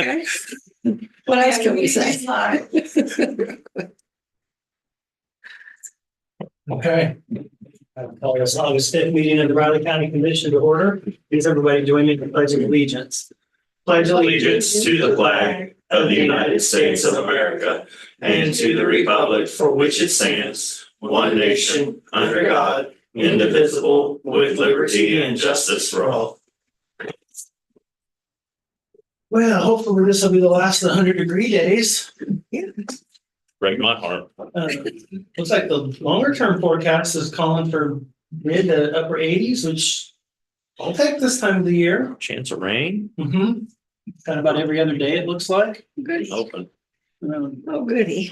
Okay. What else can we say? Okay. I'll call this August 5th meeting of the Riley County Commission to order. Please everybody join me in the Pledge of Allegiance. Pledge Allegiance to the flag of the United States of America and to the republic for which it stands, one nation, under God, indivisible, with liberty and justice for all. Well, hopefully this will be the last of the 100-degree days. Break my heart. Looks like the longer term forecast is calling for mid to upper 80s, which I'll take this time of the year. Chance of rain? Mm-hmm. Kind of about every other day, it looks like. Goody. Open. Oh, goody.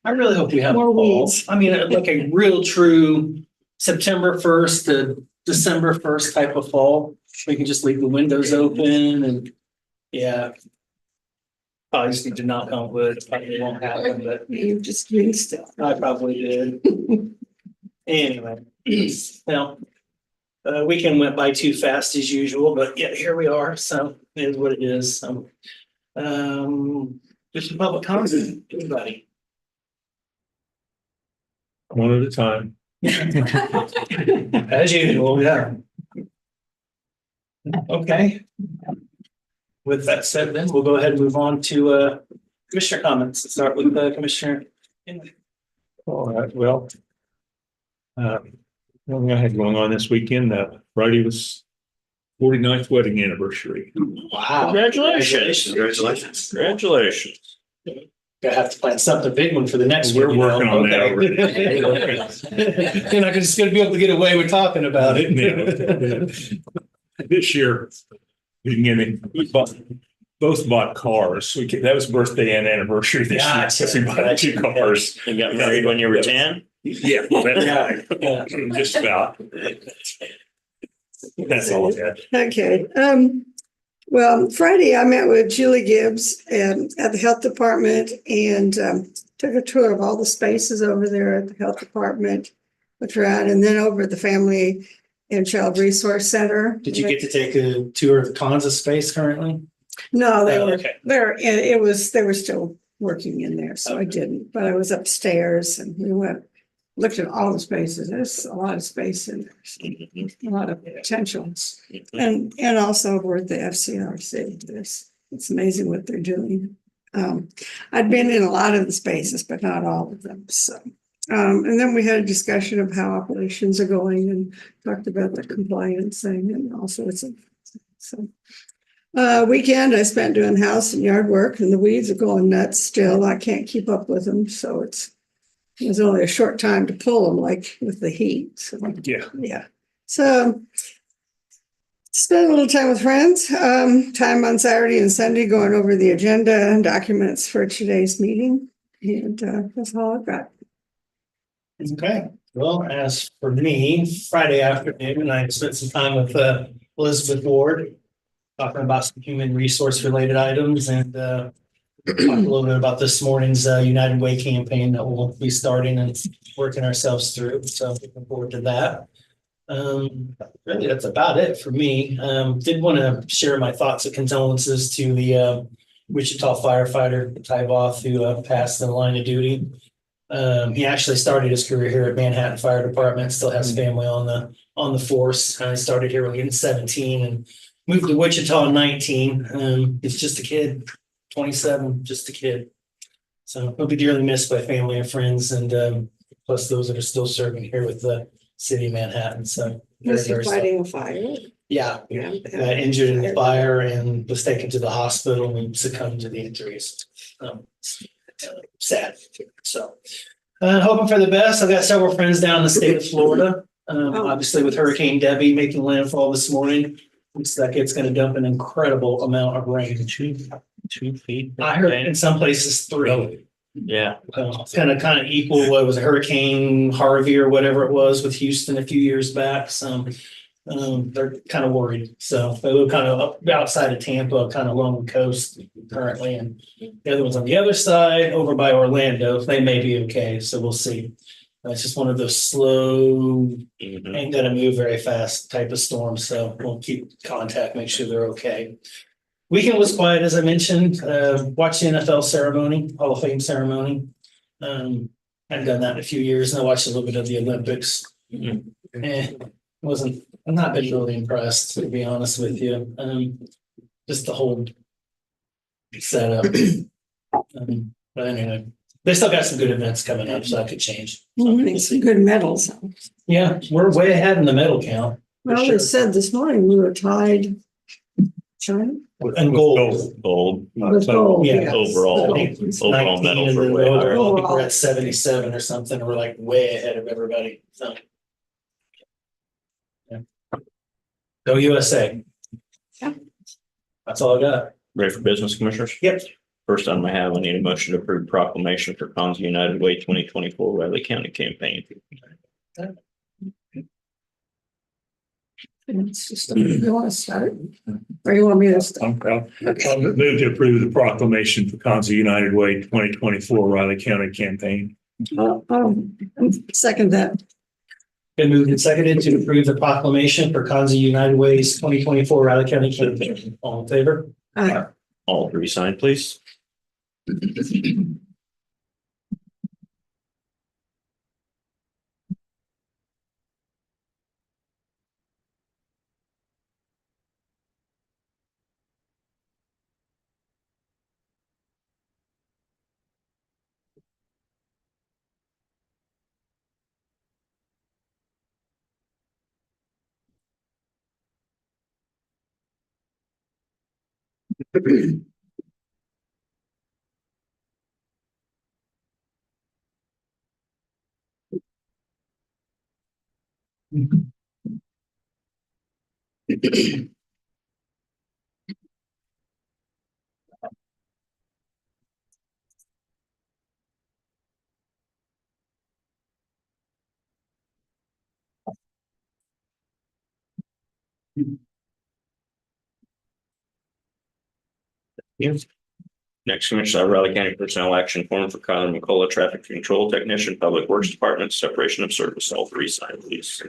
I really hope we have More fall. weeds. I mean, like a real true September 1st to December 1st type of fall. We can just leave the windows open and probably just need to knock on wood. Probably won't happen, but You just doing still. I probably did. Anyway, well, weekend went by too fast as usual, but yeah, here we are. So it is what it is. Just some public comment, anybody? One at a time. As usual, yeah. Okay. With that said, then we'll go ahead and move on to commissioner comments. Let's start with Commissioner. All right, well. What I had going on this weekend, Friday was 49th wedding anniversary. Wow. Congratulations. Congratulations. Congratulations. Gonna have to plan something big one for the next one. We're working on that already. You're not just gonna be able to get away with talking about it. This year, we can get it. Both bought cars. That was birthday and anniversary this year. So we bought 2 cars. You got married when you were 10? Yeah, Yeah. just about. That's all I had. Okay. Well, Friday I met with Julie Gibbs at the health department and took a tour of all the spaces over there at the health department, which are at, and then over at the Family and Child Resource Center. Did you get to take a tour of Kansas space currently? No, they Oh, were okay. there. They were still working in there, so I didn't. But I was upstairs and we looked at all the spaces. There's a lot of space in there, a lot of potential, and also over at the FCRC. It's amazing what they're doing. I'd been in a lot of the spaces, but not all of them. So, and then we had a discussion of how operations are going and talked about the compliance thing and all sorts of. So, weekend I spent doing house and yard work, and the weeds are going nuts still. I can't keep up with them, so it was only a short time to pull them, like with the heat. So, yeah. So spend a little time with friends. Time on Saturday and Sunday going over the agenda and documents for today's meeting, and that's all I've got. Okay, well, as for me, Friday afternoon, I spent some time with Elizabeth Ward, talking about some human resource related items and talk a little bit about this morning's United Way campaign that we'll be starting and working ourselves through. So looking forward to that. Really, that's about it for me. Did want to share my thoughts and condolences to the Wichita firefighter Ty Voth, who passed in the line of duty. He actually started his career here at Manhattan Fire Department, still has family on the force. I started here when he was 17 and moved to Wichita in 19. He's just a kid, 27, just a kid. So he'll be dearly missed by family and friends, and plus those that are still serving here with the city of Manhattan. So Was he fighting a fire? yeah, Yeah. injured in the fire and was taken to the hospital and succumbed to the injuries. Sad. So hoping for the best. I've got several friends down in the state of Florida. Obviously with Hurricane Debbie making landfall this morning, looks like it's going to dump an incredible amount of rain. 2 feet. I heard in some places 3. Yeah. Kind of equal what was Hurricane Harvey or whatever it was with Houston a few years back. So they're kind of worried. So they live kind of up outside of Tampa, kind of along the coast currently. And the other one's on the other side over by Orlando. They may be okay. So we'll see. It's just one of those slow, ain't gonna move very fast type of storms. So we'll keep contact, make sure they're okay. Weekend was quiet, as I mentioned, watched the NFL ceremony, Hall of Fame ceremony. I've done that in a few years and I watched a little bit of the Olympics. I've not been really impressed, to be honest with you. Just the whole setup. But anyway, they still got some good events coming up, so that could change. We're winning some good medals. Yeah, we're way ahead in the medal count. Well, sure. they said this morning we were tied. China? And gold. Gold, With gold, Yeah. yes. Overall. Gold. Overall 19 medals and were then way the higher. overall, I think we're at 77 or something. We're like way ahead of everybody. So. Yeah. Go USA. Yeah. That's all I got. Ready for business, commissioners? Yep. First item I have, I need a motion to approve proclamation for Cons United Way 2024 Riley County campaign. It's just, you want to start? Or you want me to start? I'll move to approve the proclamation for Kansas United Way 2024 Riley County campaign. Second that. Been moved and seconded to approve the proclamation for Kanza United Way's 2024 Riley County campaign. All in favor? Aye. All three signed, please. Yes. Next, Commissioner, Riley County Personnel Action Form for Connor McCullough, Traffic Control Technician, Public Works Department, Separation of Service. All three signed, please.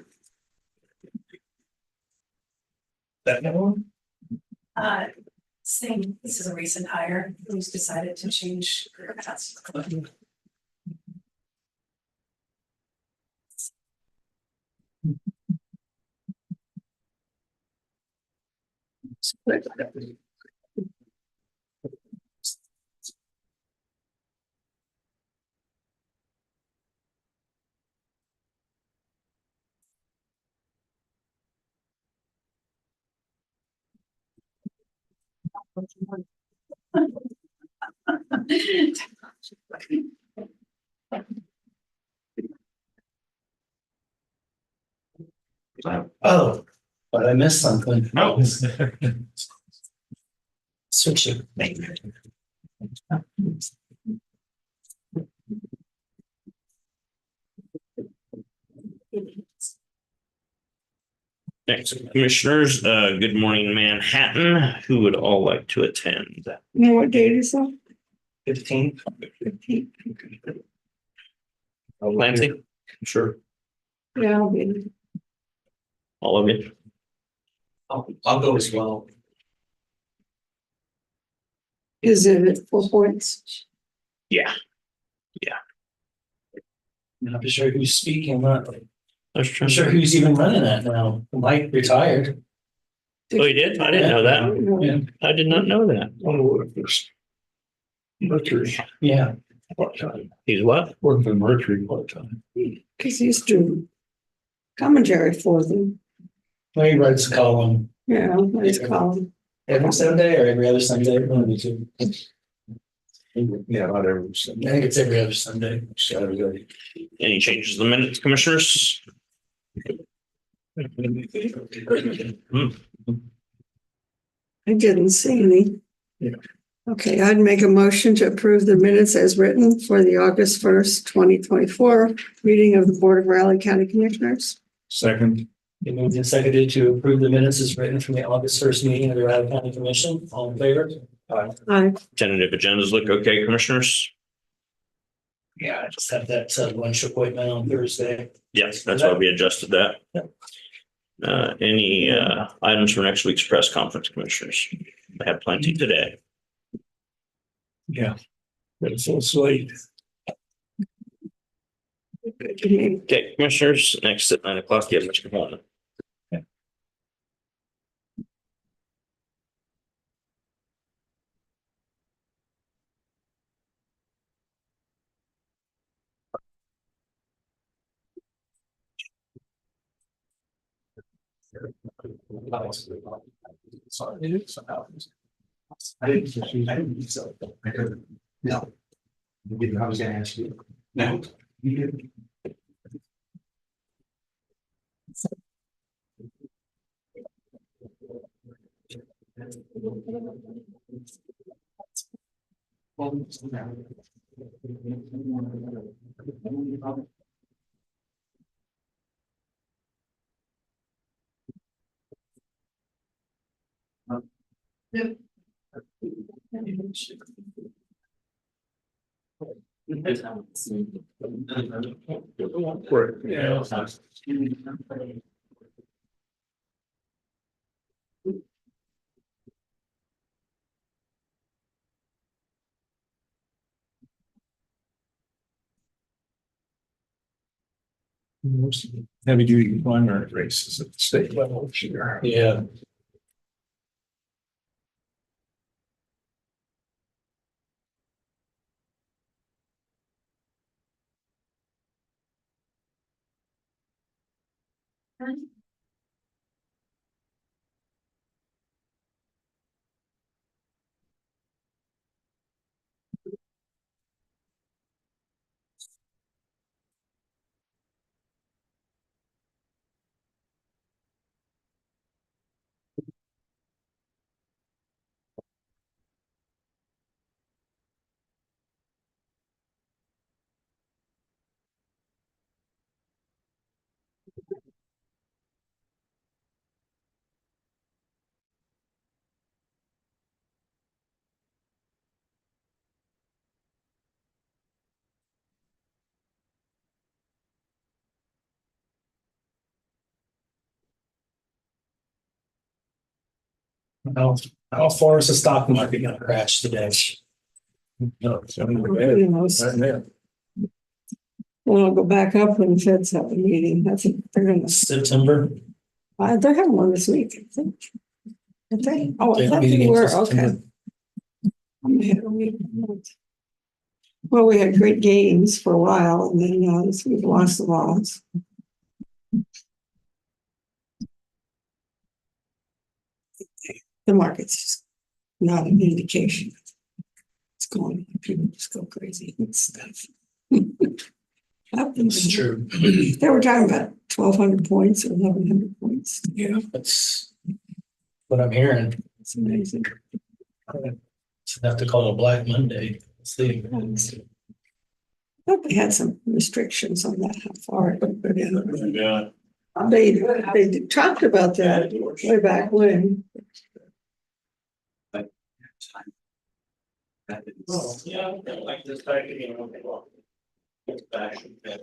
That one? Same, this is a recent hire who's decided to change career paths. Oh, but I missed something. Oh. Switch it. Next, Commissioners, good morning, Manhattan. Who would all like to attend? You know what date is that? 15. 15th. Clancy? Sure. Yeah, I'll be. All of you? I'll go as well. Is it at 4 points? Yeah. I'm not sure who's speaking, I'm not That's I'm sure who's even running that now. Mike retired. Oh, you did? I didn't know that. Yeah. I did not know that. Mercury Yeah. part-time. He's what? Worked for Mercury part-time. Because he used to commentary for them. Well, he writes a column Yeah, nice column. every Sunday or every other Sunday. One of the two. Yeah, not every I Sunday. think it's every other Sunday. Saturday. Any changes to the minutes, Commissioners? I didn't see any. Yeah. Okay, I'd make a motion to approve the minutes as written for the August 1st, 2024 meeting of the Board of Riley County Commissioners. Second. It moved and seconded to approve the minutes as written from the August 1st meeting of the Riley County Commission. All in favor? Aye. Tentative agendas look okay, Commissioners? Yeah, I just have that lunch appointment on Thursday. Yes, that's why we adjusted that. Any items for next week's press conference, commissioners? I have plenty today. Yeah. Got a full slate. Okay, commissioners, next at 9 o'clock, you have Mr. Holman. I didn't think so. No. I was gonna ask you. No. Heavy duty primary races at the state level this year. Yeah. How far is the stock market gonna crash today? No, so Pretty much. right there. Well, I'll go back up when the Feds have a meeting. I think they're gonna, September. they're having one this week, I think. I think, oh, I They're thought meeting they in were, September. okay. I'm ahead of me. Well, we had great gains for a while and then this week lost the lots. The market's just not an indication. It's going, people just go crazy and stuff. It's true. They were talking about 1,200 points or 1,100 points. Yeah, that's what I'm hearing. It's amazing. It's enough to call it a Black Monday. See. But they had some restrictions on that, how far it could put in. Yeah. They talked about that way back when. Yeah, like this type of, you know, fashion. Yeah.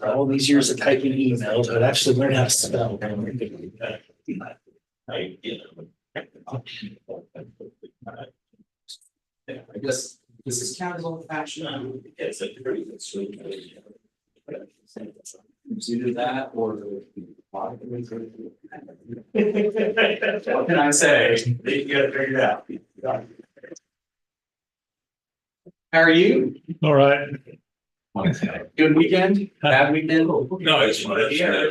All these years of typing emails, I'd actually learn how to spell. I guess this is kind of old fashioned. It's a pretty good sweet. It's either that or. What can I say? You gotta figure it out. How are you? All right. Good weekend? Bad weekend? No, it's fun, yeah.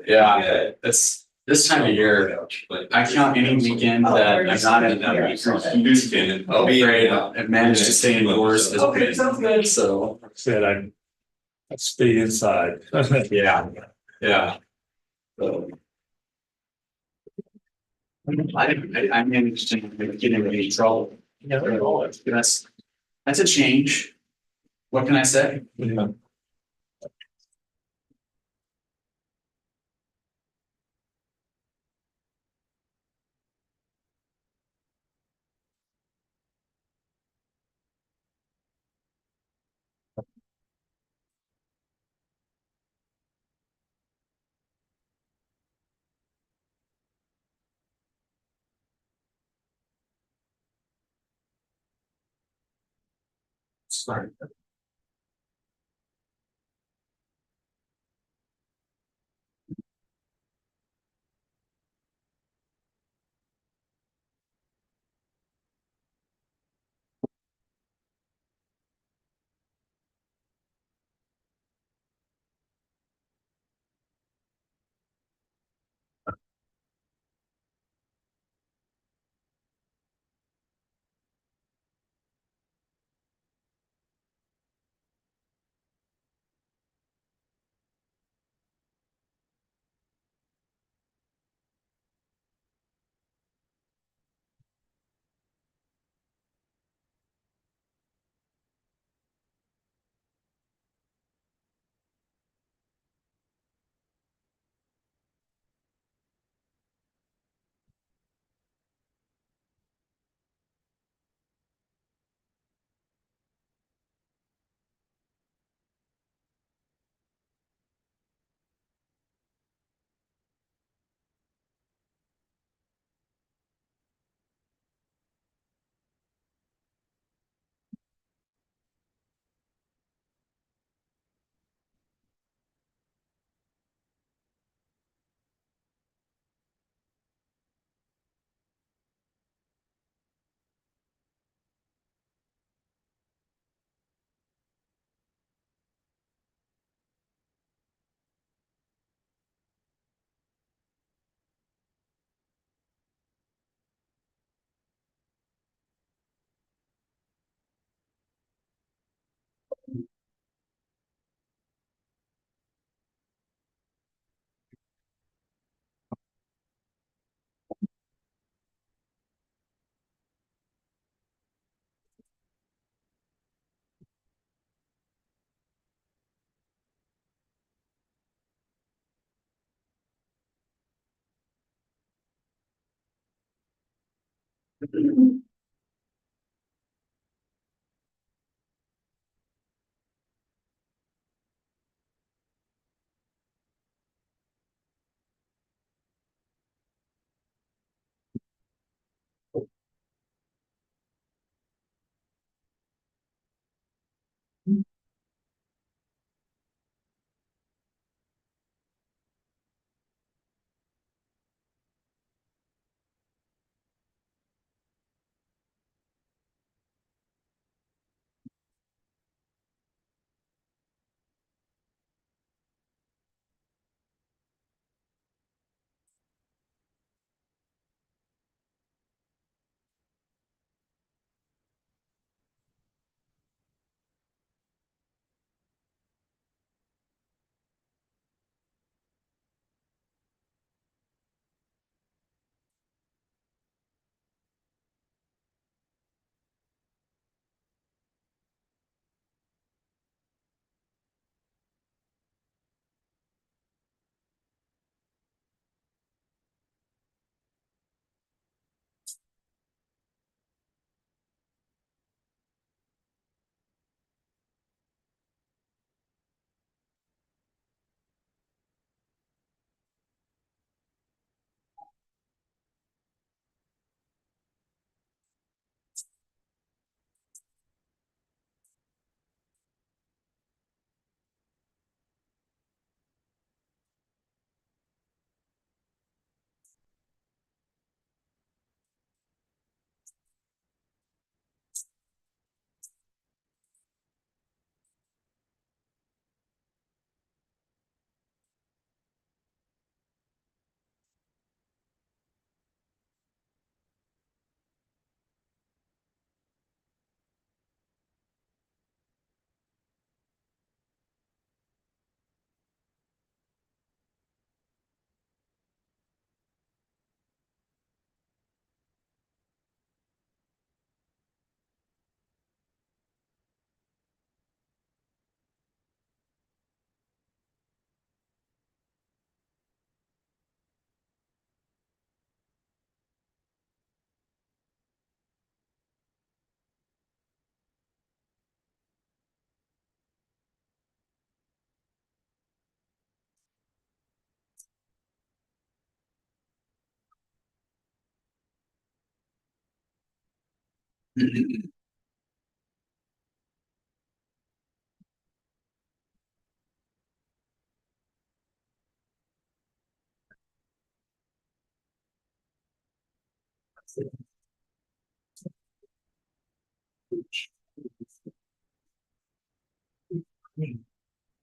Yeah, it's this time of year, I count any weekend that I'm not in another week. I'll be great. I've managed to stay indoors this weekend, so. Said I stay inside. Yeah, yeah. So. I managed to get in any trouble. That's a change. What can I say? Yeah.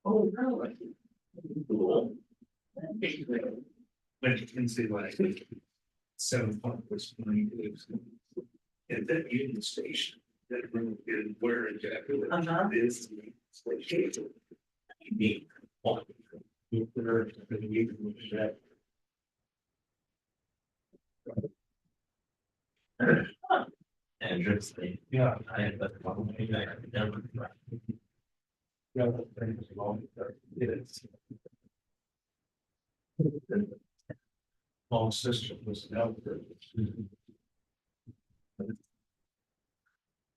Oh, really? Cool. But you can see like 7 o'clock was when he lives at that Union Station. That room is where exactly it is. Unique. Interesting. Yeah. I had that problem. I never. Yeah, it's long. It is. Long sister was an elder.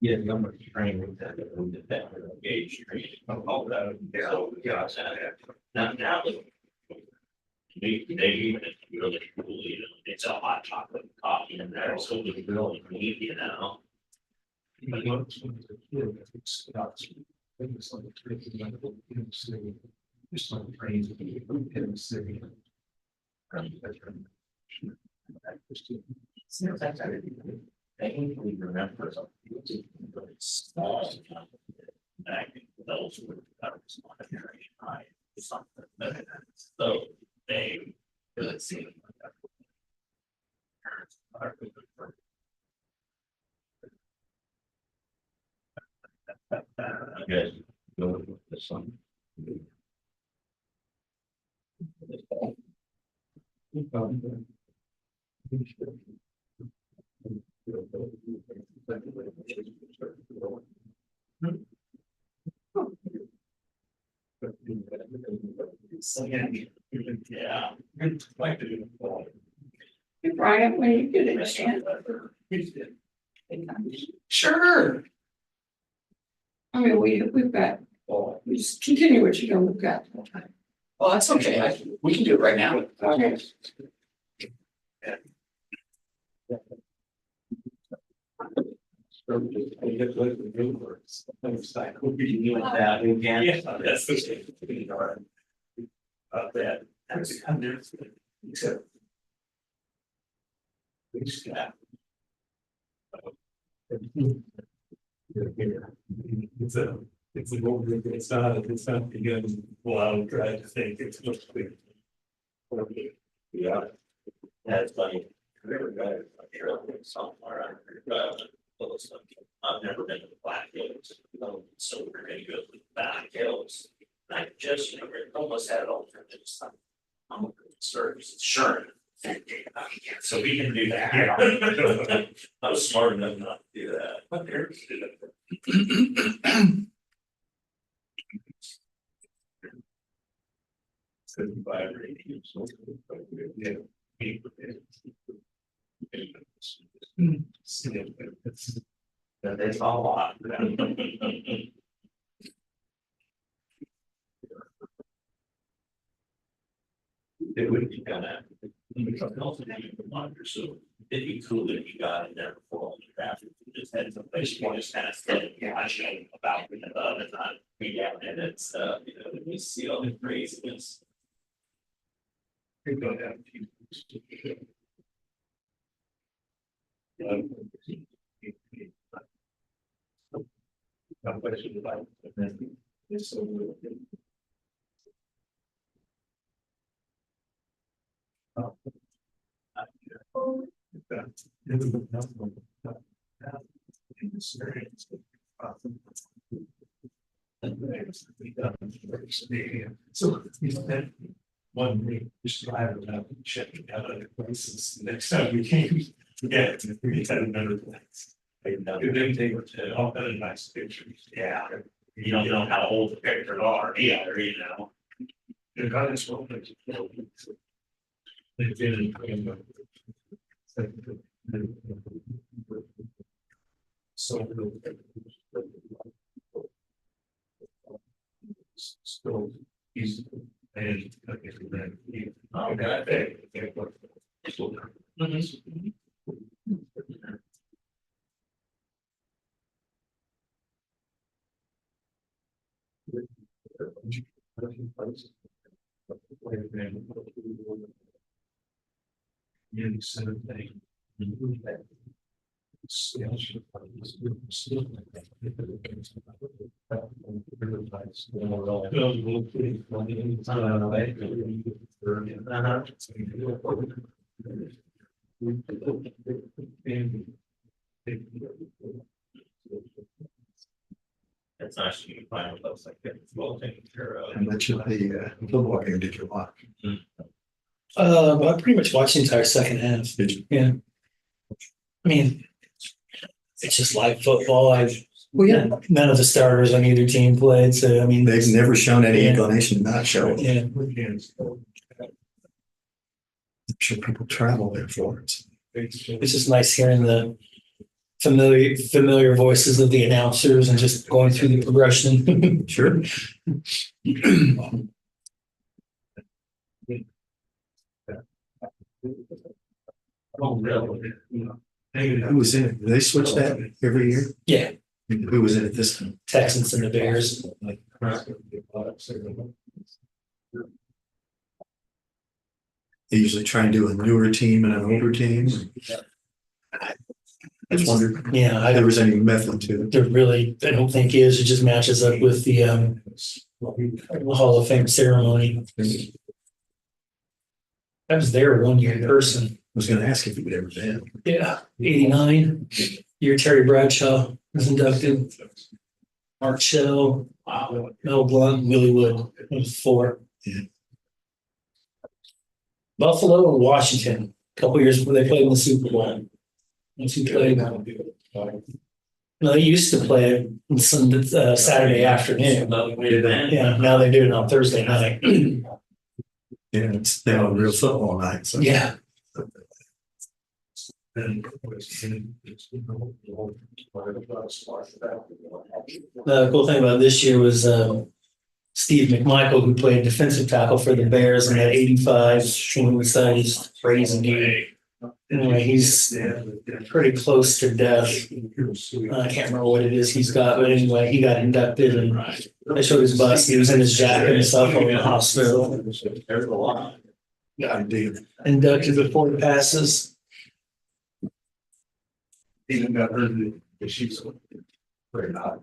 Yeah, the number train with that, we did that, gauge train. All that. Yeah. Now. They even if you really cool, you know, it's a hot chocolate coffee in there, so it's really neat, you know. Just like trains in the city. I think we remember something. But it's small. I think those were very high, something. So they really seem like that. Good. Go with this one. Yeah. Hey, Brian, when you get a chance. Sure. I mean, we've got, we just continue what you're doing, we've got. Oh, that's okay. We can do it right now. Okay. That again. Yeah, that's the same. That. That's under. Except. Yeah. It's not again, wild, try to think, it's much clearer. Yeah. That's funny. Somewhere. I've never been to the Black Hills, so we're gonna go to the Black Hills. I just, you know, we almost had it all turned into something. I'm a good service, sure. So we can do that. Yeah. I was smart enough not to do that. But there's. That's a lot. It would be kind of. So it'd be cool if you got in there before all the traffic. Just had some place you want to kind of stay, I show about it, and not be down in it, you know, you see all the craziness. You're going to have So we spent one week just driving out and checking out other places. Next time we came, yeah, we had another place. They were all kind of nice pictures. Yeah. You don't know how old the pictures are either, you know. The guys will. They've been in. So. Still easy. And. Okay. Yeah, sort of thing. It's nice you can find a place like that, it's well taken care of. How much of the football game did you watch? I pretty much watched the entire second half. Yeah. I mean, it's just live football. Well, yeah. None of the starters on either team played, so I mean. They've never shown any Yeah. inclination to not show it. Yeah, I'm sure people travel there for it. it's just nice hearing the familiar voices of the announcers and just going through the progression. Sure. Oh, really? Who was in it? Do they switch that every year? Yeah, Who was in it this time? Texans and the Bears. They usually try and do a newer team and an older team. I just wondered Yeah, if there was any method to it. there really, I don't think is. It just matches up with the Hall of Fame ceremony. I was there 1 year in person. I was gonna ask if you'd ever been. Yeah, 89. Year Terry Bradshaw was inducted. Art Shell, Mel Blunt, Willie Wood. It was 4. Yeah. Buffalo and Washington, a couple years before they played in the Super Bowl. Once you played. No, they used to play on Saturday afternoon. Yeah, now they do it on Thursday night. Yeah, it's now a real football night. So. Yeah. The cool thing about this year was Steve McMichael, who played defensive tackle for the Bears and had 85. And we said he's crazy dude. Anyway, he's pretty close to death. I can't remember what it is he's got, but anyway, he got inducted and I showed his bus. He was in his jacket and stuff in the hospital. There's a lot. Yeah, indeed. Inducted before the passes. Even got her the she's very hot.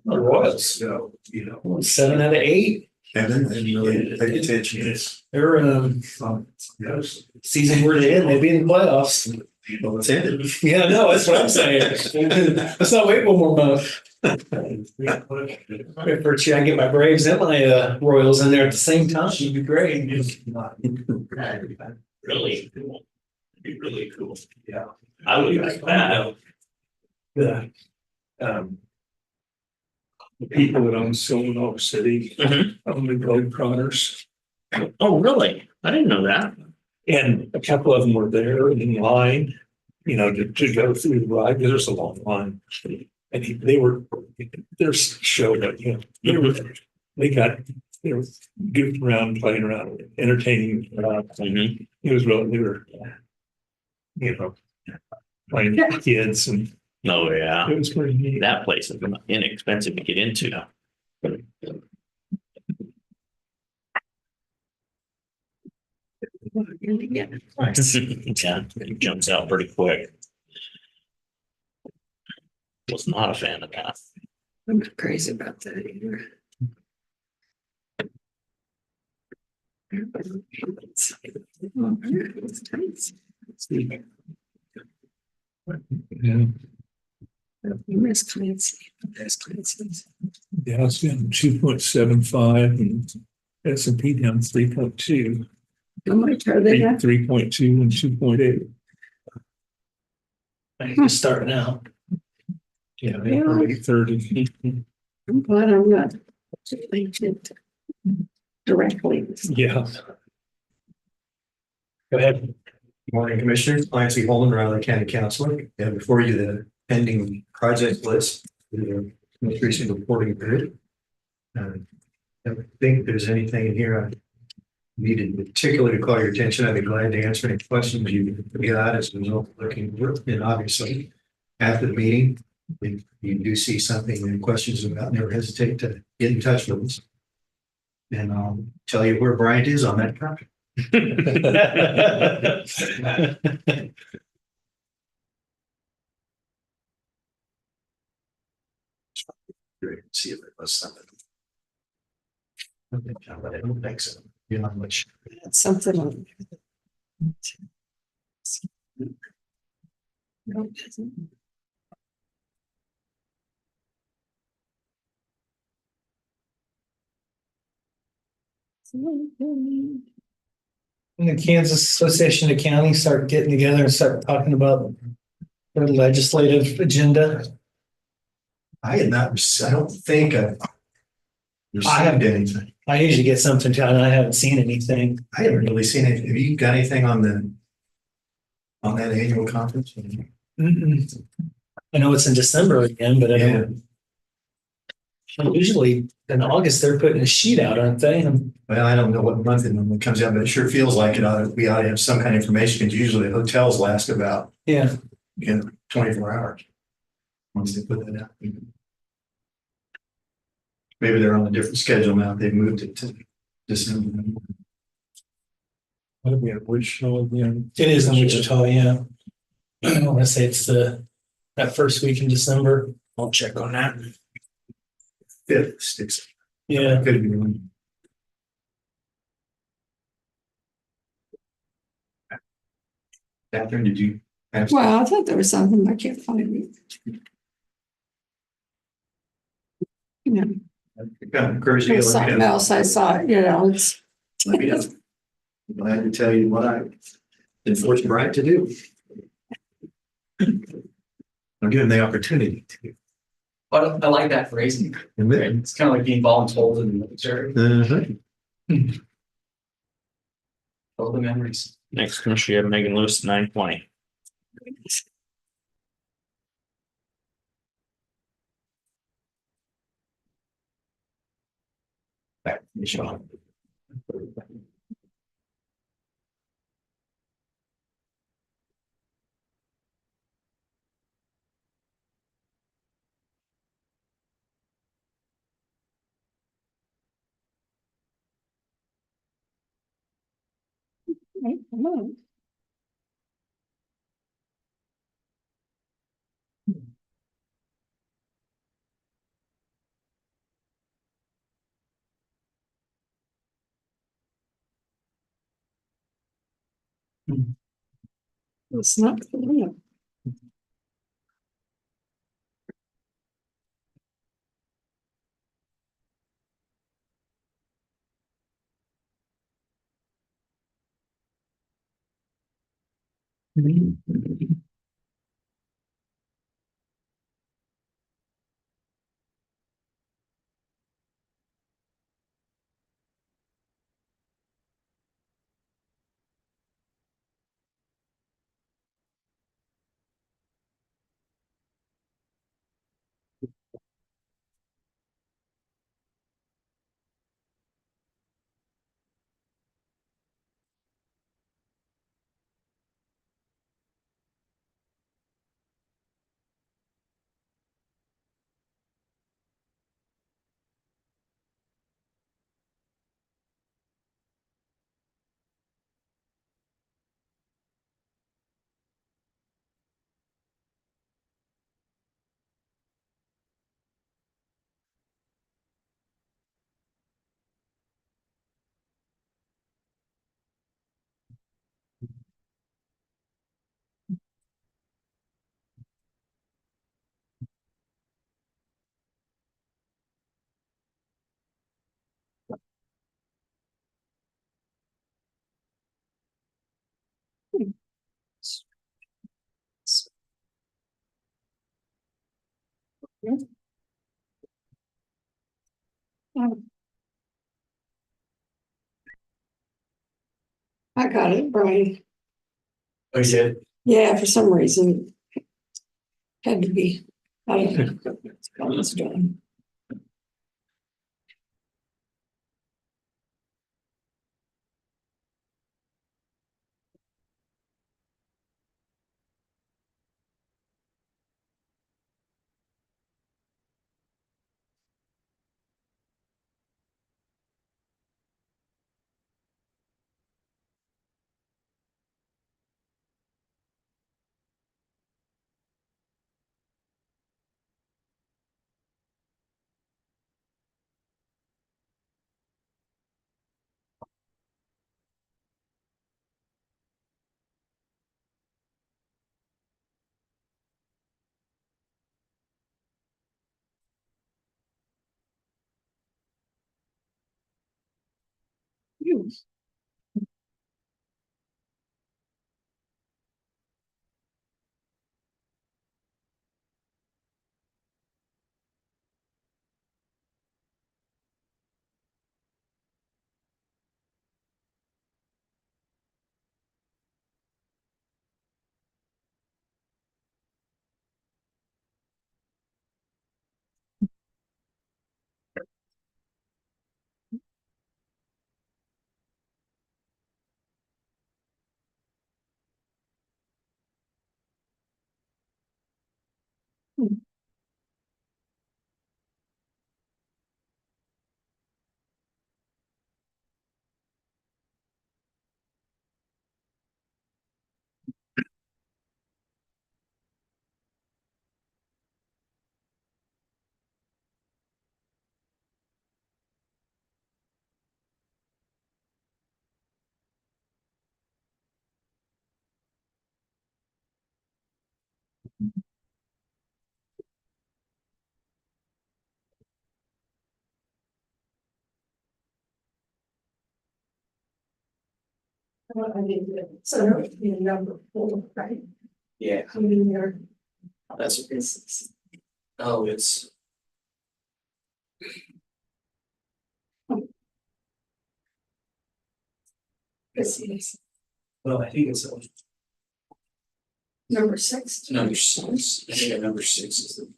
The Royals, So, you know, 7 out of 8. Kevin, and really pay attention. They're season we're in, they'd be in the playoffs. Well, it's ended. Yeah, no, that's what I'm saying. Let's not wait one more month. First year I get my Braves and my Royals in there at the same time. It'd be great. Really cool. It'd be really cool. Yeah. I would like that. The people that own Silver City own the Globe Trotters. Oh, really? I didn't know that. And a couple of them were there in line, you know, to go through the ride. There's a long line. And they were, their show, but, you know, they were goofing around, playing around, entertaining. It was really, they were, you know, playing with kids and Oh, yeah. it was pretty neat. That place is inexpensive to get into. Yeah, it jumps out pretty quick. Was not a fan of that. I'm not crazy about that either. Yeah. You miss Clancy. There's Clancy's. Yeah, it's been 2.75 and S&P down 3.2, How much are they at? 3.2 and 2.8. I need to start now. Yeah, they're 30. I'm glad I'm not linked directly. Yeah. Go ahead. Morning, Commissioners. Clancy Holman, Riley County Councilor. And before you, the pending project list, the most recent reporting period. I don't think there's anything in here I needed particularly to call your attention. I'd be glad to answer any questions you got as a result of looking through. And obviously, after the meeting, If you do see something and questions about, never hesitate to get in touch with us. And I'll tell you where Bryant is on that project. See if it was something. But I don't think so. You're not much. Something on. And the Kansas Association of Counties start getting together and start talking about their legislative agenda. I had not, I don't think I've I haven't. received anything. I usually get something to, and I haven't seen anything. I haven't really seen it. Have you got anything on that annual conference? Mm-mm. I know it's in December again, but I Yeah. don't. Usually in August, they're putting a sheet out, aren't they? Well, I don't know what month it normally comes out, but it sure feels like we ought to have some kind of information, because usually hotels last about, Yeah. 24 hours. Once they put that out. Maybe they're on a different schedule now. They've moved it to December. What do we have? It is in Wichita, yeah. I want to say it's that first week in December. I'll check on that. 5th, 6th. Yeah. Could be wrong. Catherine, did you have? Well, I thought there was something, I can't find it. You know, Kind of crazy. there's something else I saw, it's. Let me know. I'm glad to tell you what I enforced Bryant to do. I'll give him the opportunity to. But I like that phrasing. Admit. It's kind of like being voluntold in the military. All the memories. Next commissioner, you have Megan Lewis, 920. Back to Sean. It's not. I got it, Brian. Oh, you did? Yeah, for some reason. Had to be. I don't know. It's almost done. So that would be number 4, right? Yeah, How many are that's, this? oh, it's, This is well, I think it's number 6. number 6. I think number 6 is the.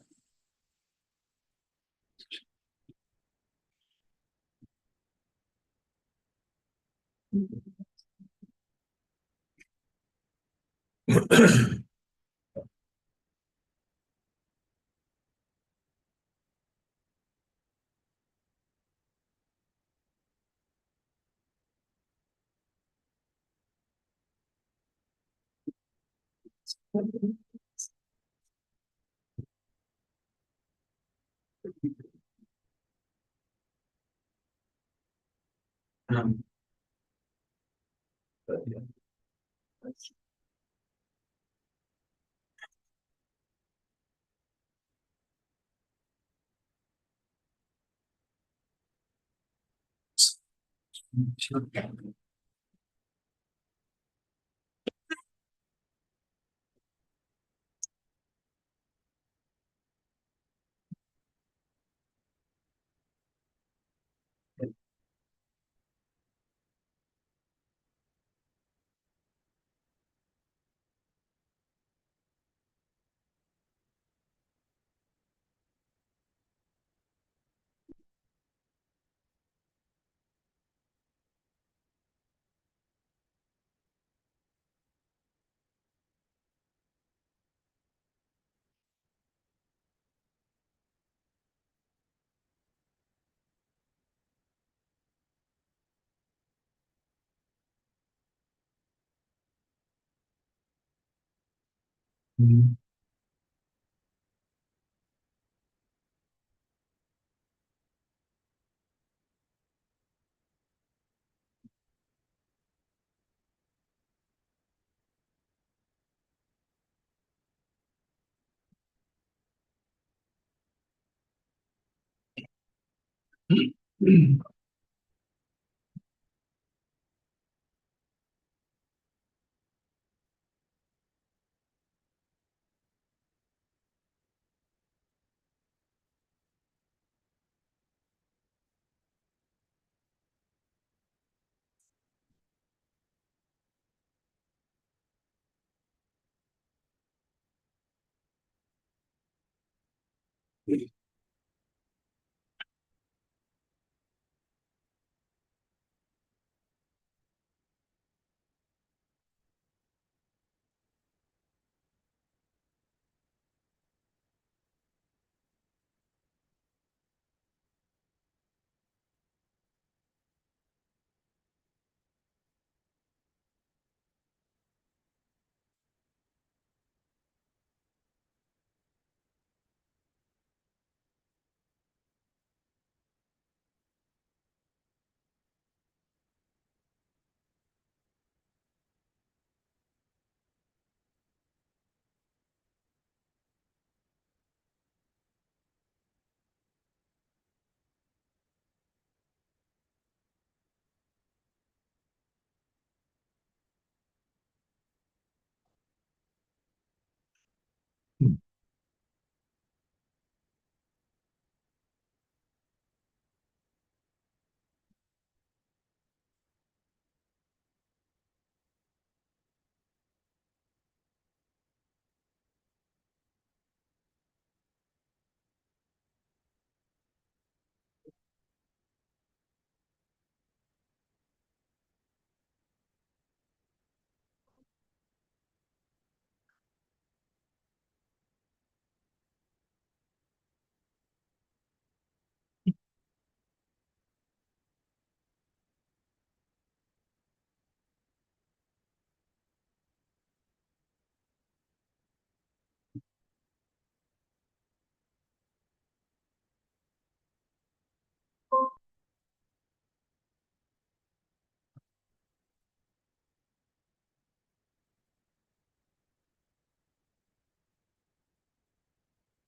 Um, but, yeah. Sure. Mhm.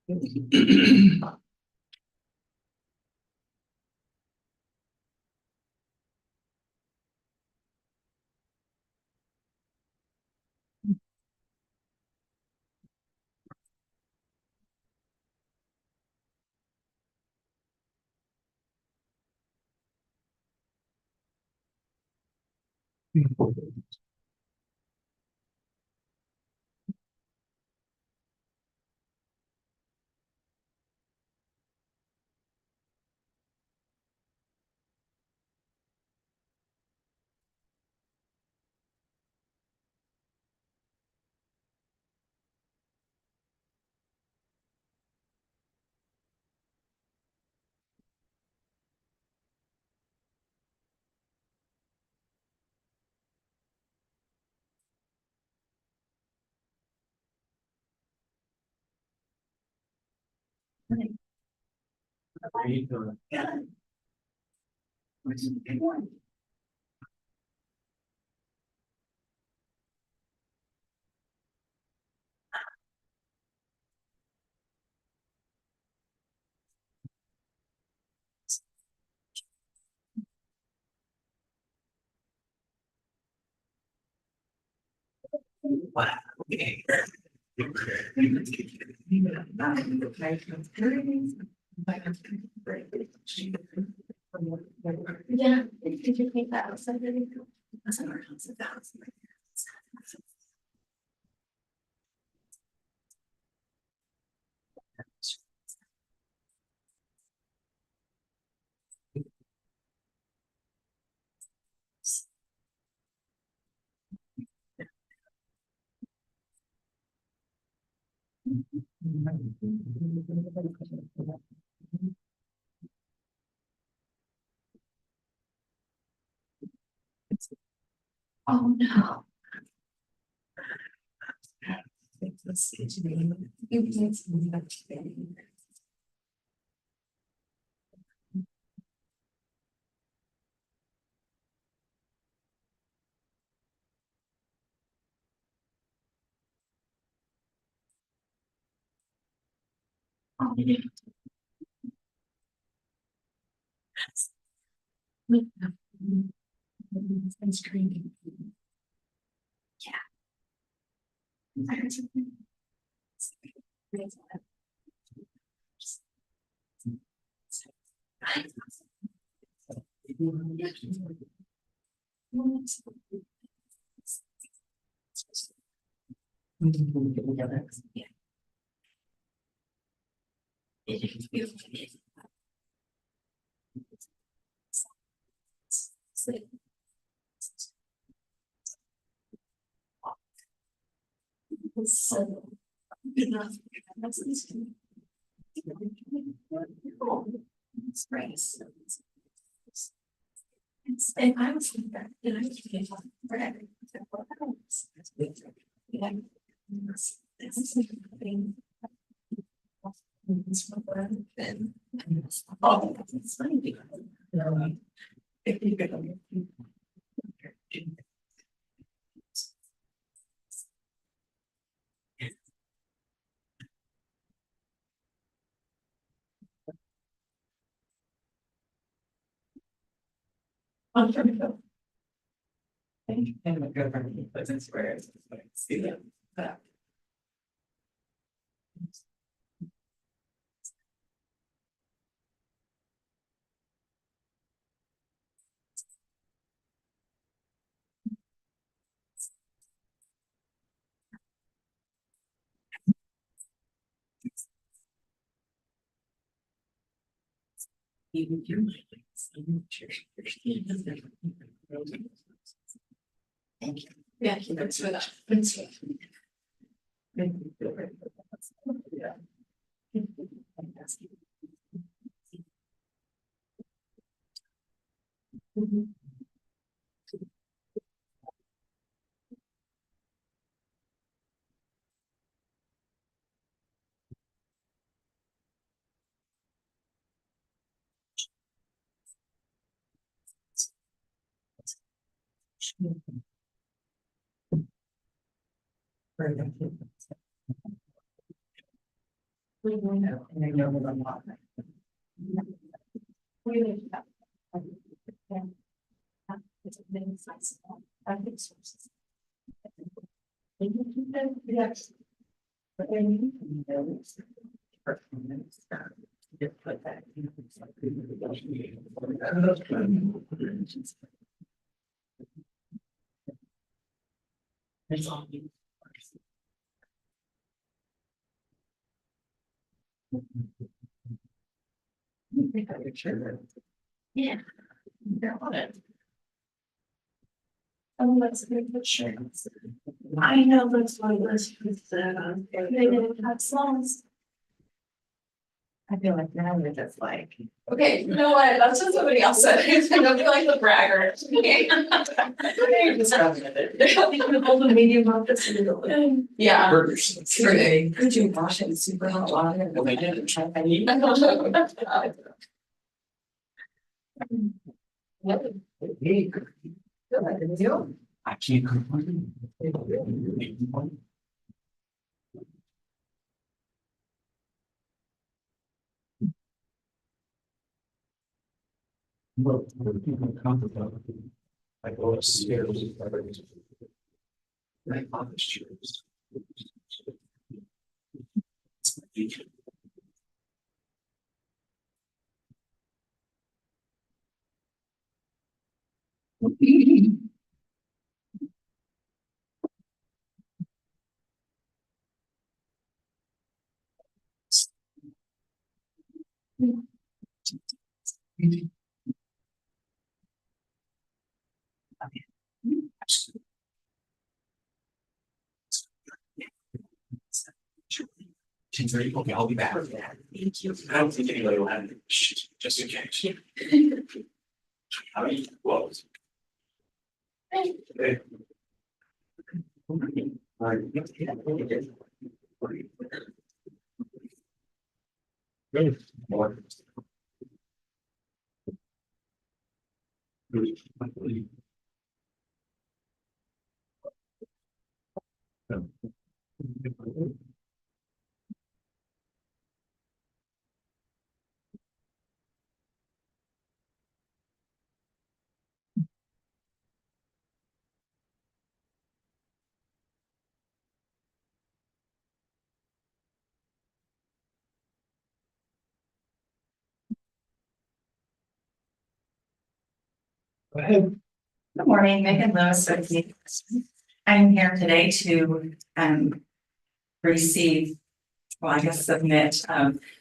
Yeah, did you think that was something? Oh, no. It's screaming. Yeah. I heard something. So, and I was thinking that, and I was thinking, Brad, yeah. This is something. Oh, it's funny because, if you go. I'm trying to go. And my girlfriend, but it's where it's like, see them. Even your mind, thank you. Yeah, thanks for that. Thanks. Make me feel very good. Yeah. Yeah. They're on it. Oh, that's a good picture. I know that's what it was with the, they didn't have songs. I feel like now we're just like. Okay, you know what, that's what somebody else said, don't be like the braggart. Hold the medium up this. Yeah. Burgers. Could you wash it in super hot water? Well, they did. I can't complain. Well, when people come about, I go upstairs. Right on the stairs. It's my weekend. She's very, okay, I'll be back. Thank you. I don't think anybody will have it, just in case. How are you? Well. Hey. Good. More. Go ahead. Good morning, Megan Lewis with you. I'm here today to receive, well, I guess submit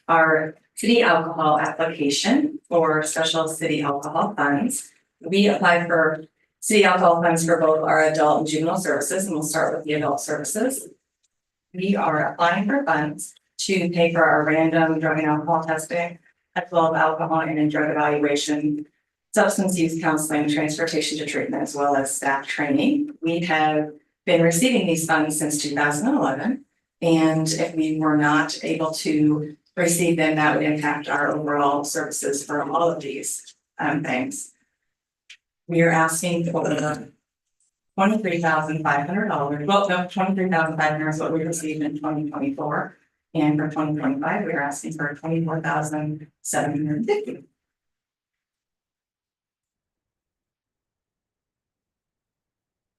our city alcohol application for special city alcohol funds. We apply for city alcohol funds for both our adult and juvenile services, and we'll start with the adult services. We are applying for funds to pay for our random drug and alcohol testing, as well as alcohol and drug evaluation, substance use counseling, transportation to treatment, as well as staff training. We have been receiving these funds since 2011. And if we were not able to receive them, that would impact our overall services for all of these things. We are asking for $23,500. Well, no, $23,500 is what we received in 2024. And for 2025, we are asking for $24,750.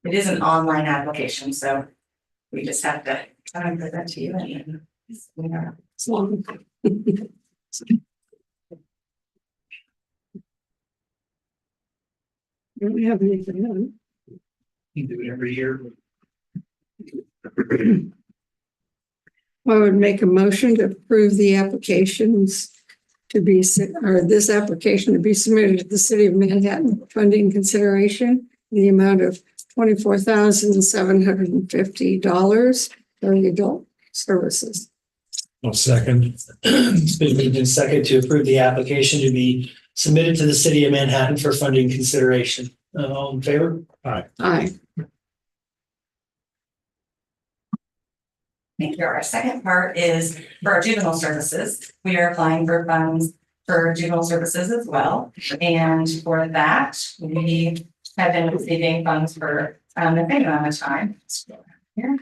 It is an online application, so we just have to put that to you. And we are. Don't have anything on. You do it every year. I would make a motion to approve the applications to be, or this application to be submitted to the city of Manhattan funding consideration, in the amount of $24,750 for the adult services. Well, second. It's been moved and second to approve the application to be submitted to the city of Manhattan for funding consideration. All in favor? Aye. Thank you. Our second part is for our juvenile services. We are applying for funds for juvenile services as well. And for that, we have been receiving funds for the same amount of time. Here.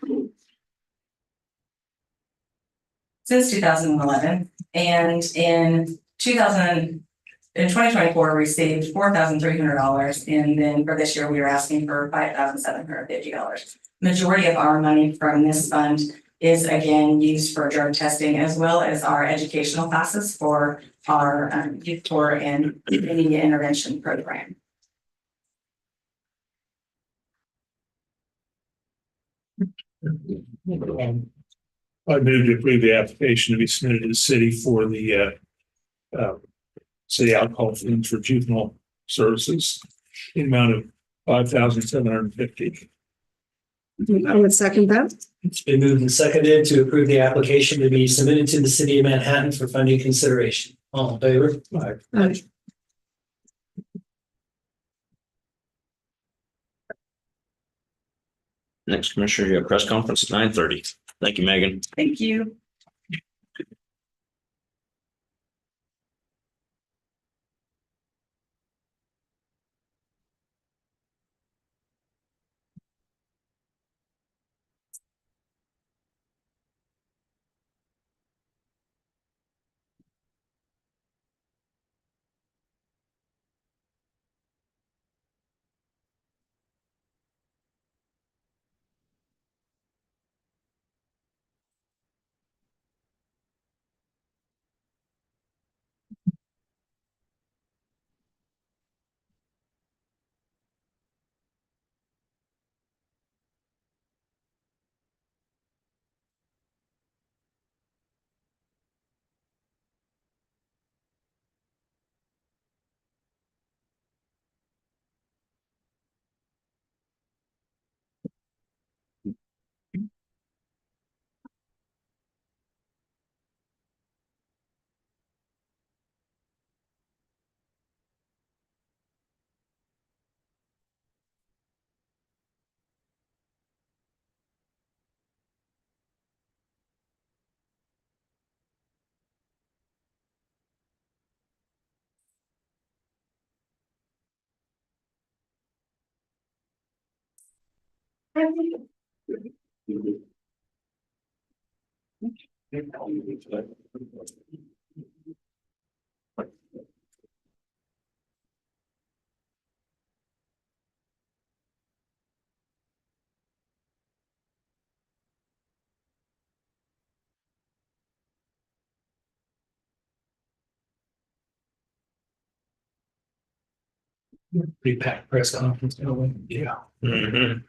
since 2011. And in 2024, we received $4,300. And then for this year, we are asking for $5,750. Majority of our money from this fund is again used for drug testing as well as our educational classes for our youth tour and media intervention program. I move to approve the application to be submitted to the city for the city alcohol funds for juvenile services in the amount of $5,750. I would second that. It's been moved and seconded to approve the application to be submitted to the city of Manhattan for funding consideration. All in favor? Aye. Next, Commissioner, you have press conference at 9:30. Thank you, Megan. Thank you. Pretty packed press conference. Yeah. Mhm.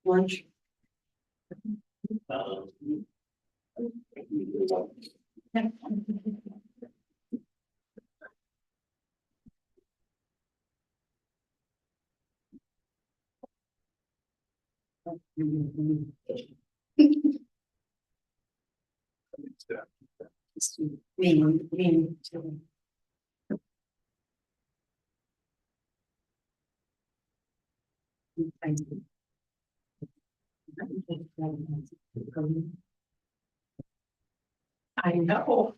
Lunch. Me. I know.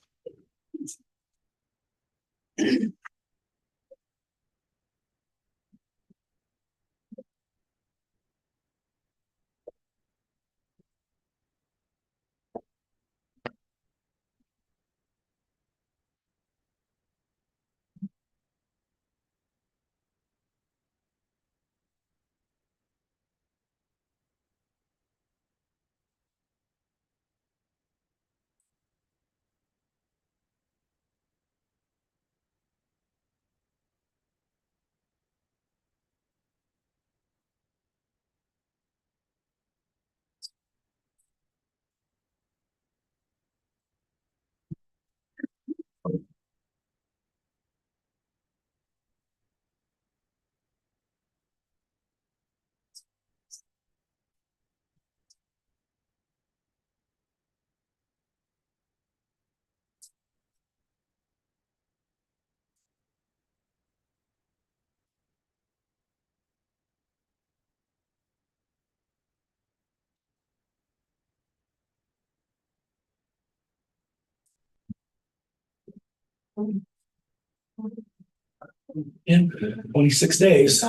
In 26 days.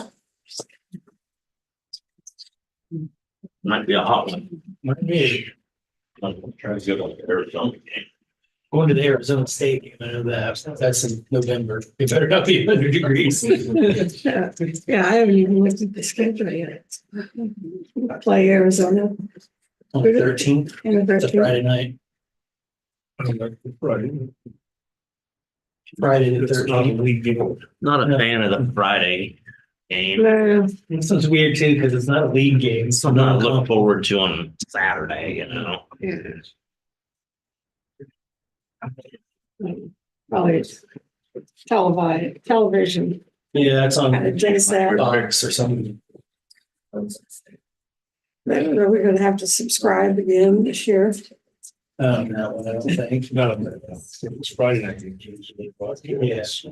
Might be a hot one. Might be. I'm trying to get on the Arizona game. Going to the Arizona State game, I know that. That's in November. It better not be 100 degrees. Yeah, I haven't even looked at the schedule yet. Play Arizona On the 13th, in the it's a 13th. Friday night. Friday the It's not a 13th. league game. Not a fan of the Friday game. No, This one's weird too, because it's not a league game. It's Something I not look forward to on Saturday, you know. yeah. Probably it's television. Yeah, that's on Kind of jinx that. Fox or something. I don't know, we're gonna have to subscribe again this year. No, I don't think. No, it's Friday night. Yes.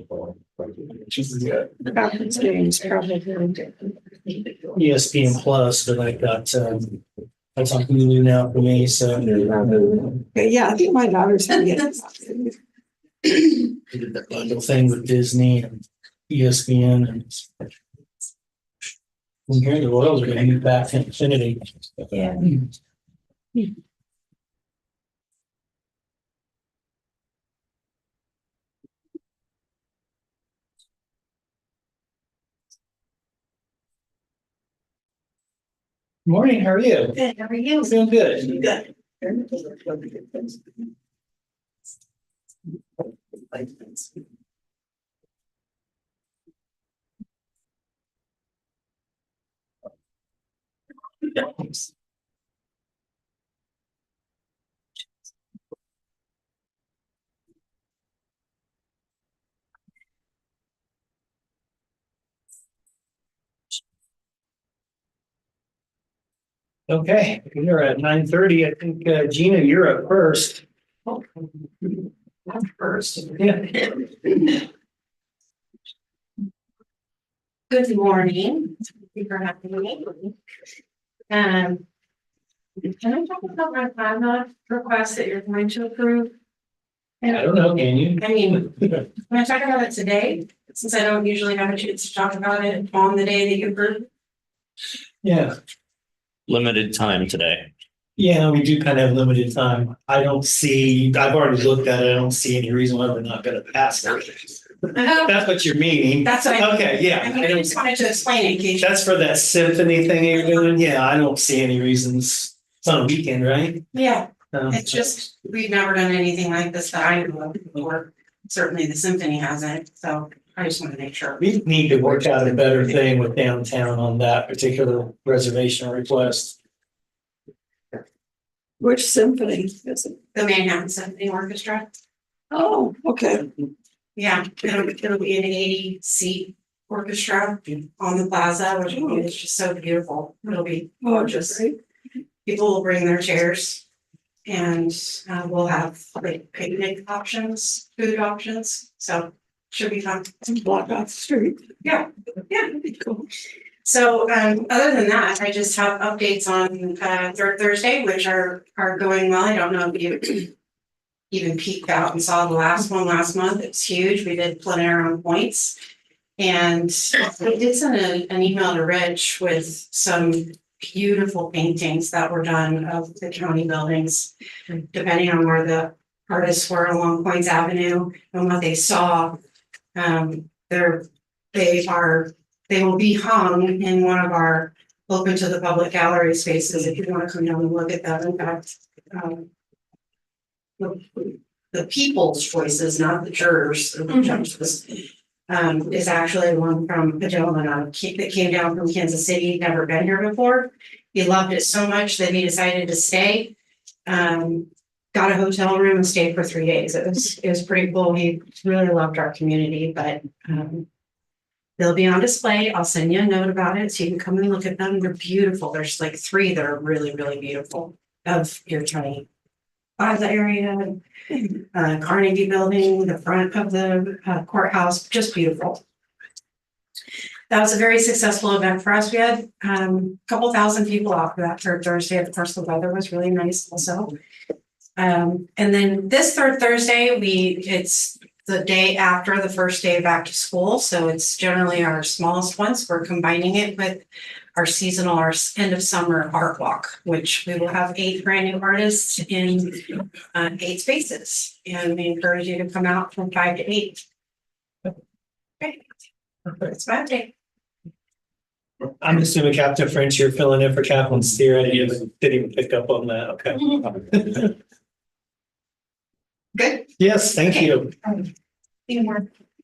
Conference games probably. ESPN Plus, but I got, that's on Hulu now for me, so. Yeah, I think my daughter's gonna get it. I did that bundle thing with Disney and ESPN and. I'm hearing the Royals are gonna move back to Infinity. Yeah. Morning, how are you? Good, how are you? Doing good. Good. Okay, we're at 9:30. I think Gina, you're up first. First. Yeah. Good morning. Thank you for having me. Can I talk about my plasma request that you're going to approve? I don't know, can you? I mean, can I talk about it today, since I don't usually have a chance to talk about it on the day that you approve? Yeah, Limited time today. yeah, we do kind of have limited time. I've already looked at it. I don't see any reason why we're not gonna pass it. That's what you're meaning. That's what I. Okay, yeah. I mean, I just wanted to explain it in case. That's for that symphony thing you're doing? Yeah, I don't see any reasons. It's on a weekend, right? Yeah, Um, it's just, we've never done anything like this that I know of before. Certainly the symphony hasn't, so I just want to make sure. We need to work out a better thing with downtown on that particular reservation request. Which symphony is it? The Manhattan Symphony Orchestra. Oh, okay. Yeah, it'll be an 80-seat orchestra on the plaza, which is just so beautiful. It'll be gorgeous. Great. People will bring their chairs and we'll have like picnic options, food options, so should be fun. Block off the street. Yeah. Cool. So other than that, I just have updates on third Thursday, which are going well. I don't know if you even peeked out and saw the last one last month. It's huge. We did plenary on points. And I did send an email to Rich with some beautiful paintings that were done of the county buildings, depending on where the artists were along Points Avenue and what they saw. They will be hung in one of our open to the public gallery spaces if you want to come down and look at them. In fact, the people's choices, not the jurors, the judges, is actually one from a gentleman that came down from Kansas City, never been here before. He loved it so much that he decided to stay. Got a hotel room and stayed for 3 days. It was pretty cool. He really loved our community, but they'll be on display. I'll send you a note about it so you can come and look at them. They're beautiful. There's like 3 that are really, really beautiful of your county plaza area, Carnegie Building, the front of the courthouse, just beautiful. That was a very successful event for us. We had a couple thousand people out for that third Thursday. Of course, the weather was really nice also. And then this third Thursday, it's the day after the first day of back to school. So it's generally our smallest ones. We're combining it with our seasonal, our end of summer art walk, which we will have 8 brand new artists in 8 spaces. And we encourage you to come out from 5 to 8. Okay. It's about day. I'm assuming Captain French, you're filling in for Captain Steer. I didn't even pick up on that. Okay. Good. Yes, thank you.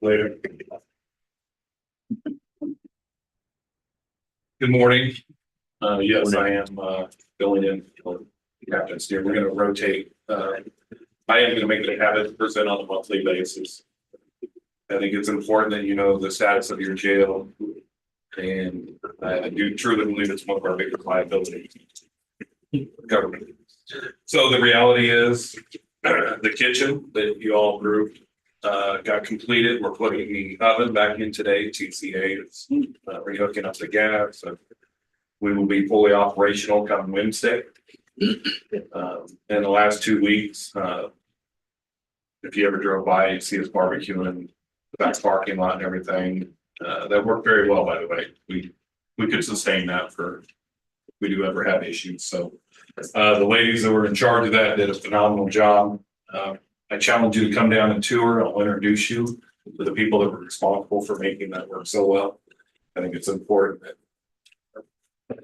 Later. Good morning. Yes, I am filling in for Captain Steer. We're gonna rotate. I am gonna make it a habit to present on a monthly basis. I think it's important that you know the status of your jail. And I do truly believe it's one of our biggest liabilities. Government. So the reality is, the kitchen that you all approved got completed. We're putting the oven back in today. TCA is rehooking up the gas. So we will be fully operational come Wednesday. In the last 2 weeks, if you ever drove by, you see us barbecuing the back parking lot and everything. That worked very well, by the way. We could sustain that for if we do ever have issues. So the ladies that were in charge of that did a phenomenal job. I challenge you to come down and tour. I'll introduce you to the people that were responsible for making that work so well. I think it's important that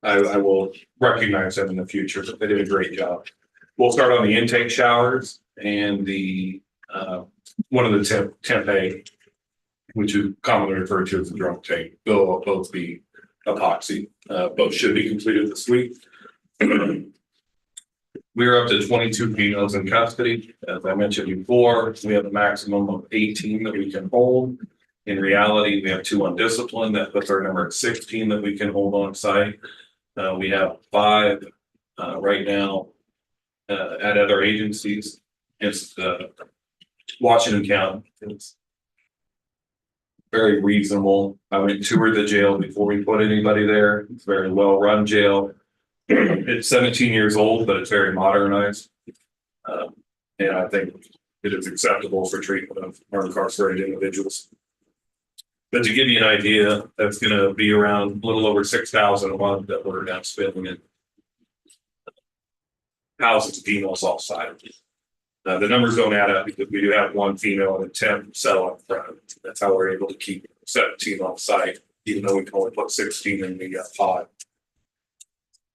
I will recognize them in the future, but they did a great job. We'll start on the intake showers and the one of the temp A, which is commonly referred to as the drunk tank. They'll both be epoxy. Both should be completed this week. We are up to 22 females in custody. As I mentioned before, we have a maximum of 18 that we can hold. In reality, we have 2 undisciplined. That puts our number at 16 that we can hold on site. We have 5 right now at other agencies. It's Washington County. It's very reasonable. I went and toured the jail before we put anybody there. It's a very well run jail. It's 17 years old, but it's very modernized. And I think it is acceptable for treatment of our incarcerated individuals. But to give you an idea, that's going to be around a little over 6,000 a month that we're now spending in houses of females off site. The numbers don't add up because we do have 1 female and a temp cell up front. That's how we're able to keep 17 off site, even though we can only put 16 in the pod.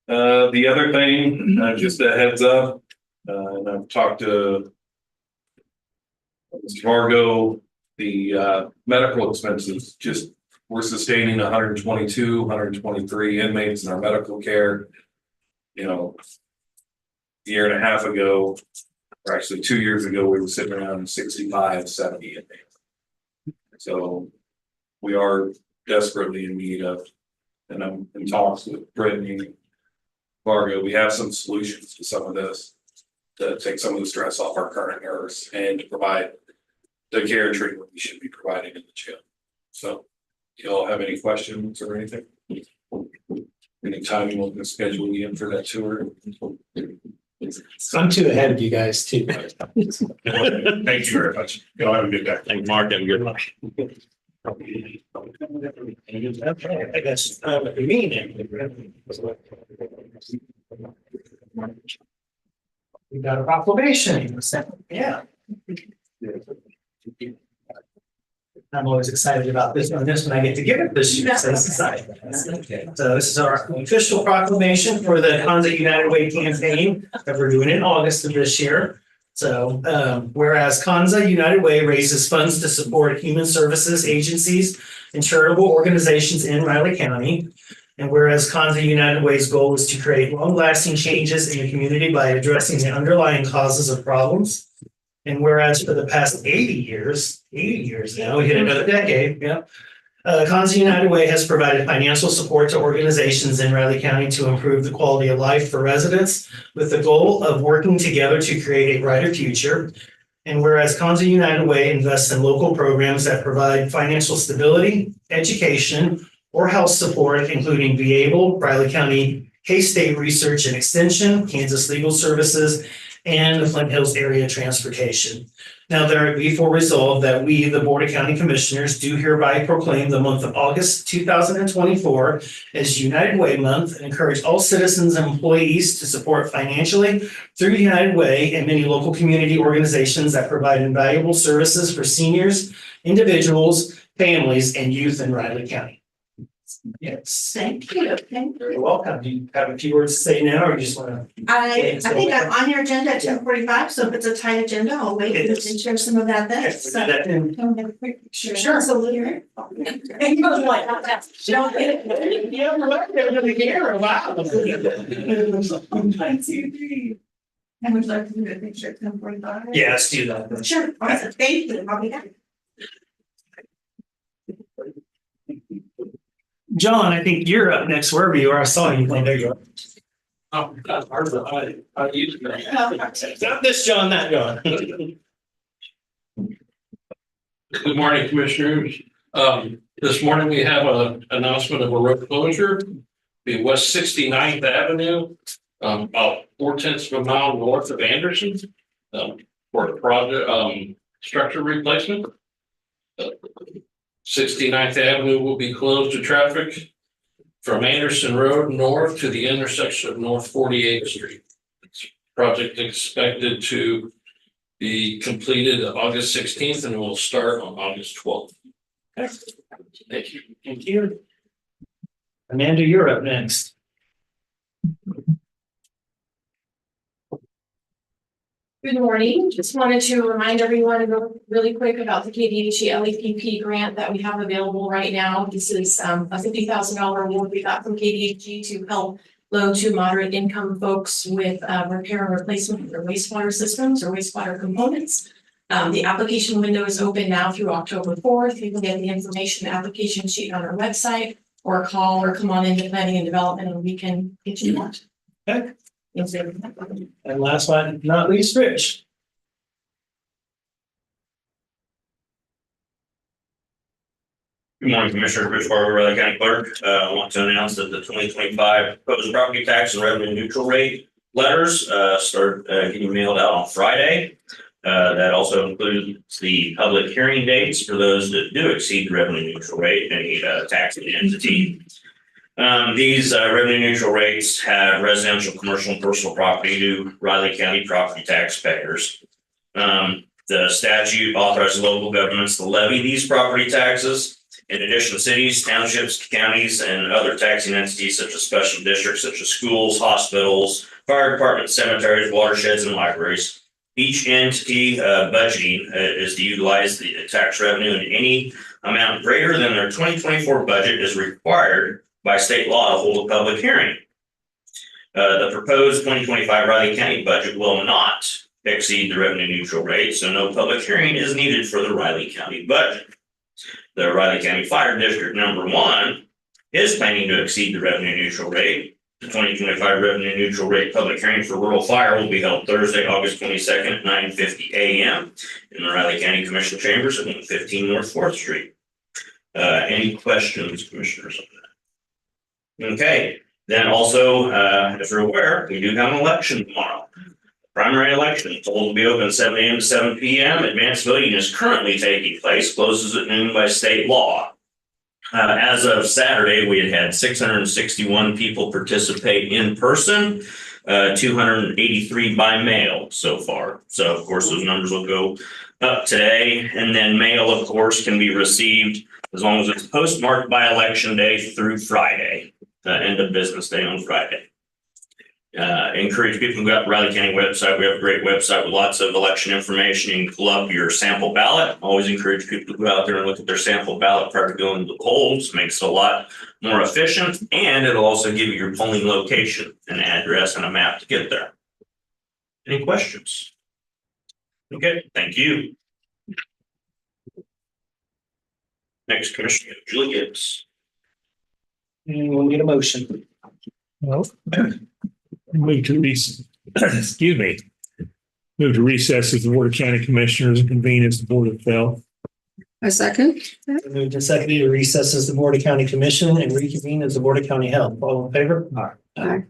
The other thing, just a heads up, and I've talked to Mr. Margo, the medical expenses, just we're sustaining 122, 123 inmates in our medical care. You know, a year and a half ago, or actually 2 years ago, we were sitting around 65, 70 inmates. So we are desperately in need of, and I'm in talks with Brittany, Margo, we have some solutions to some of this to take some of the stress off our current nurse and to provide the care and treatment we should be providing in the jail. So, do you all have any questions or anything? Anytime you want to schedule you in for that tour? I'm too ahead of you guys too. Thank you very much. Y'all have a good day. Thank you, Mark. Have a good one. I guess the meeting. We got a proclamation. Yeah. I'm always excited about this one. This one I get to give it this year. So this is our official proclamation for the Conza United Way campaign that we're doing in August of this year. So whereas Conza United Way raises funds to support human services agencies and charitable organizations in Riley County. And whereas Conza United Way's goal is to create long-lasting changes in the community by addressing the underlying causes of problems. And whereas for the past 80 years now, we hit another decade, Conza United Way has provided financial support to organizations in Riley County to improve the quality of life for residents with the goal of working together to create a brighter future. And whereas Conza United Way invests in local programs that provide financial stability, education, or health support, including Be Able, Riley County K-State Research and Extension, Kansas Legal Services, and the Flint Hills Area Transportation. Now, there before resolved that we, the Board of County Commissioners, do hereby proclaim the month of August 2024 as United Way Month and encourage all citizens and employees to support financially through United Way and many local community organizations that provide invaluable services for seniors, individuals, families, and youth in Riley County. Yes. Thank you, thank you. You're welcome. Do you have a few words to say now, or you just want to? I think I'm on your agenda at 10:45, so if it's a tight agenda, I'll wait and share some of that then. So- Can we have a quick picture? Sure. So here. And you goes like, don't get it. Yeah, we're right there to the camera. Wow. 1, 2, 3. And would you like to do a picture at 10:45? Yeah, let's do that. Sure, awesome, thank you, I'll be back. John, I think you're up next wherever you are. I saw you. Oh, there you are. Oh, that's hard to I use that. Not this John, that John. Good morning, Commissioners. This morning we have an announcement of a road closure. The West 69th Avenue, about 4/10 of a mile north of Anderson. For a project, structure replacement. 69th Avenue will be closed to traffic from Anderson Road north to the intersection of North 48th Street. Project expected to be completed August 16th and will start on August 12th. Thank you. Thank you. Amanda, you're up next. Good morning. Just wanted to remind everyone really quick about the KDHE LEPP grant that we have available right now. This is a $50,000 award we got from KDHE to help low to moderate income folks with repair and replacement of their wastewater systems or wastewater components. The application window is open now through October 4th. You can get the information, the application sheet on our website, or call or come on into planning and development and we can get you that. Okay. Yes, sir. And last one, not least, Rich. Good morning, Commissioner Rich Barber, Riley County Clerk. I want to announce that the 2025 proposed property tax and revenue neutral rate letters start getting mailed out on Friday. That also includes the public hearing dates for those that do exceed the revenue neutral rate, any taxing entity. These revenue neutral rates have residential, commercial, and personal property to Riley County property taxpayers. The statute authorizes local governments to levy these property taxes. In addition, cities, townships, counties, and other taxing entities such as special districts, such as schools, hospitals, fire departments, cemeteries, watersheds, and libraries. Each entity budgeting is to utilize the tax revenue in any amount greater than their 2024 budget is required by state law to hold a public hearing. The proposed 2025 Riley County budget will not exceed the revenue neutral rate, so no public hearing is needed for the Riley County budget. The Riley County Fire District number 1 is planning to exceed the revenue neutral rate. The 2025 revenue neutral rate public hearing for rural fire will be held Thursday, August 22nd at 9:50 a.m. in the Riley County Commission Chambers at 115 North 4th Street. Any questions, Commissioners, on that? Okay, then also, as you're aware, we do have an election tomorrow. Primary election, told to be open 7 a.m. to 7 p.m. Advanced voting is currently taking place, closes at noon by state law. As of Saturday, we had 661 people participate in person, 283 by mail so far. So of course, those numbers will go up today. And then mail, of course, can be received as long as it's postmarked by election day through Friday, end of business day on Friday. Encourage people to go out to the Riley County website. We have a great website with lots of election information. You can pull up your sample ballot. Always encourage people to go out there and look at their sample ballot prior to going to the polls. Makes it a lot more efficient, and it'll also give you your polling location, an address, and a map to get there. Any questions? Okay, thank you. Next, Commissioner Julie Gibbs. And we'll need a motion. Well, move to excuse me. Move to recess as the Board of County Commissioners and convene as the Board of Health. A second. Moved and seconded to recess as the Board of County Commission and reconvene as the Board of County Health. All in favor? Aye.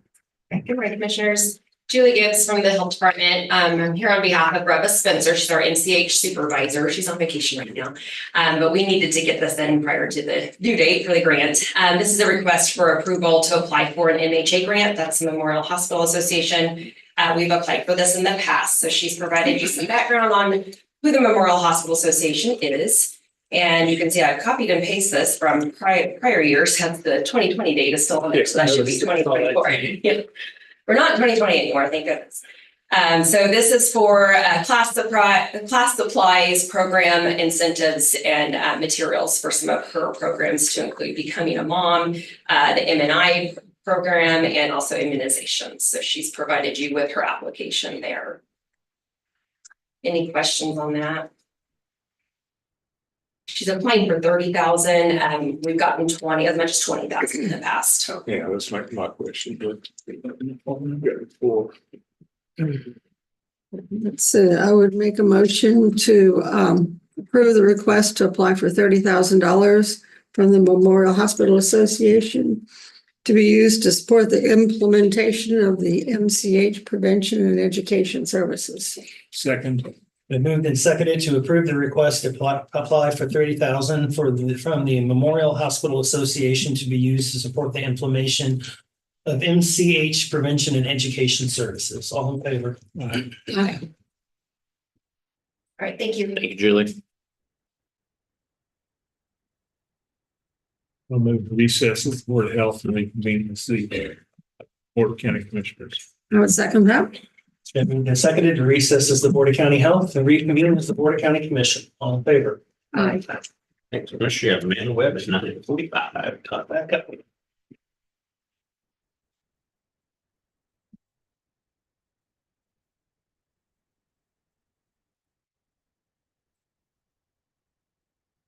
Good morning, Commissioners. Julie Gibbs from the Health Department. I'm here on behalf of Reva Spencer. She's our MCH supervisor. She's on vacation right now. But we needed to get this in prior to the due date for the grant. This is a request for approval to apply for an MHA grant. That's the Memorial Hospital Association. We've applied for this in the past. So she's provided you some background on who the Memorial Hospital Association is. And you can see I've copied and pasted this from prior years. Hence the 2020 data still on there. So that should be 2024. Yeah. We're not in 2020 anymore, thank goodness. So this is for class supplies, program incentives, and materials for some of her programs to include Becoming a Mom, the MNI program, and also immunizations. So she's provided you with her application there. Any questions on that? She's applying for 30,000. We've gotten 20, as much as 20,000 in the past. Yeah, that's my question. So I would make a motion to approve the request to apply for $30,000 from the Memorial Hospital Association to be used to support the implementation of the MCH prevention and education services. Second. Been moved and seconded to approve the request to apply for 30,000 from the Memorial Hospital Association to be used to support the implementation of MCH prevention and education services. All in favor? Aye. All right, thank you. Thank you, Julie. We'll move to recess with the Board of Health and reconvene as the Board of County Commissioners. I would second that. It's been moved and seconded to recess as the Board of County Health and reconvene as the Board of County Commission. All in favor? Aye. Thanks, Commissioner. Amanda Webb is 9:45. Talk back up.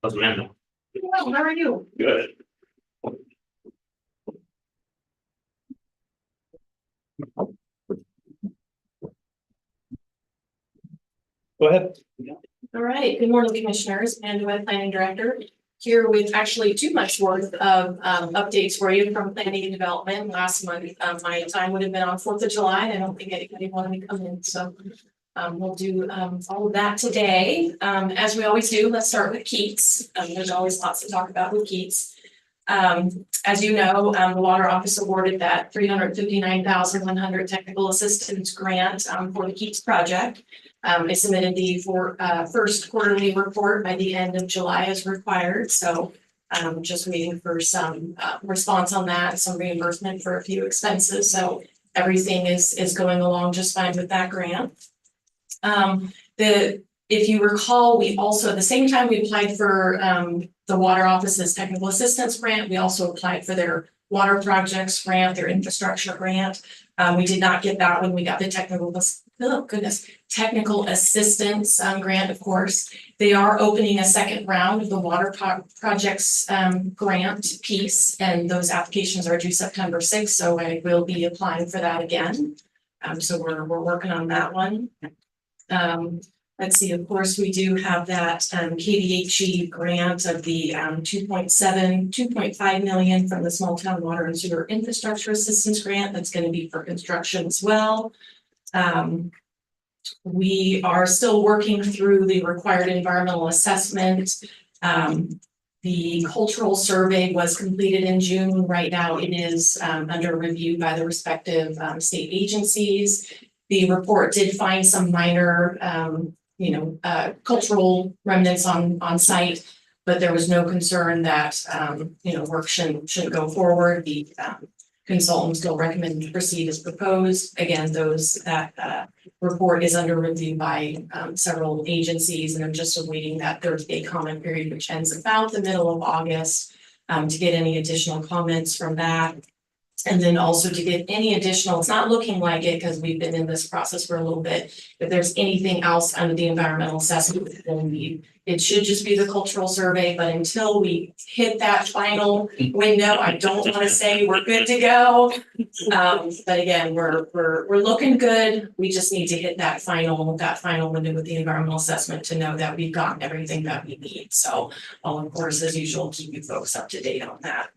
How's Amanda? Well, how are you? Good. Go ahead. All right, good morning, Commissioners, and Planning Director. Here with actually 2 months worth of updates for you from planning and development. Last month, my time would have been on 4th of July, and I don't think anybody wanted to come in, so we'll do all of that today. As we always do, let's start with Keats. There's always lots to talk about with Keats. As you know, the Water Office awarded that $359,100 technical assistance grant for the Keats project. I submitted the first quarterly report by the end of July as required, so just waiting for some response on that, some reimbursement for a few expenses. So everything is going along just fine with that grant. If you recall, we also, at the same time we applied for the Water Office's technical assistance grant, we also applied for their water projects grant, their infrastructure grant. We did not get that when we got the technical assistance grant, of course. They are opening a second round of the water projects grant piece, and those applications are due September 6th, so I will be applying for that again. So we're working on that one. Let's see, of course, we do have that KDHE grant of the 2.5 million from the Small Town Water and Sewer Infrastructure Assistance Grant. That's going to be for construction as well. We are still working through the required environmental assessment. The cultural survey was completed in June. Right now it is under review by the respective state agencies. The report did find some minor cultural remnants on site, but there was no concern that work shouldn't go forward. The consultant still recommended to proceed as proposed. Again, that report is under review by several agencies, and I'm just awaiting that 30-day comment period, which ends about the middle of August, to get any additional comments from that. And then also to get any additional, it's not looking like it because we've been in this process for a little bit. If there's anything else under the environmental assessment that we'll need, it should just be the cultural survey. But until we hit that final window, I don't want to say we're good to go. But again, we're looking good. We just need to hit that final window with the environmental assessment to know that we've gotten everything that we need. So I'll, of course, as usual, keep you folks up to date on that.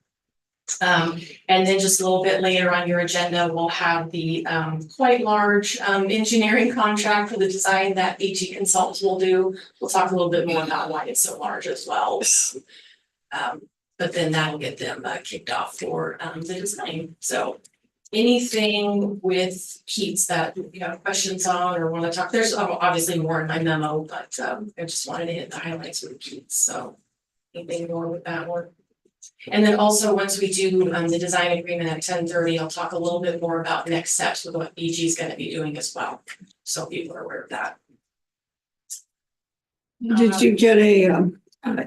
And then just a little bit later on your agenda, we'll have the quite large engineering contract for the design that AG Consultants will do. We'll talk a little bit more about why it's so large as well. But then that'll get them kicked off for the design. So anything with Keats that you have questions on or want to talk, there's obviously more in my memo, but I just wanted to hit the highlights with Keats. So anything more with that one? And then also, once we do the design agreement at 10:30, I'll talk a little bit more about next steps with what BG is going to be doing as well. So people are aware of that. Did you get a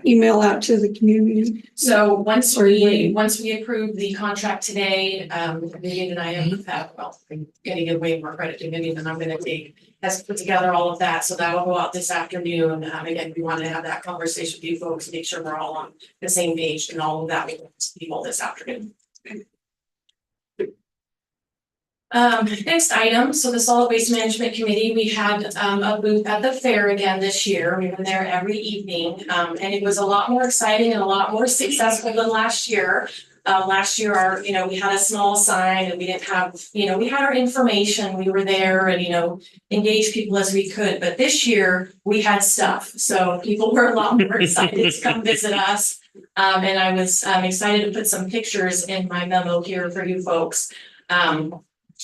email out to the community? So once we approve the contract today, Vivian and I have, well, I'm gonna give way more credit to Vivian than I'm gonna take, has put together all of that, so that will go out this afternoon. Again, we wanted to have that conversation with you folks, make sure we're all on the same page, and all of that will be all this afternoon. Next item, so the Solid Waste Management Committee, we had a booth at the fair again this year. We were there every evening, and it was a lot more exciting and a lot more successful than last year. Last year, we had a small sign and we didn't have, we had our information, we were there and, engage people as we could. But this year we had stuff, so people were a lot more excited to come visit us. And I was excited to put some pictures in my memo here for you folks.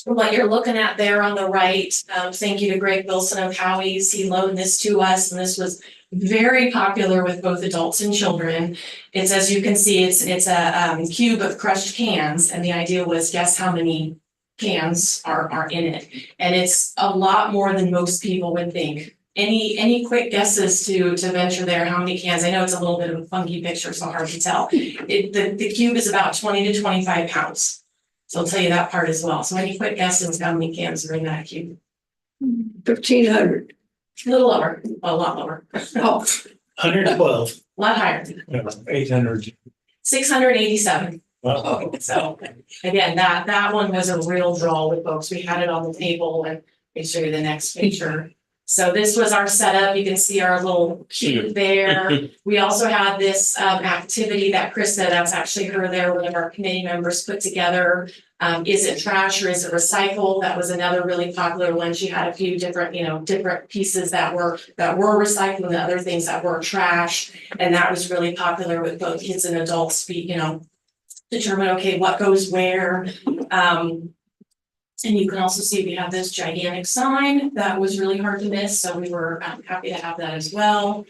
What you're looking at there on the right, thank you to Greg Wilson of Howie's. He loaned this to us, and this was very popular with both adults and children. It's, as you can see, it's a cube of crushed cans, and the idea was guess how many cans are in it. And it's a lot more than most people would think. Any quick guesses to venture there? How many cans? I know it's a little bit of a funky picture, so hard to tell. The cube is about 20 to 25 pounds. So I'll tell you that part as well. So any quick guesses how many cans are in that cube? 1,500. A little lower, a lot lower. Oh, 112. A lot higher. 800. 687. Wow. So again, that one was a real draw with folks. We had it on the table, and let me show you the next picture. So this was our setup. You can see our little cube there. We also had this activity that Krista, that's actually her there, one of our committee members put together. Is it trash or is it recycle? That was another really popular one. She had a few different, different pieces that were recycled and other things that were trash. And that was really popular with both kids and adults, determine, okay, what goes where. And you can also see we have this gigantic sign that was really hard to miss. So we were happy to have that as well.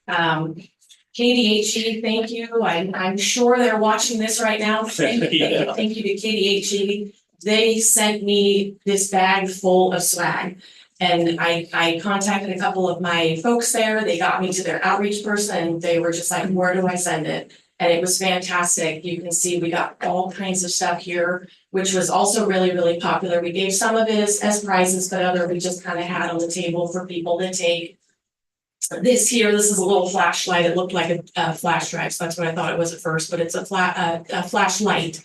KDHE, thank you. I'm sure they're watching this right now. Thank you to KDHE. They sent me this bag full of swag. And I contacted a couple of my folks there. They got me to their outreach person. They were just like, where do I send it? And it was fantastic. You can see we got all kinds of stuff here, which was also really, really popular. We gave some of it as prizes, but other we just kind of had on the table for people to take. This is a little flashlight. It looked like a flash drive, so that's what I thought it was at first, but it's a flashlight.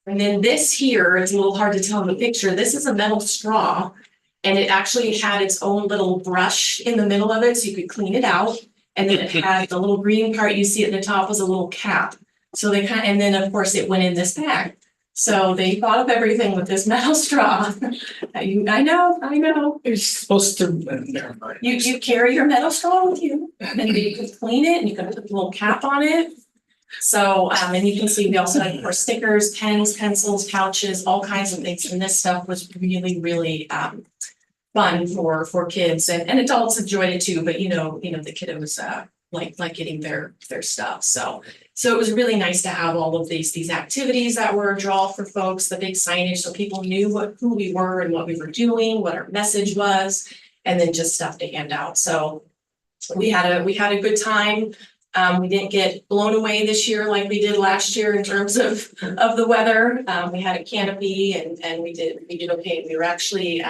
And then this here, it's a little hard to tell in the picture. This is a metal straw, and it actually had its own little brush in the middle of it, so you could clean it out. And then it had the little green part you see at the top was a little cap. So and then of course it went in this bag. So they thought of everything with this metal straw. I know. It's supposed to, never mind. You carry your metal straw with you, and then you can clean it and you can put a little cap on it. So, and you can see we also had, of course, stickers, pens, pencils, pouches, all kinds of things. And this stuff was really, really, fun for kids and adults enjoyed it too, but the kiddos like getting their stuff. So it was really nice to have all of these activities that were a draw for folks, the big signage, so people knew who we were and what we were doing, what our message was, and then just stuff to hand out. So we had a good time. We didn't get blown away this year like we did last year in terms of the weather. We had a canopy and we did okay. We were actually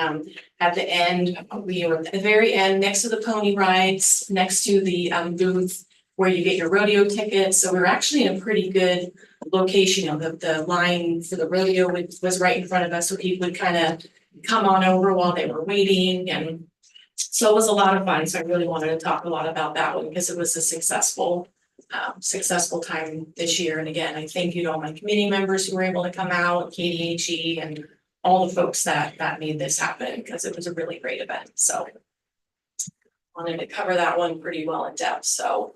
at the end, we were at the very end next to the pony rides, next to the booth where you get your rodeo tickets. So we were actually in a pretty good location. The line for the rodeo was right in front of us, so people would kind of come on over while they were waiting, and so it was a lot of fun. So I really wanted to talk a lot about that one because it was a successful successful time this year. And again, I thank you to all my committee members who were able to come out, KDHE, and all the folks that made this happen, because it was a really great event. So wanted to cover that one pretty well in depth. So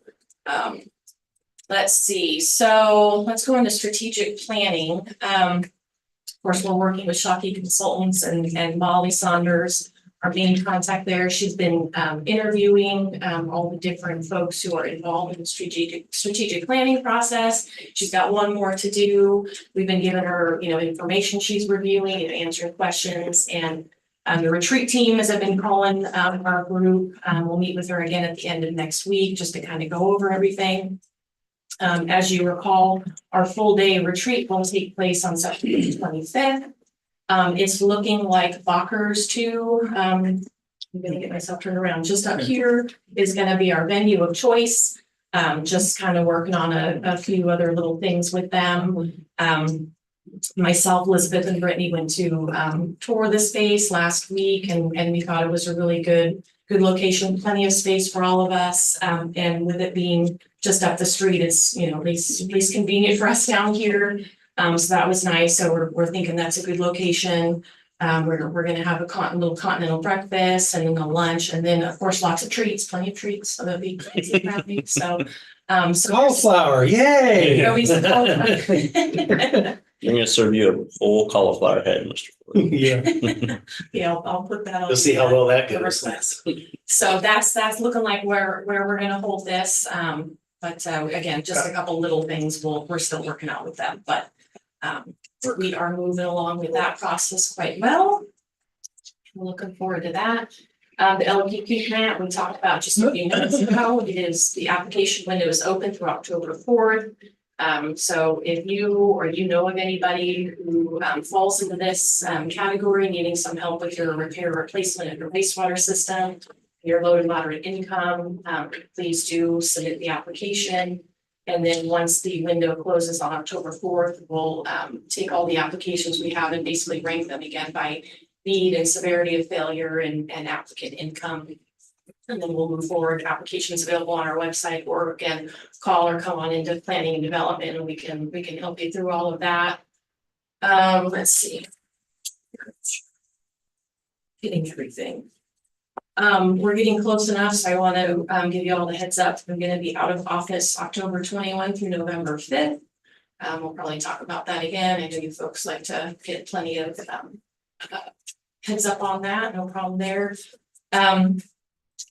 let's see. So let's go into strategic planning. Of course, we're working with Shockey Consultants and Molly Saunders, our main contact there. She's been interviewing all the different folks who are involved in the strategic planning process. She's got one more to do. We've been giving her, information she's reviewing and answering questions. And the retreat team, as I've been calling our group, we'll meet with her again at the end of next week just to kind of go over everything. As you recall, our full day retreat will take place on September 25th. It's looking like Bachers too. I'm gonna get myself turned around. Just up here is gonna be our venue of choice. Just kind of working on a few other little things with them. Myself, Elizabeth, and Brittany went to tour the space last week, and we thought it was a really good location, plenty of space for all of us. And with it being just up the street, it's at least convenient for us down here. So that was nice. So we're thinking that's a good location. We're gonna have a little continental breakfast and then a lunch, and then of course lots of treats, plenty of treats. So that'll be happy. So Cauliflower, yay! there'll be some cauliflower. I'm gonna serve you a full cauliflower head, Mr. Ford. Yeah, Yeah, I'll put that on. we'll see how well that the goes. request. So that's looking like where we're gonna hold this. But again, just a couple little things we're still working out with them, but we are moving along with that process quite well. We're looking forward to that. The LPP grant we talked about just a few minutes ago, the application window is open through October 4th. So if you or know of anybody who falls into this category, needing some help with your repair or replacement of your wastewater system, your low and moderate income, please do submit the application. And then once the window closes on October 4th, we'll take all the applications we have and basically rank them again by need and severity of failure and applicant income. And then we'll move forward. Applications available on our website, or again, call or come on into planning and development, and we can help you through all of that. Let's see. Getting everything. We're getting close enough, so I want to give you all the heads up. I'm going to be out of office October 21 through November 5th. We'll probably talk about that again. I know you folks like to get plenty of heads up on that. No problem there.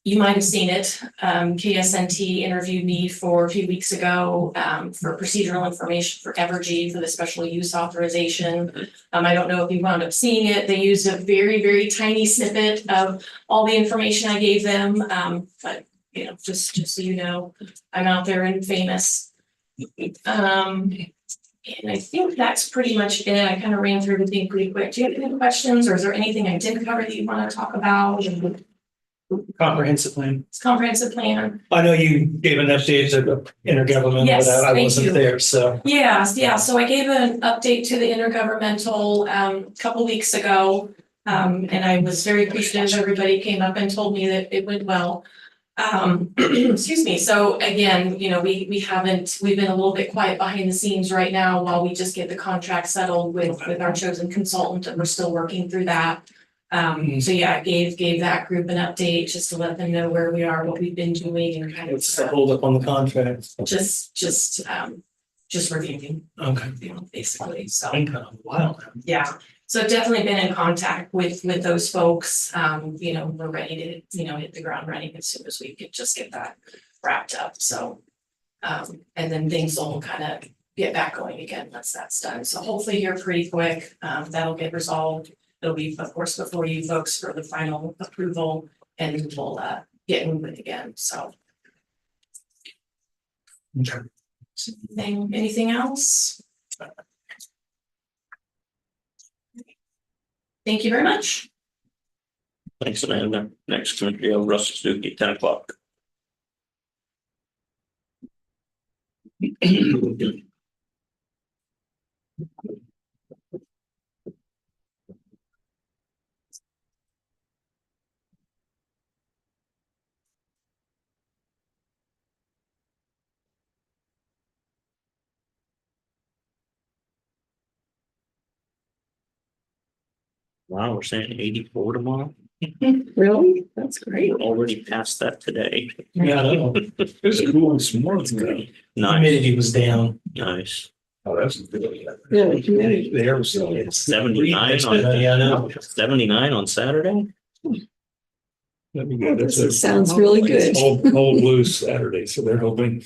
You might have seen it. KSNT interviewed me for a few weeks ago for procedural information for Evergy for the special use authorization. I don't know if you wound up seeing it. They used a very, very tiny snippet of all the information I gave them. But just so you know, I'm out there and famous. And I think that's pretty much it. I kind of ran through everything pretty quick. Do you have any questions, or is there anything I didn't cover that you want to talk about? Comprehensive plan. It's comprehensive plan. I know you gave an update to the intergovernmental, Yes, but I thank wasn't you. there, so. Yeah. So I gave an update to the intergovernmental a couple weeks ago. And I was very appreciative. Everybody came up and told me that it went well. Excuse me. So again, we've been a little bit quiet behind the scenes right now while we just get the contract settled with our chosen consultant, and we're still working through that. So yeah, I gave that group an update just to let them know where we are, what we've been doing, and kind of What's the hold up on the contract? just reviewing, Okay. basically. So Been kind of a while now. yeah, so definitely been in contact with those folks. We're ready to hit the ground running as soon as we could just get that wrapped up. So and then things will kind of get back going again once that's done. So hopefully here pretty quick, that'll get resolved. It'll be, of course, before you folks for the final approval, and we'll get moving again. So anything else? Thank you very much. Thanks, Amanda. Next committee, Russell Stuckey, 10 o'clock. Wow, we're saying 84 tomorrow. Really? That's great. We're already past that today. Yeah, I know. It was cool this morning. Nice, Humidity was down. nice. Oh, that's good. Yeah, the community. The air was so. 79 on, Yeah, I know. 79 on Saturday. That'd be Oh, good. this sounds really good. Old blue Saturday, so they're hoping.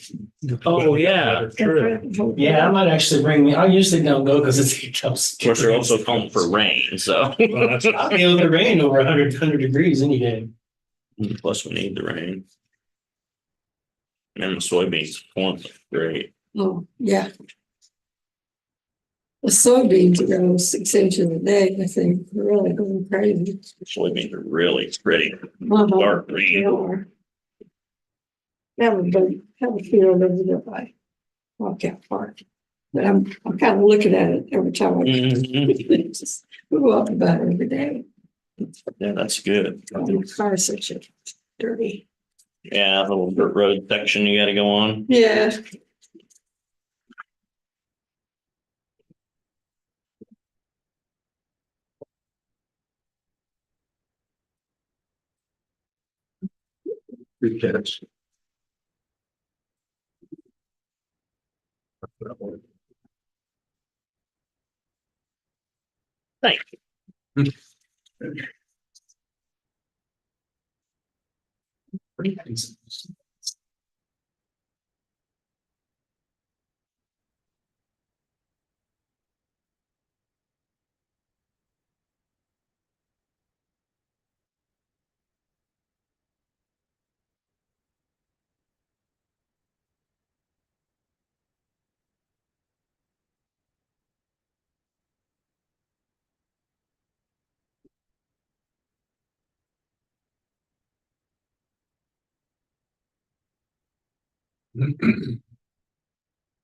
Oh, yeah. True. Yeah, I might actually bring me. I usually don't go because it's tough. Of course, they're also calling for rain, so. Well, that's- I'll be able to rain over 100 degrees any day. Plus, we need the rain. And the soybeans, corn, great. Oh, yeah. The soybeans are going 6 inches a day, I think. They're really going crazy. Soybeans are really pretty. Uh-huh. Dark They green. are. Have a field over there by Wildcat Park. But I'm kind of looking at it every time I Mhm. just go up about it every day. Yeah, that's good. The car's such a dirty. Yeah, a little dirt road section you gotta go on. Yeah. Good catch. Thank you.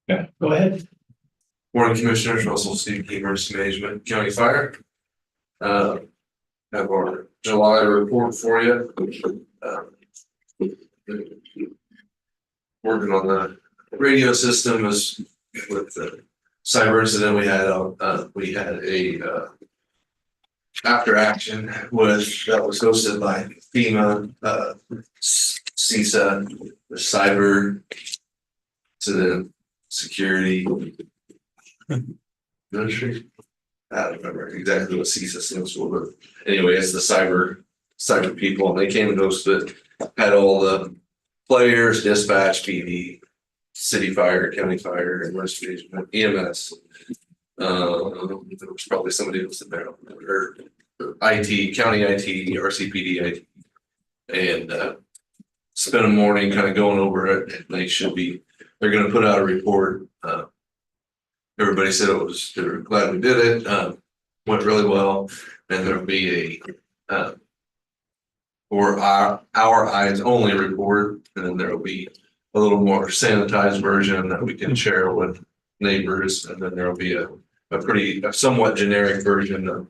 Yeah, go ahead. Morning, Commissioners, Russell Steve, Emergency Management, County Fire. Have our July report for you. Working on the radio system is with the cyber incident we had a after action that was hosted by FEMA, CISA, the cyber incident security ministry. I don't remember exactly what CISA stands for, but anyway, it's the cyber people, and they came and hosted, had all the players, dispatch, PD, city fire, county fire, emergency management, EMS. There was probably somebody else in there, or IT, county IT, RCPD IT. And spent a morning kind of going over it, and they're gonna put out a report. Everybody said they were glad we did it, went really well, and there'll be a or our eyes only report, and then there'll be a little more sanitized version that we can share with neighbors, and then there'll be a somewhat generic version of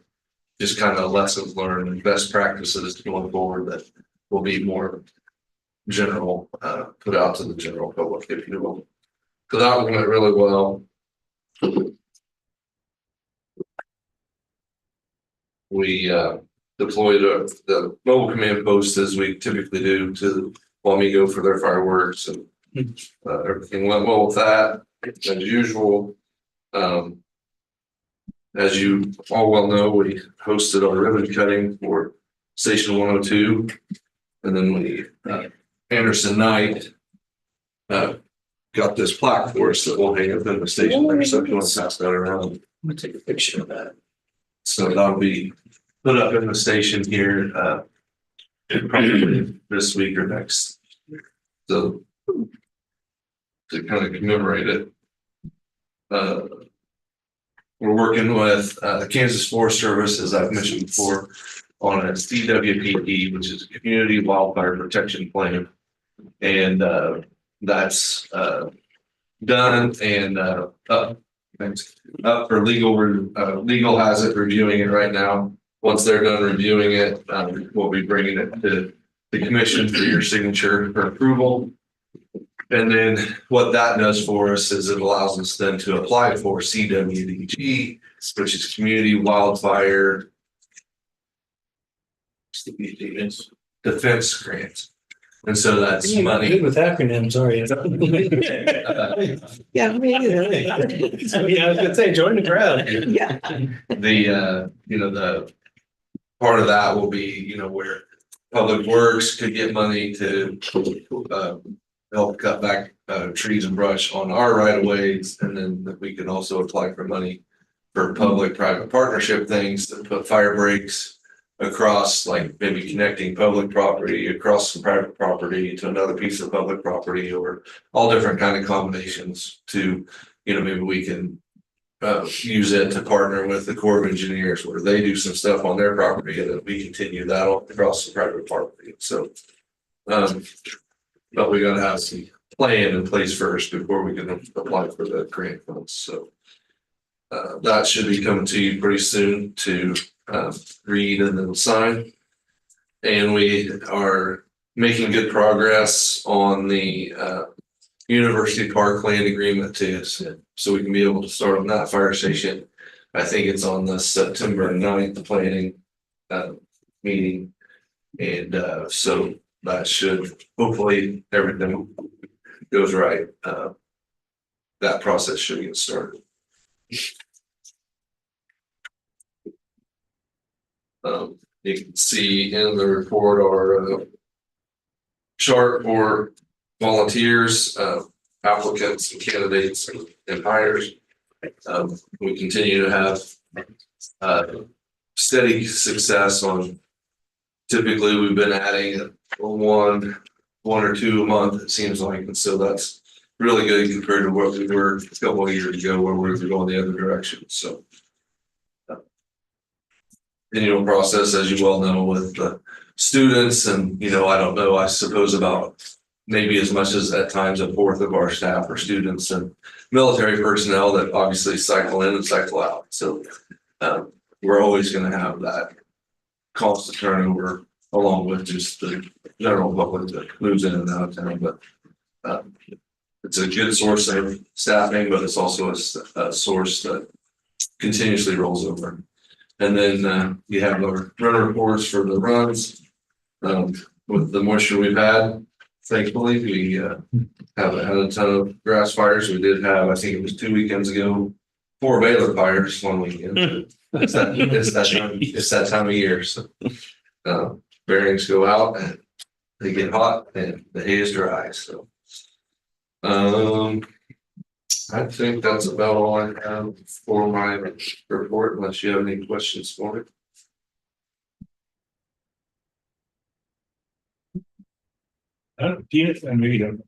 just kind of lessons learned and best practices going forward that will be more general, put out to the general public, if you will. So that one went really well. We deployed the mobile command post as we typically do to Wamego for their fireworks, and everything went well with that as usual. As you all well know, we hosted our ribbon cutting for Station 102, and then we Anderson Knight got this plaque for us that we'll hang up in the station there, so if you want to pass that around. I'm gonna take a picture of that. So that'll be put up in the station here, probably this week or next. So to kind of commemorate it. We're working with the Kansas Forest Service, as I've mentioned before, on a CWPP, which is a Community Wildfire Protection Plan. And that's done and up for legal has it, reviewing it right now. Once they're done reviewing it, we'll be bringing it to the commission for your signature for approval. And then what that does for us is it allows us then to apply for CWDG, which is Community Wildfire defense grant. And so that's You're not money. good with acronyms, are you? Yeah, me either. Yeah, I was gonna say, join the crowd. Yeah. The, the part of that will be, where Public Works could get money to help cut back trees and brush on our right of ways, and then that we can also apply for money for public-private partnership things to put fire breaks across, like maybe connecting public property across some private property to another piece of public property, or all different kind of combinations to, maybe we can use it to partner with the Corps of Engineers where they do some stuff on their property and then we continue that all across the private property. So, but we gotta have some plan in place first before we can apply for the grant funds. So that should be coming to you pretty soon to read and then sign. And we are making good progress on the University Park land agreement too, so we can be able to start on that fire station. I think it's on the September 9th planning meeting. And so that should, hopefully everything goes right. That process should get started. You can see in the report our chart for volunteers, applicants and candidates and hires. We continue to have steady success on, typically we've been adding one or two a month, it seems like, and so that's really good compared to what we were a couple of years ago where we were going the other direction. So annual process, as you well know, with the students, and I don't know, I suppose about maybe as much as at times a fourth of our staff are students and military personnel that obviously cycle in and cycle out. So we're always going to have that constant turnover along with just the general public that moves in and out of town. But it's a good source of staffing, but it's also a source that continuously rolls over. And then you have our run reports for the runs. With the moisture we've had, thankfully, we haven't had a ton of grass fires. We did have, I think it was 2 weekends ago, 4 Baylor fires one weekend. It's that time of year. So bearings go out and they get hot and the hay is dry. So I think that's about all I have for my report, unless you have any questions for it. Do you, I maybe don't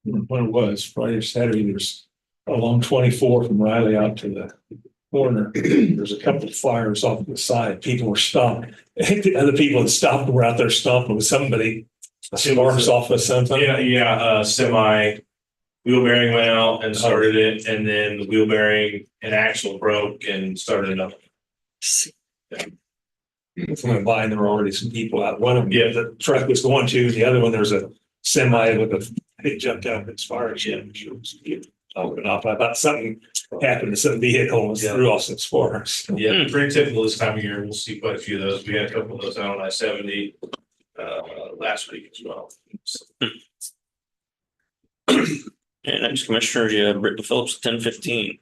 know when it was, Friday or Saturday, there's along 24 from Riley out to the corner. There's a couple of fires off the side. People were stopped. The other people that stopped were out there stomping with somebody. A sparks off of something. Yeah, semi wheel bearing went out and started it, and then the wheel bearing and axle broke and started another. Went by and there were already some people out. One of them, the truck was going to, the other one, there was a semi with it jumped out as far as open up. I thought something happened to some vehicle and threw off some sparks. Yeah, pretty typical this time of year. We'll see quite a few of those. We had a couple of those out on I-70 last week as well. And next commissioner, you have Brittany Phillips, 10:15.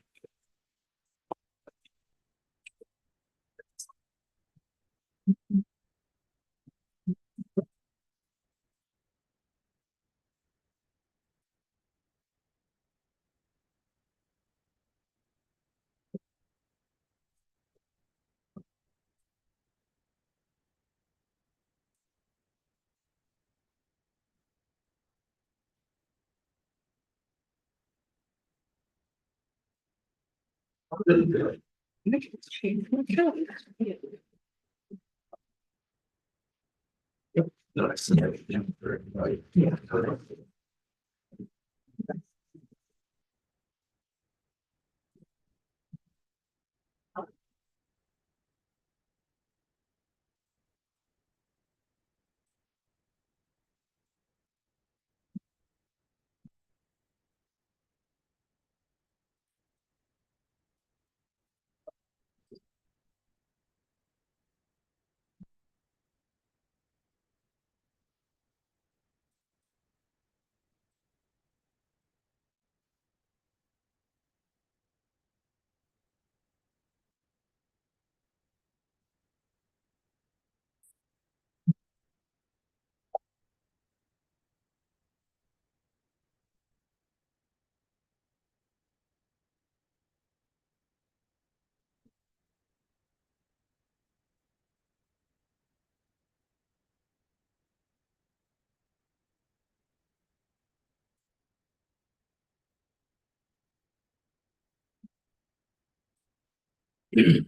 What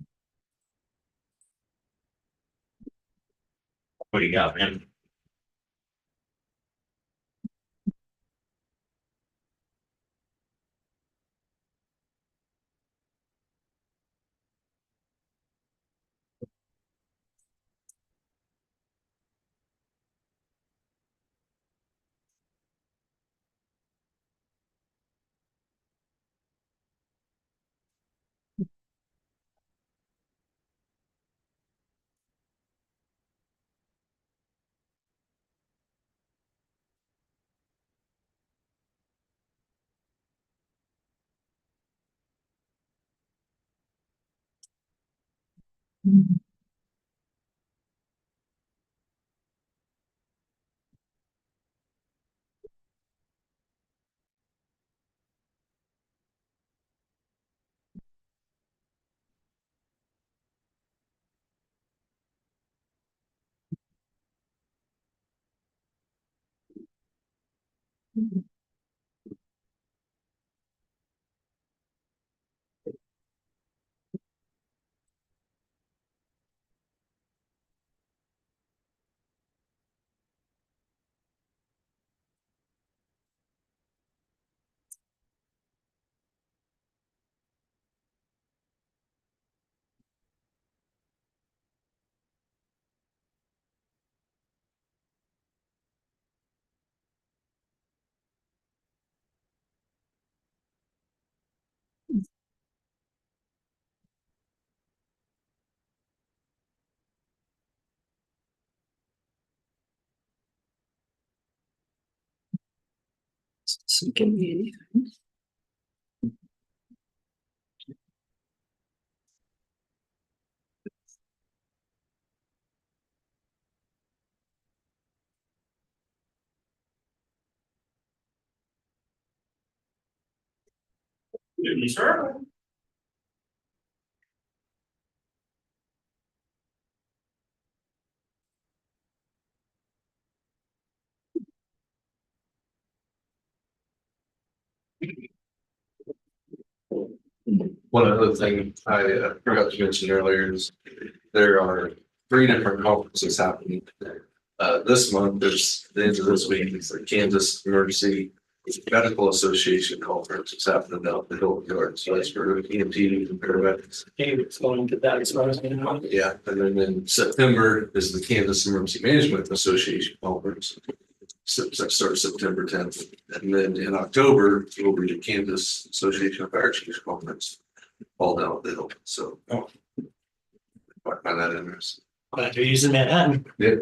do you got, man? Doesn't give me anything. Yes, sir. One other thing I forgot to mention earlier is there are 3 different conferences happening. This month, there's the end of this week, it's the Kansas Emergency Medical Association Conference. It's happening out in the Hill Yard. So that's for EMT and paramedics. It's going to that as far as I know. Yeah, and then in September is the Kansas Emergency Management Association Conference. So that starts September 10th. And then in October, it will be the Kansas Association of Fire Chiefs Conference, all down at the Hill. So. Oh. I find that interesting. Glad you're using Manhattan. Yeah.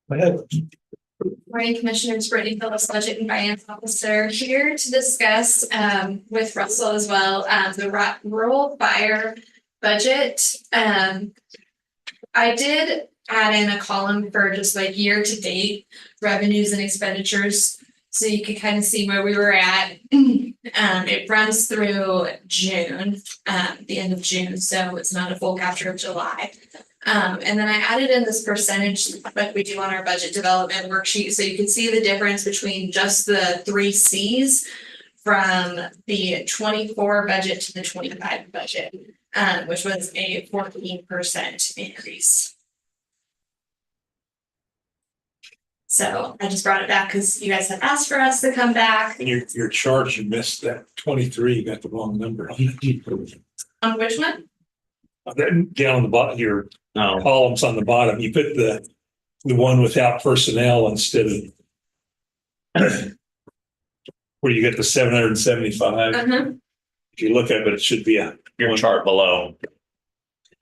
Morning, Commissioners, Brittany Phillips, Budget and Finance Officer, here to discuss with Russell as well, the rural fire budget. I did add in a column for just like year to date revenues and expenditures, so you could kind of see where we were at. It runs through June, the end of June, so it's not a full capture of July. And then I added in this percentage like we do on our budget development worksheet, so you can see the difference between just the 3 Cs from the 24 budget to the 25 budget, which was a 14% increase. So I just brought it back because you guys had asked for us to come back. And your chart, you missed that 23, you got the wrong number. On which one? Then down on the bottom, your columns on the bottom, you put the one without personnel instead of where you get the 775. If you look at it, it should be Your chart below.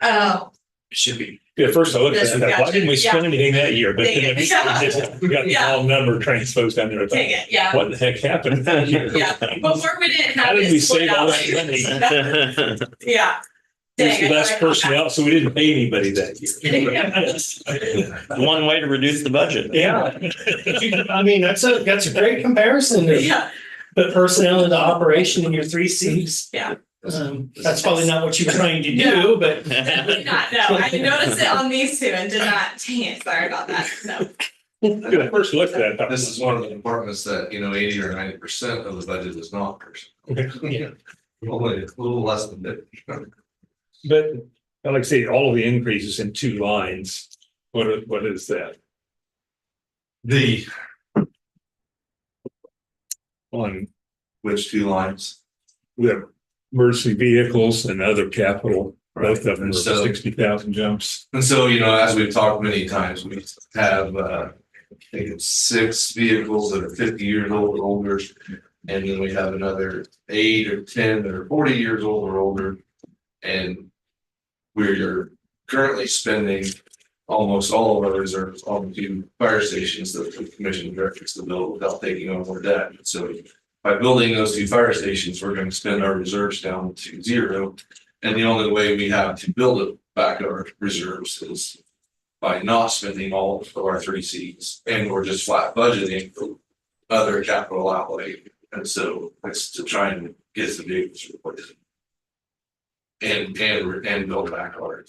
Oh, it should be. At first I looked at that, why didn't we spend anything that year? But then we got the wrong number transposed down there. dang it, yeah. What the heck happened that year? Yeah, before we didn't have How did it we split save out all like that money? this. Yeah. There's Dang, I less thought I caught personnel, so we didn't pay anybody that year. One way to reduce the budget. Yeah. I mean, that's a great comparison to Yeah, put personnel into operation in your 3 Cs. yeah. That's probably not what you were trying to do, but. Definitely not, no, I noticed it on these two and did not, dang it, sorry about that, no. When I first looked at it, I thought, This is one of the departments that, 80 or 90% of the budget is not personnel. yeah. Only a little less than that. But like I say, all of the increases in 2 lines, what is that? The, On which 2 lines? the emergency vehicles and other capital, both of them are So- 60,000 jumps. And so, as we've talked many times, we have, I think it's 6 vehicles that are 50 years old or older. And then we have another 8 or 10 that are 40 years old or older. And we're currently spending almost all of our reserves on the 2 fire stations that the commission directs to build without taking on more debt. So by building those 2 fire stations, we're going to spend our reserves down to 0. And the only way we have to build it back our reserves is by not spending all of our 3 Cs, and we're just flat budgeting for other capital outlay. And so it's to try and get the vehicles replaced. And build back our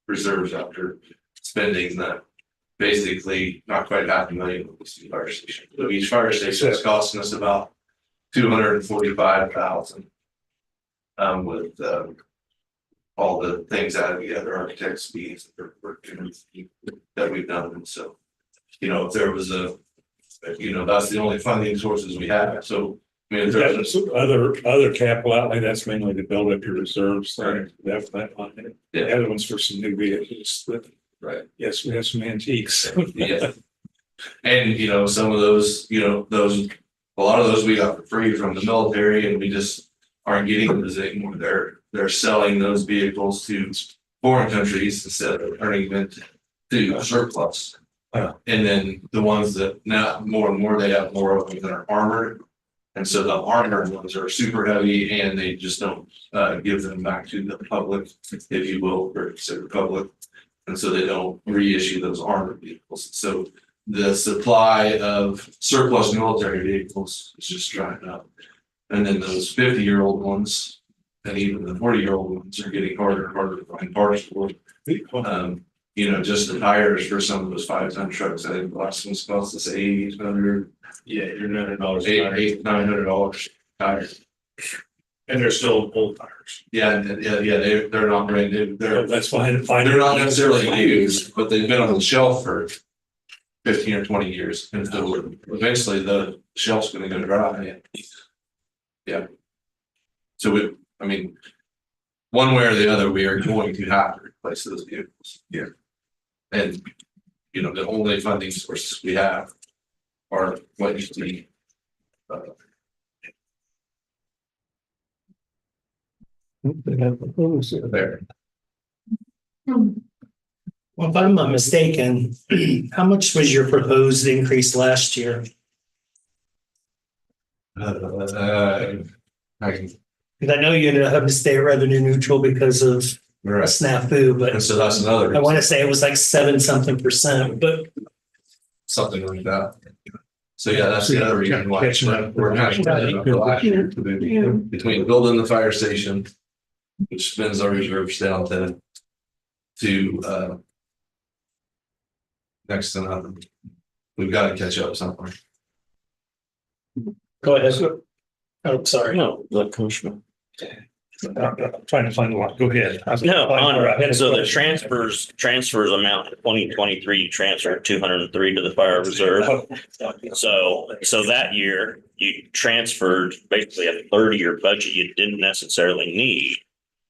reserves after spending that basically not quite $500,000 on these 2 fire stations. So each fire station is costing us about $245,000. With all the things added together, architect's fees that we've done. And so, if there was that's the only funding sources we have. So, I mean, if there's Other capital outlay, that's mainly to build up your reserves. That's that line. The other one's for some new vehicles, but right. yes, we have some antiques. Yeah. And, some of those, a lot of those we got for free from the military, and we just aren't getting them anymore. They're selling those vehicles to foreign countries instead of turning them into surplus. And then the ones that now more and more they have more of them that are armored, And so the armored ones are super heavy and they just don't give them back to the public, if you will, or consider public. And so they don't reissue those armored vehicles. So the supply of surplus military vehicles is just drying up. And then those 50-year-old ones and even the 40-year-old ones are getting harder and harder to find parts for. You know, just the tires for some of those 5-ton trucks, I think the last one's cost us $800. Yeah, you're $900. $900 tires. And they're still old tires. Yeah, they're not brand new. That's fine. They're not necessarily used, but they've been on the shelf for 15 or 20 years. And so eventually the shelf's gonna go dry. Yeah. So I mean, one way or the other, we are going to have to replace those vehicles. Yeah. And, you know, the only funding sources we have are what used to be. There. Well, if I'm not mistaken, how much was your proposed increase last year? I Because I know you ended up having to stay revenue neutral because of a Right. snafu, but And so that's another. I want to say it was like 7-something%, but Something like that. So yeah, that's the other reason why Catching up. we're kind of catching up last year Yeah. between building the fire station, which spends our reserves down to next to nothing. We've got to catch up somewhere. go ahead. Oh, sorry. No, the commissioner. I'm trying to find a lot. Go ahead. No, so the transfers amount in 2023, you transferred 203 to the fire reserve. So that year you transferred basically a 30-year budget you didn't necessarily need.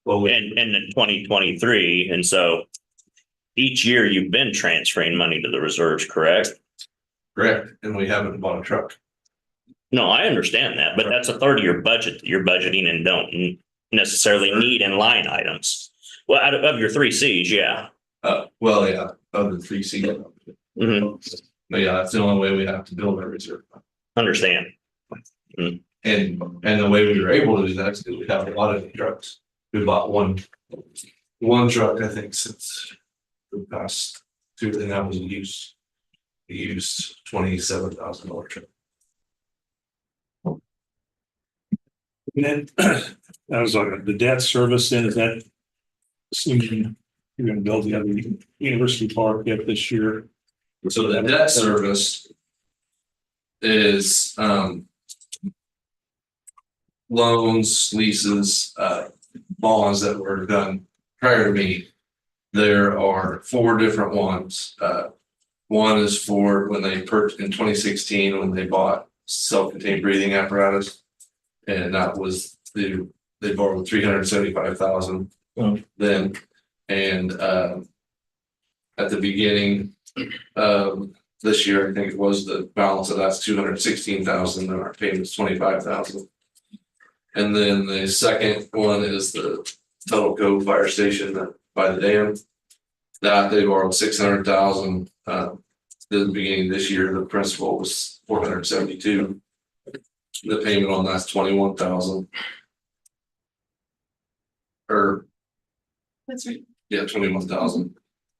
Well, in 2023. And so each year you've been transferring money to the reserves, correct? correct, and we haven't bought a truck. No, I understand that, but that's a 30-year budget that you're budgeting and don't necessarily need in line items. Well, out of your 3 Cs, yeah. Well, yeah, of the 3 C. Mhm. But yeah, that's the only way we have to build our reserve. Understand. And the way we were able to do that is because we have a lot of trucks. We bought one truck, I think, since the past 2, and that was a used $27,000 truck. And then that was like the debt service, then is that assuming you're gonna build the other University Park yet this year? So the debt service is loans, leases, bonds that were done prior to me. There are 4 different ones. One is for when they purchased in 2016, when they bought self-contained breathing apparatus. And that was they borrowed $375,000 then. And at the beginning of this year, I think it was, the balance of that's $216,000 and our payment's $25,000. And then the second one is the Tuttle Cove Fire Station by the dam. That they borrowed $600,000 at the beginning of this year. The principal was $472,000. The payment on that's $21,000. Or That's right. yeah, $21,000.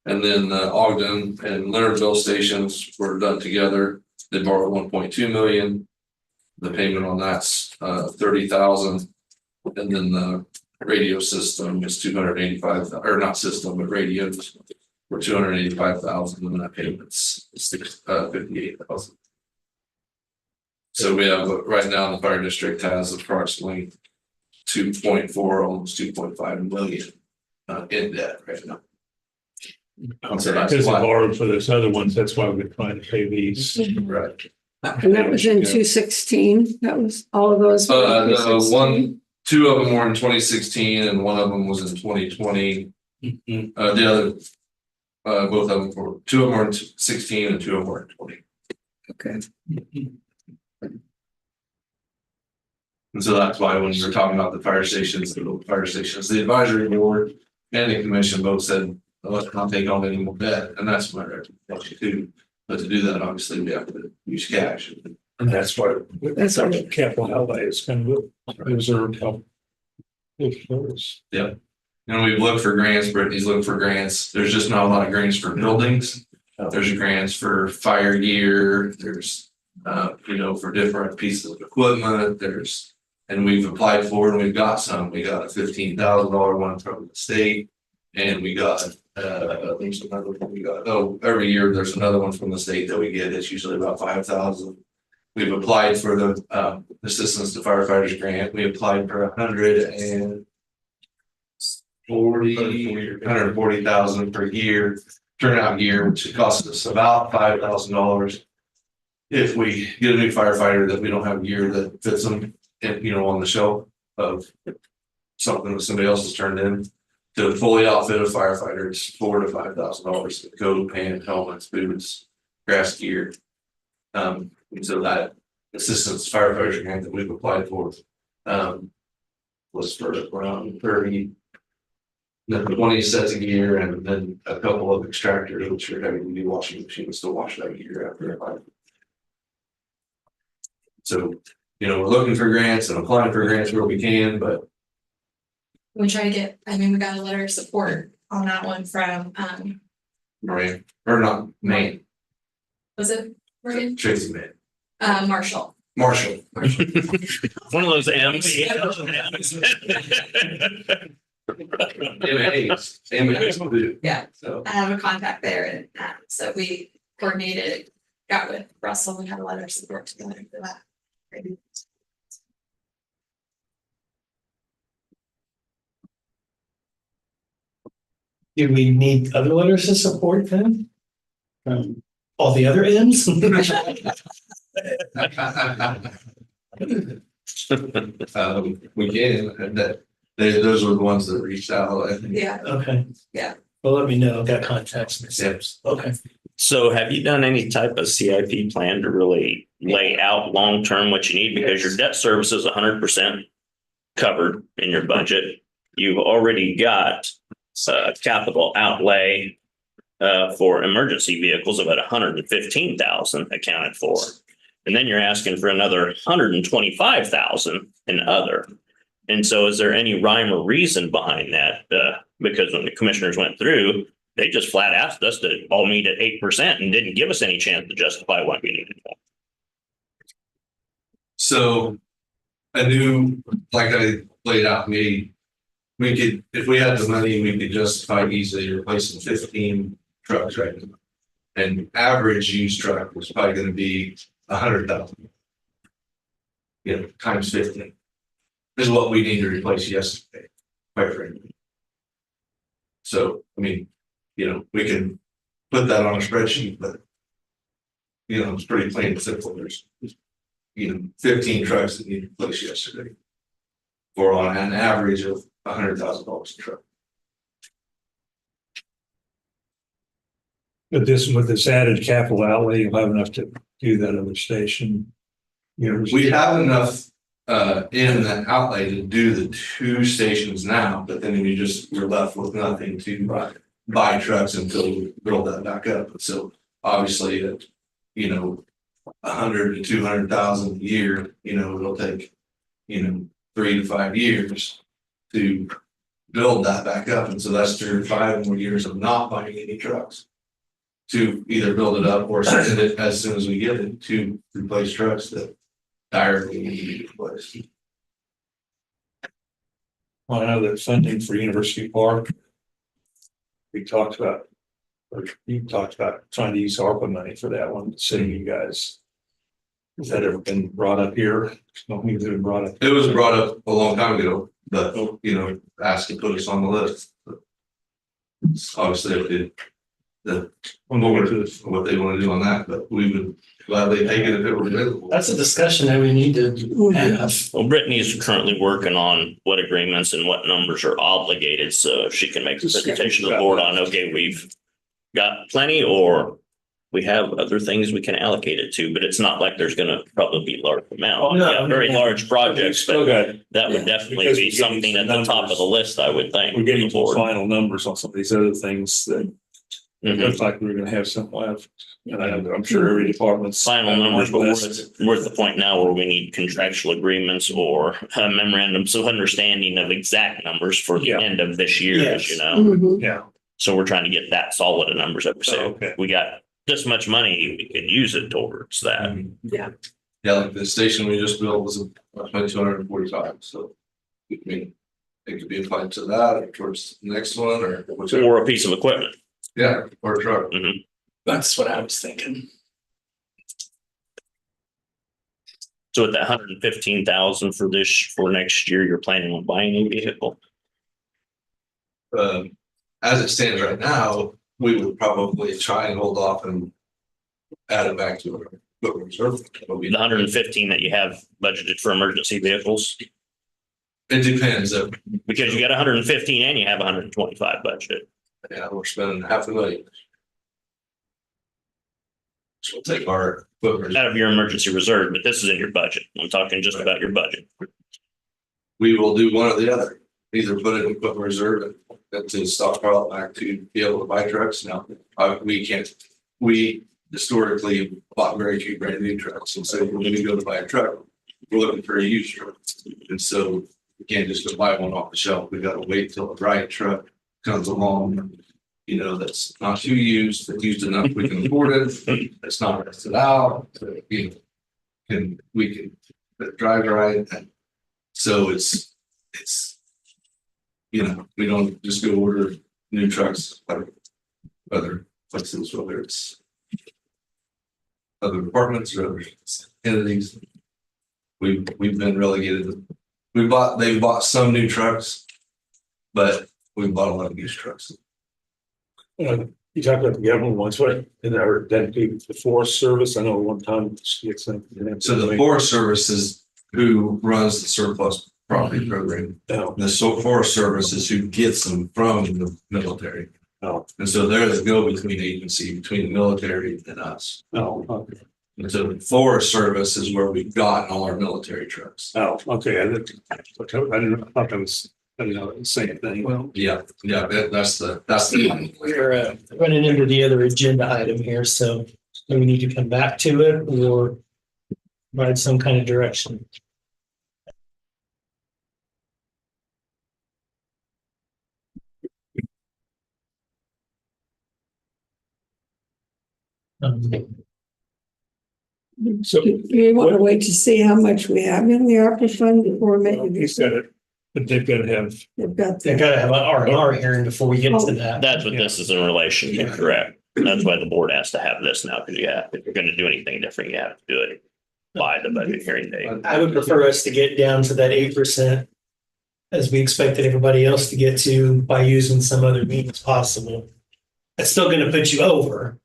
And then the Ogden and Leonardville stations were done together. They borrowed $1.2 million. The payment on that's $30,000. And then the radio system is $285,000, or not system, but radios were $285,000, and that payment's $58,000. So we have right now the fire district has approximately 2.4, almost 2.5 million in debt right now. So that's Because they why, borrowed for those other ones, that's why we're trying to pay these. right? And that was in 2016. That was all of those. were in No, 2016? 2 of them were in 2016 and one of them was in 2020. The other, both of them were, 2 of them were in 16 and 2 of them were in 20. Okay. And so that's why when we were talking about the fire stations, the advisory board and the commission both said, let's not take on any more debt, and that's my recommendation too. But to do that, obviously, we have to use cash. And that's what, That's what it- capital outlay is kind of reserved help. If those. You know, we've looked for grants, Brittany's looked for grants. There's just not a lot of grants for buildings. There's grants for fire gear, there's, you know, for different pieces of equipment, and we've applied for it and we've got some. We got a $15,000 one from the state. And we got, there's another one we got, every year there's another one from the state that we get. It's usually about 5,000. We've applied for the assistance to firefighters grant. We applied for 140,000 per year turnout gear, which costs us about $5,000. If we get a new firefighter that we don't have gear that fits them, and you know, on the shelf of something that somebody else has turned in, to fully outfit a firefighter, it's $4,000 to $5,000. Coat, pants, helmets, boots, grass gear. And so that assistance firefighter grant that we've applied for was for around 20 sets of gear and then a couple of extractors, which are having to be washing machines to wash that gear after a fire. So, you know, we're looking for grants and applying for grants where we can, but We try to get, I mean, we got a letter of support on that one from, Maria, or not Maine, was it Morgan? Tracy Maine, Marshall. Marshall. One of those M's. MAs, Yeah. so. I have a contact there and, so we coordinated, got with Russell and had a letter of support together for that. Do we need other letters of support then? All the other ends? We can, and those were the ones that reached out, I think. Yeah, Okay. Yeah. Well, let me know, I've got contacts and steps. Okay. So have you done any type of CIP plan to really lay out long-term what you need? Because your debt service is 100% covered in your budget. You've already got capital outlay for emergency vehicles about 115,000 accounted for. And then you're asking for another 125,000 in other. And so is there any rhyme or reason behind that? Because when the commissioners went through, they just flat asked us to all meet at 8% and didn't give us any chance to justify what we needed. So I knew, like I laid out, we could, if we had the money, we could justify easily replacing 15 trucks right now. And average used truck was probably going to be 100,000. You know, times 15 is what we need to replace yesterday, quite frankly. So, I mean, you know, we can put that on a spreadsheet, but you know, it's pretty plain and simple. There's, you know, 15 trucks that need replaced yesterday for on an average of $100,000 a truck. But with this added capital outlay, you'll have enough to do that other station. You know, We have enough in that outlay to do the 2 stations now, but then you're left with nothing to buy trucks until we build that back up. So obviously, you know, 100 to 200,000 a year, you know, it'll take, you know, 3 to 5 years to build that back up. And so that's 3 or 5 more years of not buying any trucks to either build it up or send it as soon as we get it to replace trucks that direly need to be replaced. Well, I know that funding for University Park. We talked about, or you talked about trying to use ARPA money for that one, sending you guys. Has that ever been brought up here? No, it's been brought up. It was brought up a long time ago, but you know, asked to put us on the list. But obviously, what they want to do on that, but we would gladly take it if it were available. That's a discussion that we need to have. Well, Brittany's currently working on what agreements and what numbers are obligated, so she can make a presentation to the board on, okay, we've got plenty, or we have other things we can allocate it to, but it's not like there's gonna probably be large amount. Yeah, very large projects, but that would definitely be something at the top of the list, I would think. We're getting to final numbers on some of these other things that It looks like we're gonna have some left, and I'm sure every department's. Final numbers, but we're at the point now where we need contractual agreements or memorandums of understanding of exact numbers for the Yeah. end of this year, as you know. Mhm. Yeah. So we're trying to get that solid of numbers that we say, Oh, okay. we got this much money, we could use it towards that. Yeah. Yeah, like the station we just built was about 245, so. I mean, it could be applied to that or towards the next one or whichever. Or a piece of equipment. Yeah, or a truck. That's what I was thinking. So at that 115,000 for next year, you're planning on buying a vehicle? As it stands right now, we would probably try and hold off and add it back to our equipment reserve. The 115 that you have budgeted for emergency vehicles? It depends. Because you got 115 and you have 125 budgeted. Yeah, we're spending $500,000. So we'll take our equipment. Out of your emergency reserve, but this is in your budget. I'm talking just about your budget. We will do one or the other. Either put it in equipment reserve and to stockpile back to be able to buy trucks. Now, we can't. We historically bought very few brand new trucks, and so when we go to buy a truck, we're looking for a used truck, and so we can't just go buy one off the shelf. We got to wait till the right truck comes along. You know, that's not too used, that's used enough we can afford it. It's not rested out. We can drive right. And so it's. You know, we don't just go order new trucks out of other places, whether it's other departments or other entities. We've been relegated. They've bought some new trucks, but we bought a lot of used trucks. You talked about the government ones, what, and are dedicated to the Forest Service? I know one time. So the Forest Service is who runs the surplus property program. Oh. The Forest Service is who gets them from the military. Oh. And so they're the go-between agency between the military and us. Oh, okay. And so the Forest Service is where we've gotten all our military trucks. Oh, okay. I thought that was, I don't know, the same thing. Well, Yeah, that's the. we're running into the other agenda item here, so do we need to come back to it or provide some kind of direction? So Do you want to wait to see how much we have in the ARPA fund before making he this? said it, but they've got to have, They've got They the, gotta have an R&R hearing before we get to that. That's what this is in relation to, correct? That's why the board has to have this now, because if you're gonna do anything different, you have to do it by the budget hearing date. I would prefer us to get down to that 8% as we expected everybody else to get to by using some other means possible. That's still gonna put you over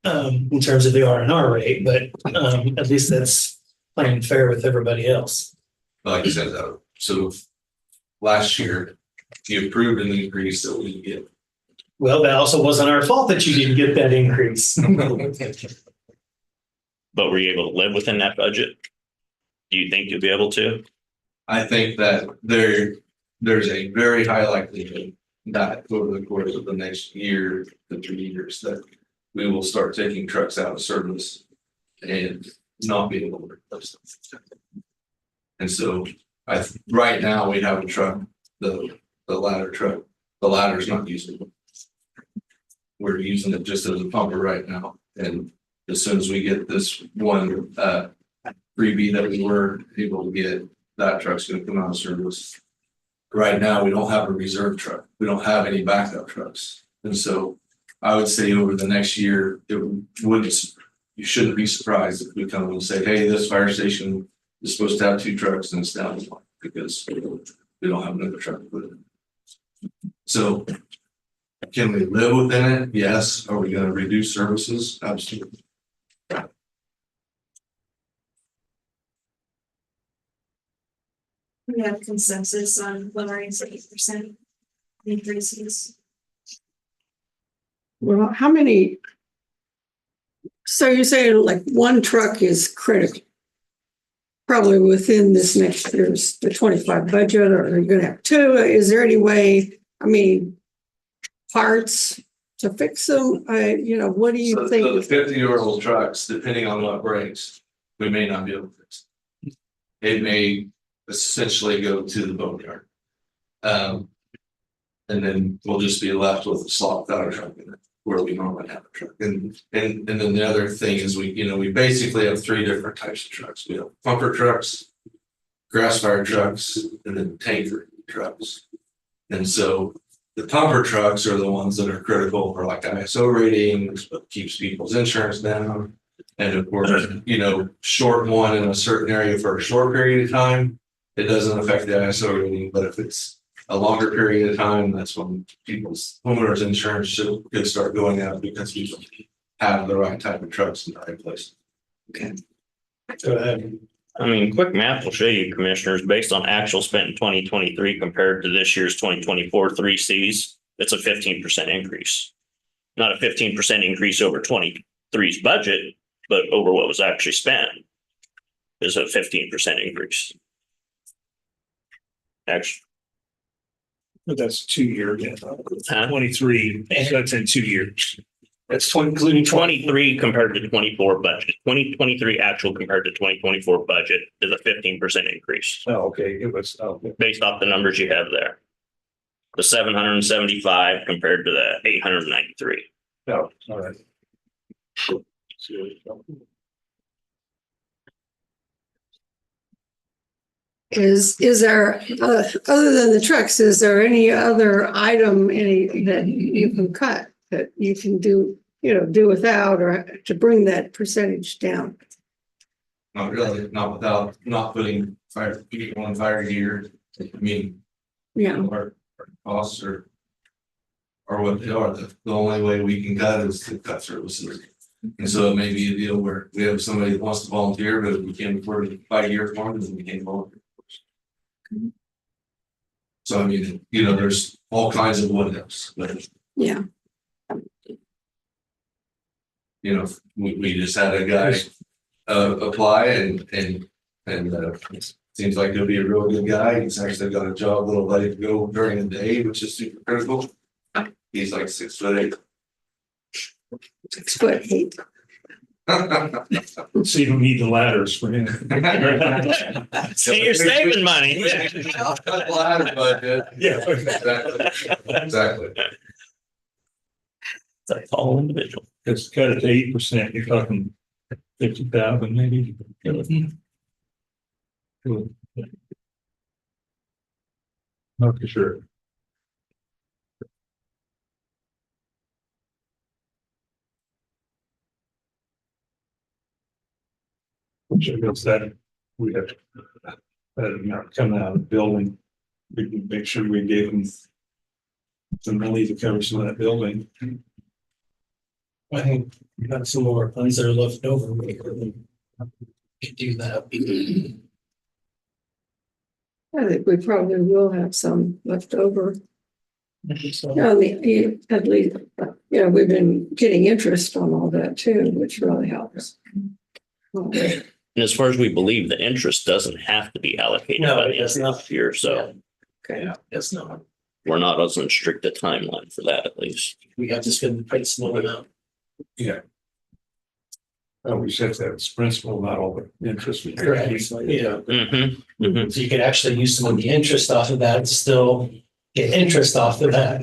in terms of the R&R rate, but at least that's playing fair with everybody else. Like I said, though, so last year, you approved an increase that we get. Well, that also wasn't our fault that you didn't get that increase. But were you able to live within that budget? Do you think you'll be able to? I think that there's a very high likelihood that over the course of the next year to 3 years that we will start taking trucks out of service and not being able to replace them. And so right now we have a truck, the ladder truck, the ladder's not usable. We're using it just as a pumper right now. And as soon as we get this one freebie that we were able to get, that truck's gonna come out of service. Right now, we don't have a reserve truck. We don't have any backup trucks. And so I would say over the next year, you shouldn't be surprised if we come and say, hey, this fire station is supposed to have 2 trucks and it's down to 1 because we don't have another truck to put in. So can we live within it? Yes. Are we gonna reduce services? Absolutely. We have consensus on lowering 8% increases. well, how many? So you're saying like one truck is critical? Probably within this next year's, the 25 budget, or are you gonna have 2? Is there any way, I mean, parts, to fix them? What do So you the think? 50-year-old trucks, depending on what breaks, we may not be able to fix. It may essentially go to the boneyard. And then we'll just be left with a slot without a truck in it, where we normally have a truck. And then the other thing is we basically have 3 different types of trucks. We have pumper trucks, grass fire trucks, and then tanker trucks. And so the pumper trucks are the ones that are critical for like ISO ratings, what keeps people's insurance down. And of course, short one in a certain area for a short period of time, it doesn't affect the ISO rating, but if it's a longer period of time, that's when people's homeowners insurance could start going up because we have the right type of trucks in the right place. Okay. Go ahead. I mean, quick math will show you, commissioners, based on actual spent in 2023 compared to this year's 2024 3Cs, it's a 15% increase. Not a 15% increase over 23's budget, but over what was actually spent is a 15% increase. Actually. But that's 2 years, Huh? 23, so that's in 2 years. That's including 23 compared to 24 budget. 2023 actual compared to 2024 budget is a 15% increase Oh, okay, it was, based off the numbers you have there. The 775 compared to the 893. no, all right. Is there, other than the trucks, is there any other item, that you can cut, that you can do without, or to bring that percentage down? Not really, not without not putting people on fire gear. I mean, Yeah, our costs are what they are. The only way we can cut is to cut services. And so it may be a deal where we have somebody that wants to volunteer, but if we can't afford to buy gear for them, then we can't volunteer. So I mean, there's all kinds of what ifs, but yeah. we just had a guy apply and seems like he'll be a real good guy. He's actually got a job a little late to go during the day, which is super critical. He's like 6'8". 6'8". So you don't need the ladders for him. So you're saving money. Ladder budget. Yeah. Exactly. It's a tall individual. It's cut it to 8%, you're talking 50,000 maybe. Not for sure. Which I guess that we have that coming out of the building. We can make sure we gave them some money to cover some of that building. I think we got some more funds that are left over. We could do that. I think we probably will have some left over. At least, we've been getting interest on all that too, which really helps. And as far as we believe, the interest doesn't have to be allocated No, by it the end does of not. this year, so Okay. Yeah, it's not. we're not as strict a timeline for that, at least. We have to spend the principal amount. Yeah. We said that's principal, not all the interest. Correct. Yeah. Mm-hmm. Mm-hmm. So you could actually use some of the interest off of that, and still get interest off of that.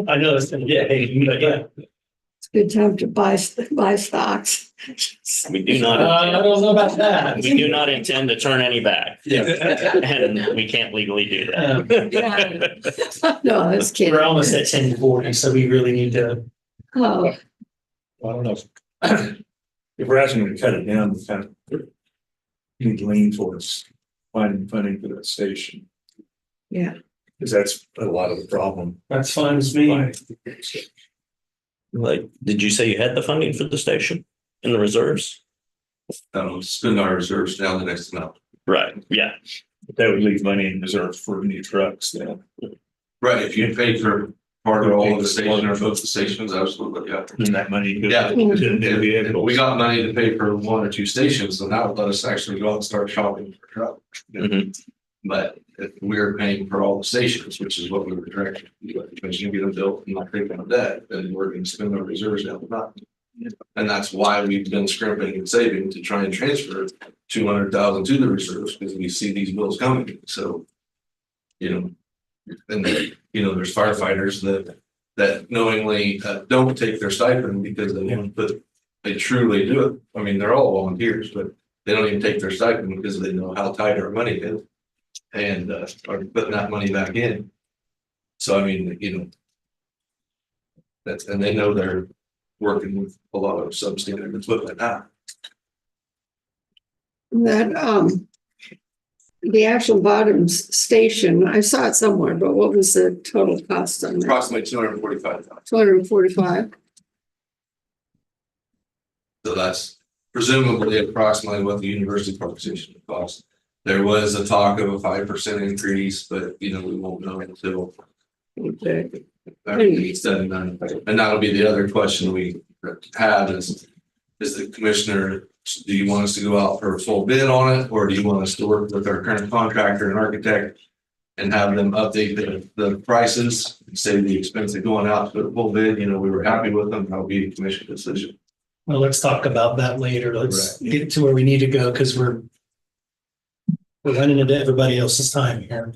I know it's gonna get, but yeah. It's a good time to buy stocks. We do not. I don't know about that. We do not intend to turn any back. Yeah. And we can't legally do that. No, I was kidding. We're almost at 1040, so we really need to. Oh, I don't know. If we're asking them to cut it down, we kind of need to lean towards finding funding for that station. yeah. Because that's a lot of the problem. That's fine with me. Like, did you say you had the funding for the station in the reserves? Spend our reserves down the next amount. Right, yeah. That would leave money in reserve for new trucks then. Right, if you pay for part of all of the station or both the stations, absolutely, yeah. Then that money goes Yeah. to the If vehicle. we got money to pay for 1 or 2 stations, then that would let us actually go out and start shopping for trucks. Mhm. But if we're paying for all the stations, which is what we were directed to do, because you get them built and not taking on debt, then we're gonna spend our reserves down the bottom. And that's why we've been scrimping and saving to try and transfer 200,000 to the reserves, because we see these bills coming, so. You know, and then, you know, there's firefighters that knowingly don't take their stipend because they want to put, they truly do it. I mean, they're all volunteers, but they don't even take their stipend because they know how tight our money is. And are putting that money back in. So I mean, you know. That's, and they know they're working with a lot of substandard equipment now. That, the actual bottoms station, I saw it somewhere, but what was the total cost on that? Approximately 245,000. 245. So that's presumably approximately what the university park station would cost. There was a talk of a 5% increase, but you know, we won't know until Okay. everything's said and done. And that'll be the other question we have is the commissioner, do you want us to go out for a full bid on it, or do you want us to work with our current contractor and architect and have them update the prices and save the expense of going out to a full bid? You know, we were happy with them. That'll be a commission decision. Well, let's talk about that later. Let's get to where we need to go, because we're running into everybody else's time here.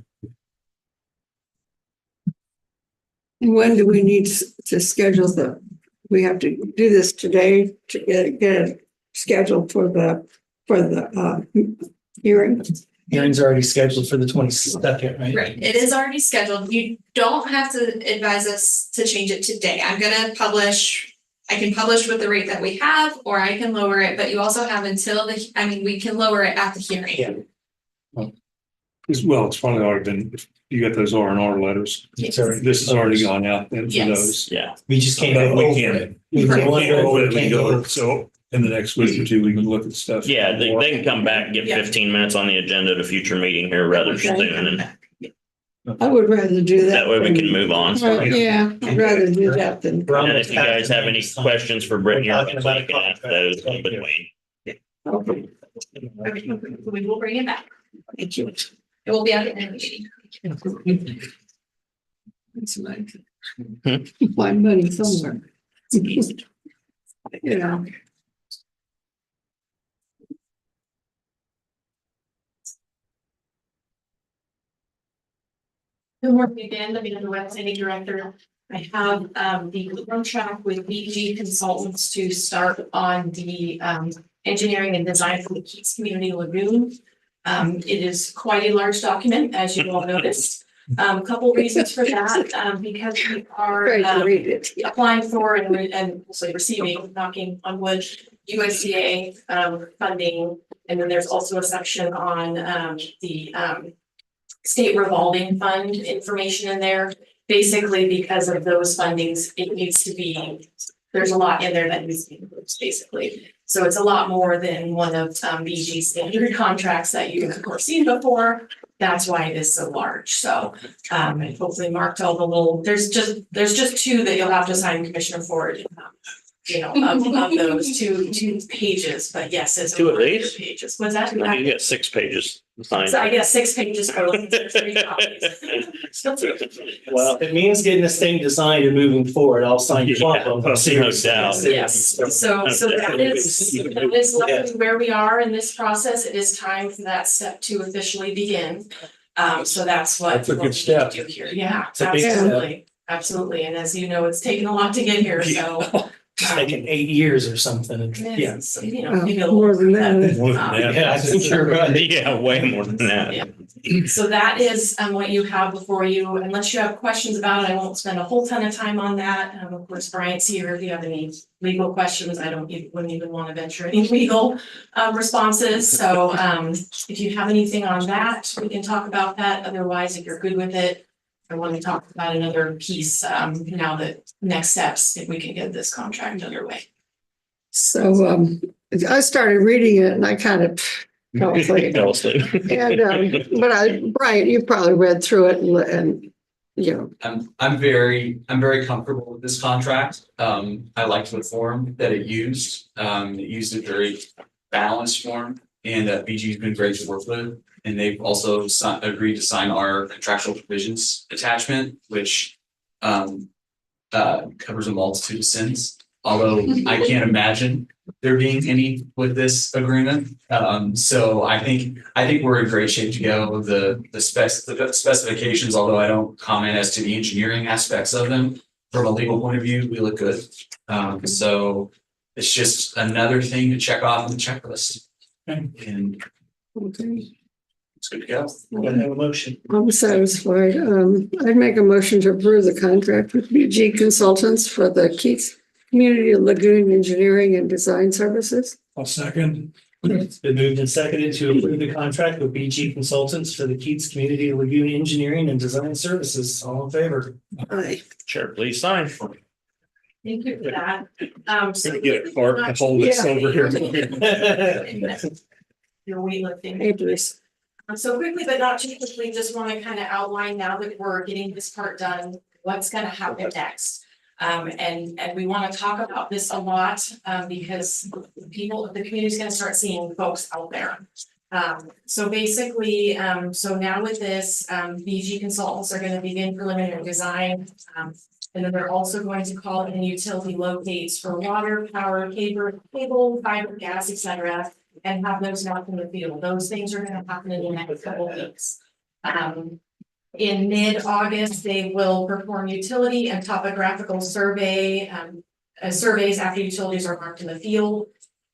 And when do we need to schedule we have to do this today to get it scheduled for the hearing? Hearing's already scheduled for the 22nd, right? Right, it is already scheduled. You don't have to advise us to change it today. I'm gonna publish. I can publish with the rate that we have, or I can lower it, but you also have until we can lower it at the hearing. Yeah. Well, it's probably already been, if you got those R&R letters. Yes. This has already gone out then for Yes. those. Yeah. We just can't. But go we over can't. it. We We can't can't go go over it, over we it. go, so in the next week or two, we can look at stuff. Yeah, they can come back and get Yeah. 15 minutes on the agenda at a future meeting here rather soon, and I would rather do that. that way we can move on. Right, yeah, I'd rather do that than. And if you guys have any questions for Brittany, We're talking about you can ask those in between. Okay, Okay, we will bring it back. thank you. It will be at the end of the meeting. It's like, find money somewhere. Yeah. Good morning again, I'm the website director. I have the contract with BG Consultants to start on the engineering and design for the Keats Community Lagoon. It is quite a large document, as you all noticed. Couple reasons for that, because we are Great to read it. applying for and also receiving, knocking on wood, USDA funding. And then there's also a section on the state revolving fund information in there. Basically, because of those fundings, it needs to be, there's a lot in there that needs to be included, basically. So it's a lot more than one of BG's standard contracts that you've of course seen before. That's why it is so large. So and hopefully marked all the little, there's just two that you'll have to sign, Commissioner Ford. Of those two pages, but yes, it's. Two of these? Pages, what's that? You get 6 pages. Fine. So I guess 6 pages for 3 copies. Well, it means getting this thing designed and moving forward. I'll sign you Yeah, up. no doubt. Yes, so that is luckily where we are in this process. It is time for that step to officially begin. So that's what. That's a good what we need to step. do here. Yeah, It's a big step. absolutely, absolutely. And as you know, it's taken a lot to get here, so. It's taken 8 years or something. And yeah. Yes, maybe a little More than that. More than that. Yeah, I think you're right. Yeah, way more than that. Yeah. So that is what you have before you. Unless you have questions about it, I won't spend a whole ton of time on that. Of course, Brian's here. If you have any legal questions, wouldn't even want to venture any legal responses. So if you have anything on that, we can talk about that. Otherwise, if you're good with it, I want to talk about another piece now that next steps, if we can get this contract underway. So I started reading it and I kind of fell asleep. Fell asleep. And but Brian, you probably read through it and you know. I'm very comfortable with this contract. I liked the form that it used. It used a very balanced form. And BG's been great to work with, and they've also agreed to sign our contractual provisions attachment, which covers a multitude of sins. Although I can't imagine there being any with this agreement. So I think we're in great shape to go. The specifications, although I don't comment as to the engineering aspects of them, from a legal point of view, we look good. So it's just another thing to check off on the checklist. And Okay, it's good to go. Gotta have a motion. I'm satisfied. I'd make a motion to approve the contract with BG Consultants for the Keats Community Lagoon Engineering and Design Services. I'll second. It's been moved and seconded to approve the contract with BG Consultants for the Keats Community Lagoon Engineering and Design Services. All in favor? Aye. Chair, please sign. Thank you for that. So Get it, Clark, and hold this over here. Your weightlifting. Hey, Bruce. So quickly, but not too quickly, just want to kind of outline now that we're getting this part done, what's going to happen next. And we want to talk about this a lot, because the community is going to start seeing folks out there. So basically, so now with this, BG Consultants are going to begin preliminary design. And then they're also going to call in utility locates for water, power, cable, fiber, gas, etc. And have those out in the field. Those things are going to happen in the next couple of weeks. In mid-August, they will perform utility and topographical surveys after utilities are marked in the field.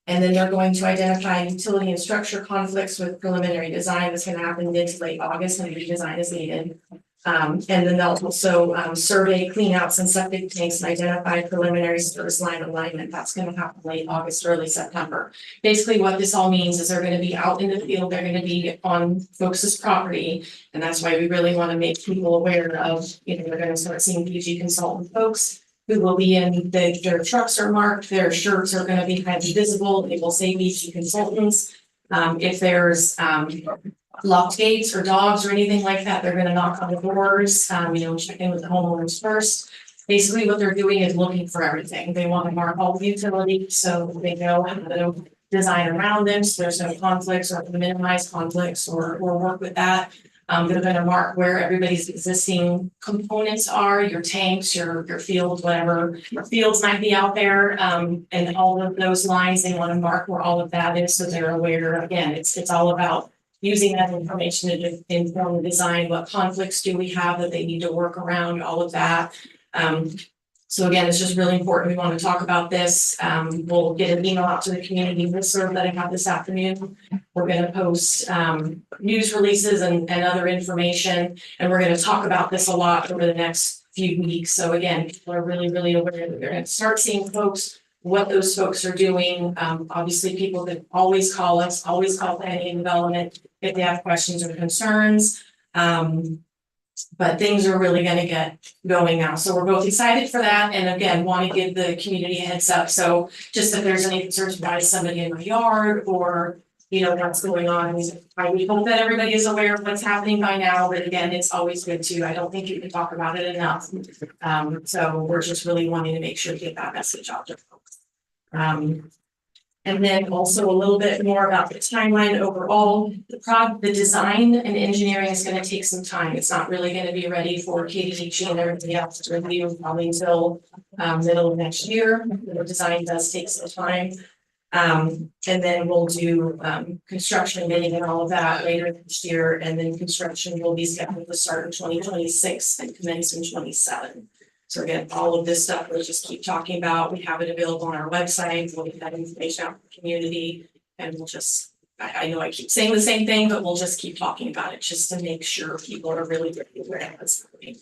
And then they're going to identify utility and structure conflicts with preliminary design. That's going to happen mid to late August when redesign is needed. And then they'll also survey cleanouts and septic tanks and identify preliminary service line alignment. That's going to happen late August, early September. Basically, what this all means is they're going to be out in the field. They're going to be on folks' property. And that's why we really want to make people aware of, they're going to start seeing BG consultant folks who will be in their trucks are marked, their shirts are going to be kind of visible. They will say BG consultants. If there's locked gates or dogs or anything like that, they're gonna knock on the doors, check in with the homeowners first. Basically, what they're doing is looking for everything. They want to mark all the utilities so they know how to design around them, so there's no conflicts or minimize conflicts or work with that. They're gonna mark where everybody's existing components are, your tanks, your fields, whatever fields might be out there. And all of those lines, they want to mark where all of that is, so they're aware. Again, it's all about using that information to inform the design. What conflicts do we have that they need to work around, all of that. So again, it's just really important. We want to talk about this. We'll get an email out to the community listserv that I have this afternoon. We're going to post news releases and other information, and we're going to talk about this a lot over the next few weeks. So again, people are really, really aware that they're going to start seeing folks, what those folks are doing. Obviously, people can always call us, always call planning and development if they have questions or concerns. But things are really going to get going now. So we're both excited for that. And again, want to give the community a heads up. So just if there's any concerns about somebody in my yard or, what's going on, we hope that everybody is aware of what's happening by now. But again, it's always good to, I don't think you can talk about it enough. So we're just really wanting to make sure to get that message out to folks. And then also a little bit more about the timeline overall. The design and engineering is going to take some time. It's not really going to be ready for KDH and everything else to review probably until middle of next year. The design does take some time. And then we'll do construction bidding and all of that later this year. And then construction will be scheduled to start in 2026 and commence in 2027. So again, all of this stuff we'll just keep talking about. We have it available on our website. We'll get that information out to the community, and we'll just, I know I keep saying the same thing, but we'll just keep talking about it just to make sure people are really aware of what's happening.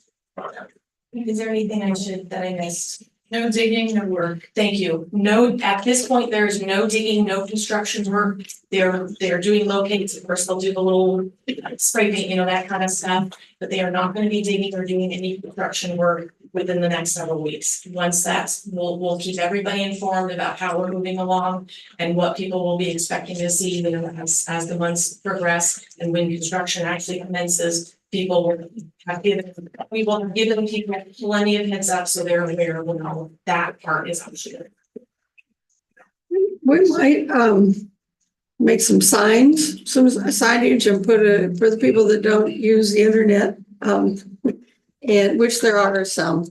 Is there anything that I missed? No digging, no work. Thank you. No, at this point, there's no digging, no construction work. They're doing locates. Of course, they'll do the little spray paint, that kind of stuff, but they are not going to be digging or doing any construction work within the next several weeks. Once that's, we'll keep everybody informed about how we're moving along and what people will be expecting to see as the months progress and when construction actually commences. We will have given people plenty of heads up so they're aware of when that part is actually. We might make some signs, some signage and put for the people that don't use the internet. And which there are some,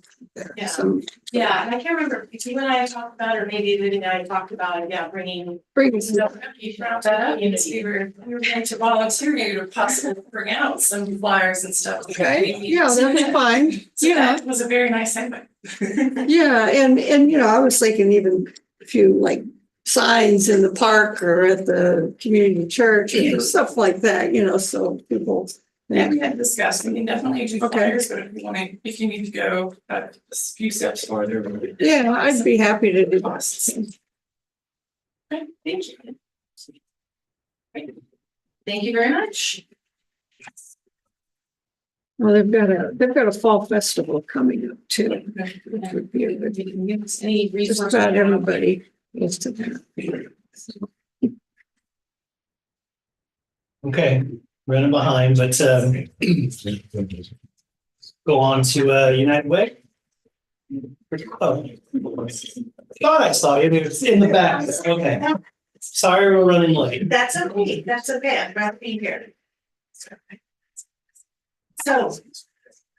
Yeah. some Yeah, and I can't remember if you and I talked about, or maybe Vivian and I talked about, yeah, bringing. bring You brought that up, you know, we were going to volunteer you to possibly bring out some flyers and stuff. Okay, yeah, that's fine. So Yeah, that was a very nice segment. yeah, and you know, I was thinking even a few like signs in the park or at the community church and stuff like that, you know, so people. Yeah, we had discussed, we can definitely do Okay. flyers, but if you want to, if you need to go a few steps farther. Yeah, I'd be happy to do that. Okay, thank you. Thank you very much. Well, they've got a fall festival coming up too. Which would be a good, Any just resources? about everybody goes to that. So, Okay, running behind, but go on to United Way. Oh, thought I saw you. It's in the back. Okay. Sorry, we're running late. That's okay, I'd rather be here. So,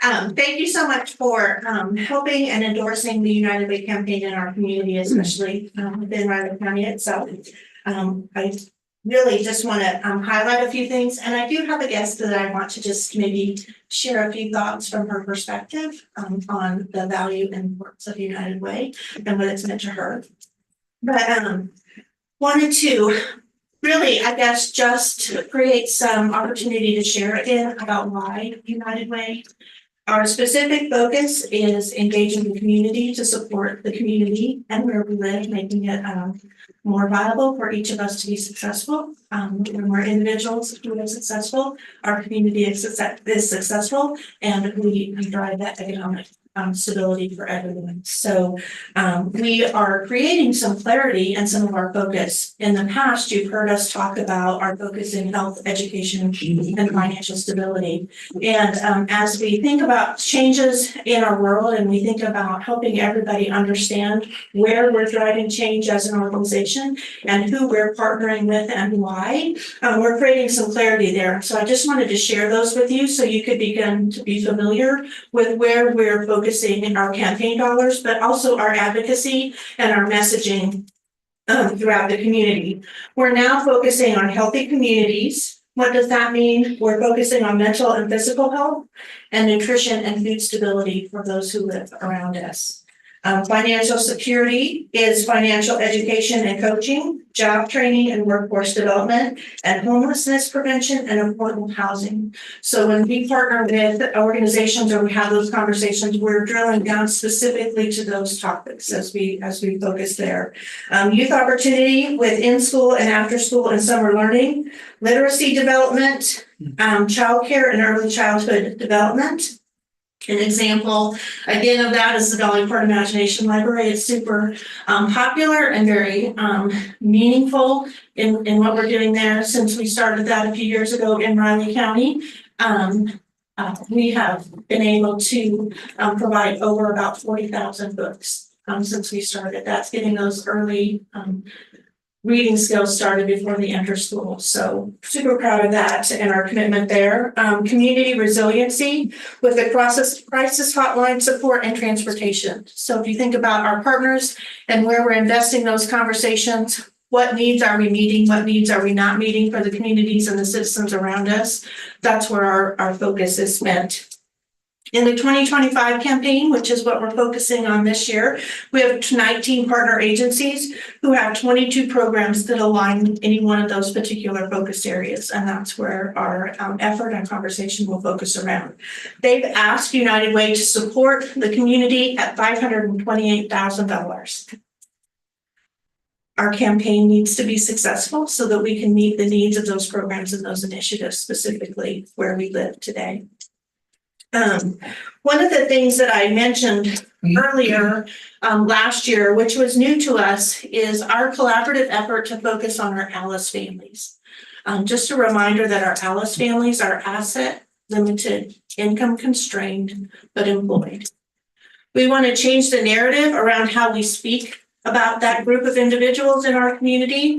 thank you so much for, helping and endorsing the United Way campaign in our community, especially, within Riley County itself. I really just want to, highlight a few things, and I do have a guest that I want to just maybe share a few thoughts from her perspective, on the value and importance of United Way and what it's meant to her. But, wanted to really, I guess, just create some opportunity to share again about why United Way. Our specific focus is engaging the community to support the community and where we live, making it more viable for each of us to be successful. When we're individuals who are successful, our community is successful, and we drive that economic stability for everyone. So we are creating some clarity and some of our focus. In the past, you've heard us talk about our focus in health, education, and financial stability. And as we think about changes in our world and we think about helping everybody understand where we're driving change as an organization and who we're partnering with and why, we're creating some clarity there. So I just wanted to share those with you so you could begin to be familiar with where we're focusing our campaign dollars, but also our advocacy and our messaging throughout the community. We're now focusing on healthy communities. What does that mean? We're focusing on mental and physical health and nutrition and food stability for those who live around us. Financial security is financial education and coaching, job training and workforce development, and homelessness prevention and affordable housing. So when we partner with organizations or we have those conversations, we're drilling down specifically to those topics as we focus there. Youth opportunity with in-school and after-school and summer learning, literacy development, childcare and early childhood development. An example, again, of that is the Dolly Parton Imagination Library. It's super popular and very meaningful in what we're doing there. Since we started that a few years ago in Riley County, we have been able to provide over about 40,000 books since we started. That's getting those early reading skills started before they enter school. So super proud of that and our commitment there. Community resiliency with the crisis hotline support and transportation. So if you think about our partners and where we're investing those conversations, what needs are we meeting? What needs are we not meeting for the communities and the citizens around us? That's where our focus is spent. In the 2025 campaign, which is what we're focusing on this year, we have 19 partner agencies who have 22 programs that align with any one of those particular focus areas. And that's where our effort and conversation will focus around. They've asked United Way to support the community at $528,000. Our campaign needs to be successful so that we can meet the needs of those programs and those initiatives specifically where we live today. One of the things that I mentioned earlier last year, which was new to us, is our collaborative effort to focus on our ALICE families. Just a reminder that our ALICE families are asset limited, income constrained, but employed. We want to change the narrative around how we speak about that group of individuals in our community.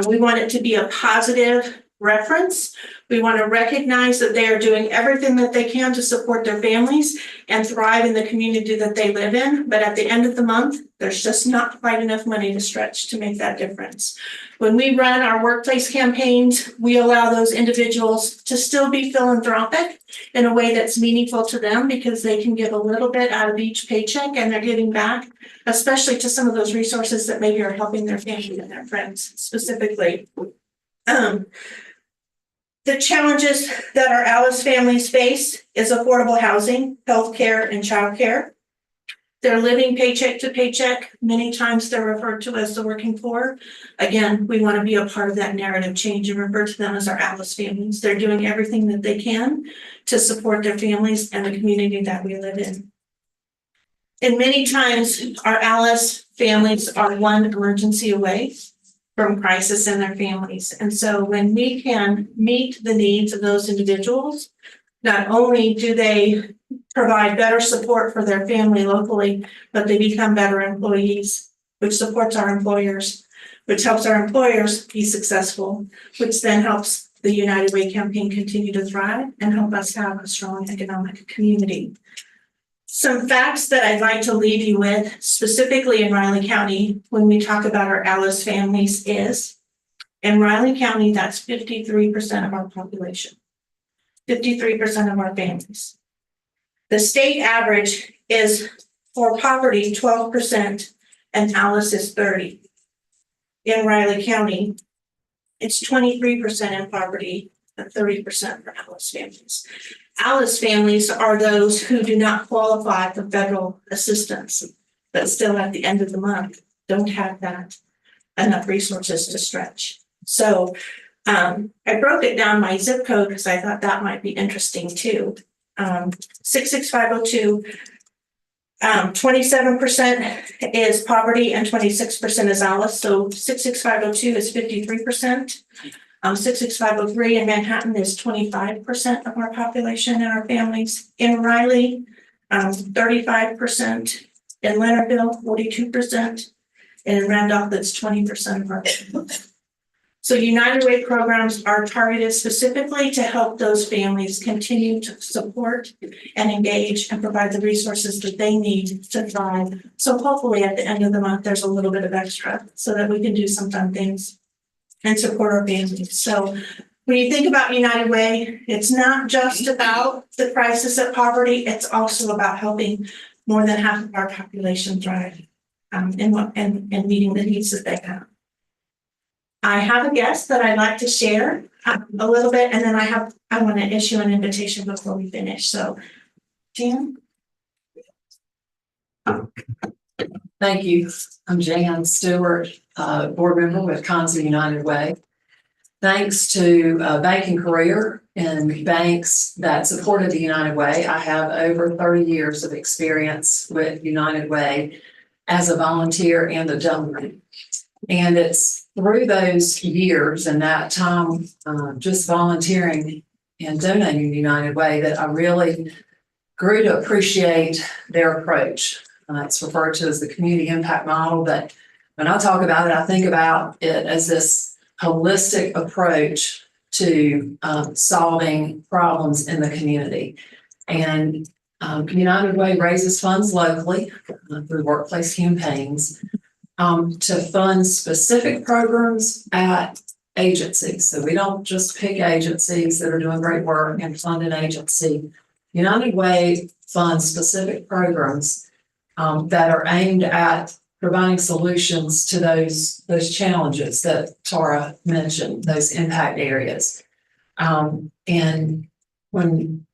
We want it to be a positive reference. We want to recognize that they are doing everything that they can to support their families and thrive in the community that they live in. But at the end of the month, there's just not quite enough money to stretch to make that difference. When we run our workplace campaigns, we allow those individuals to still be philanthropic in a way that's meaningful to them because they can give a little bit out of each paycheck and they're giving back, especially to some of those resources that maybe are helping their family and their friends specifically. The challenges that our Alice families face is affordable housing, healthcare, and childcare. They're living paycheck to paycheck. Many times they're referred to as the working poor. Again, we want to be a part of that narrative change and refer to them as our Alice families. They're doing everything that they can to support their families and the community that we live in. And many times our Alice families are one emergency away from crisis in their families. And so when we can meet the needs of those individuals, not only do they provide better support for their family locally, but they become better employees, which supports our employers, which helps our employers be successful, which then helps the United Way campaign continue to thrive and help us have a strong economic community. Some facts that I'd like to leave you with, specifically in Riley County, when we talk about our Alice families is, in Riley County, that's 53% of our population, 53% of our families. The state average is for poverty 12% and Alice is 30%. In Riley County, it's 23% in poverty and 30% for Alice families. Alice families are those who do not qualify for federal assistance, but still at the end of the month don't have that enough resources to stretch. So I broke it down by zip code because I thought that might be interesting too. 66502, 27% is poverty and 26% is Alice. So 66502 is 53%. 66503 in Manhattan is 25% of our population and our families. In Riley, 35%. In Leonardville, 42%. And in Randolph, that's 20% of our families. So United Way programs are targeted specifically to help those families continue to support and engage and provide the resources that they need to thrive. So hopefully at the end of the month, there's a little bit of extra so that we can do some fun things and support our families. So when you think about United Way, it's not just about the crisis of poverty, it's also about helping more than half of our population thrive and meeting the needs that they have. I have a guest that I'd like to share a little bit, and then I want to issue an invitation before we finish. So, Jan? Thank you. I'm Jan Stewart, board member with Conza United Way. Thanks to a banking career in banks that supported the United Way, I have over 30 years of experience with United Way as a volunteer and a donor. And it's through those years and that time just volunteering and donating to United Way that I really grew to appreciate their approach. It's referred to as the community impact model, but when I talk about it, I think about it as this holistic approach to solving problems in the community. And United Way raises funds locally through workplace campaigns to fund specific programs at agencies. So we don't just pick agencies that are doing great work and fund an agency. United Way funds specific programs that are aimed at providing solutions to those challenges that Tara mentioned, those impact areas. And when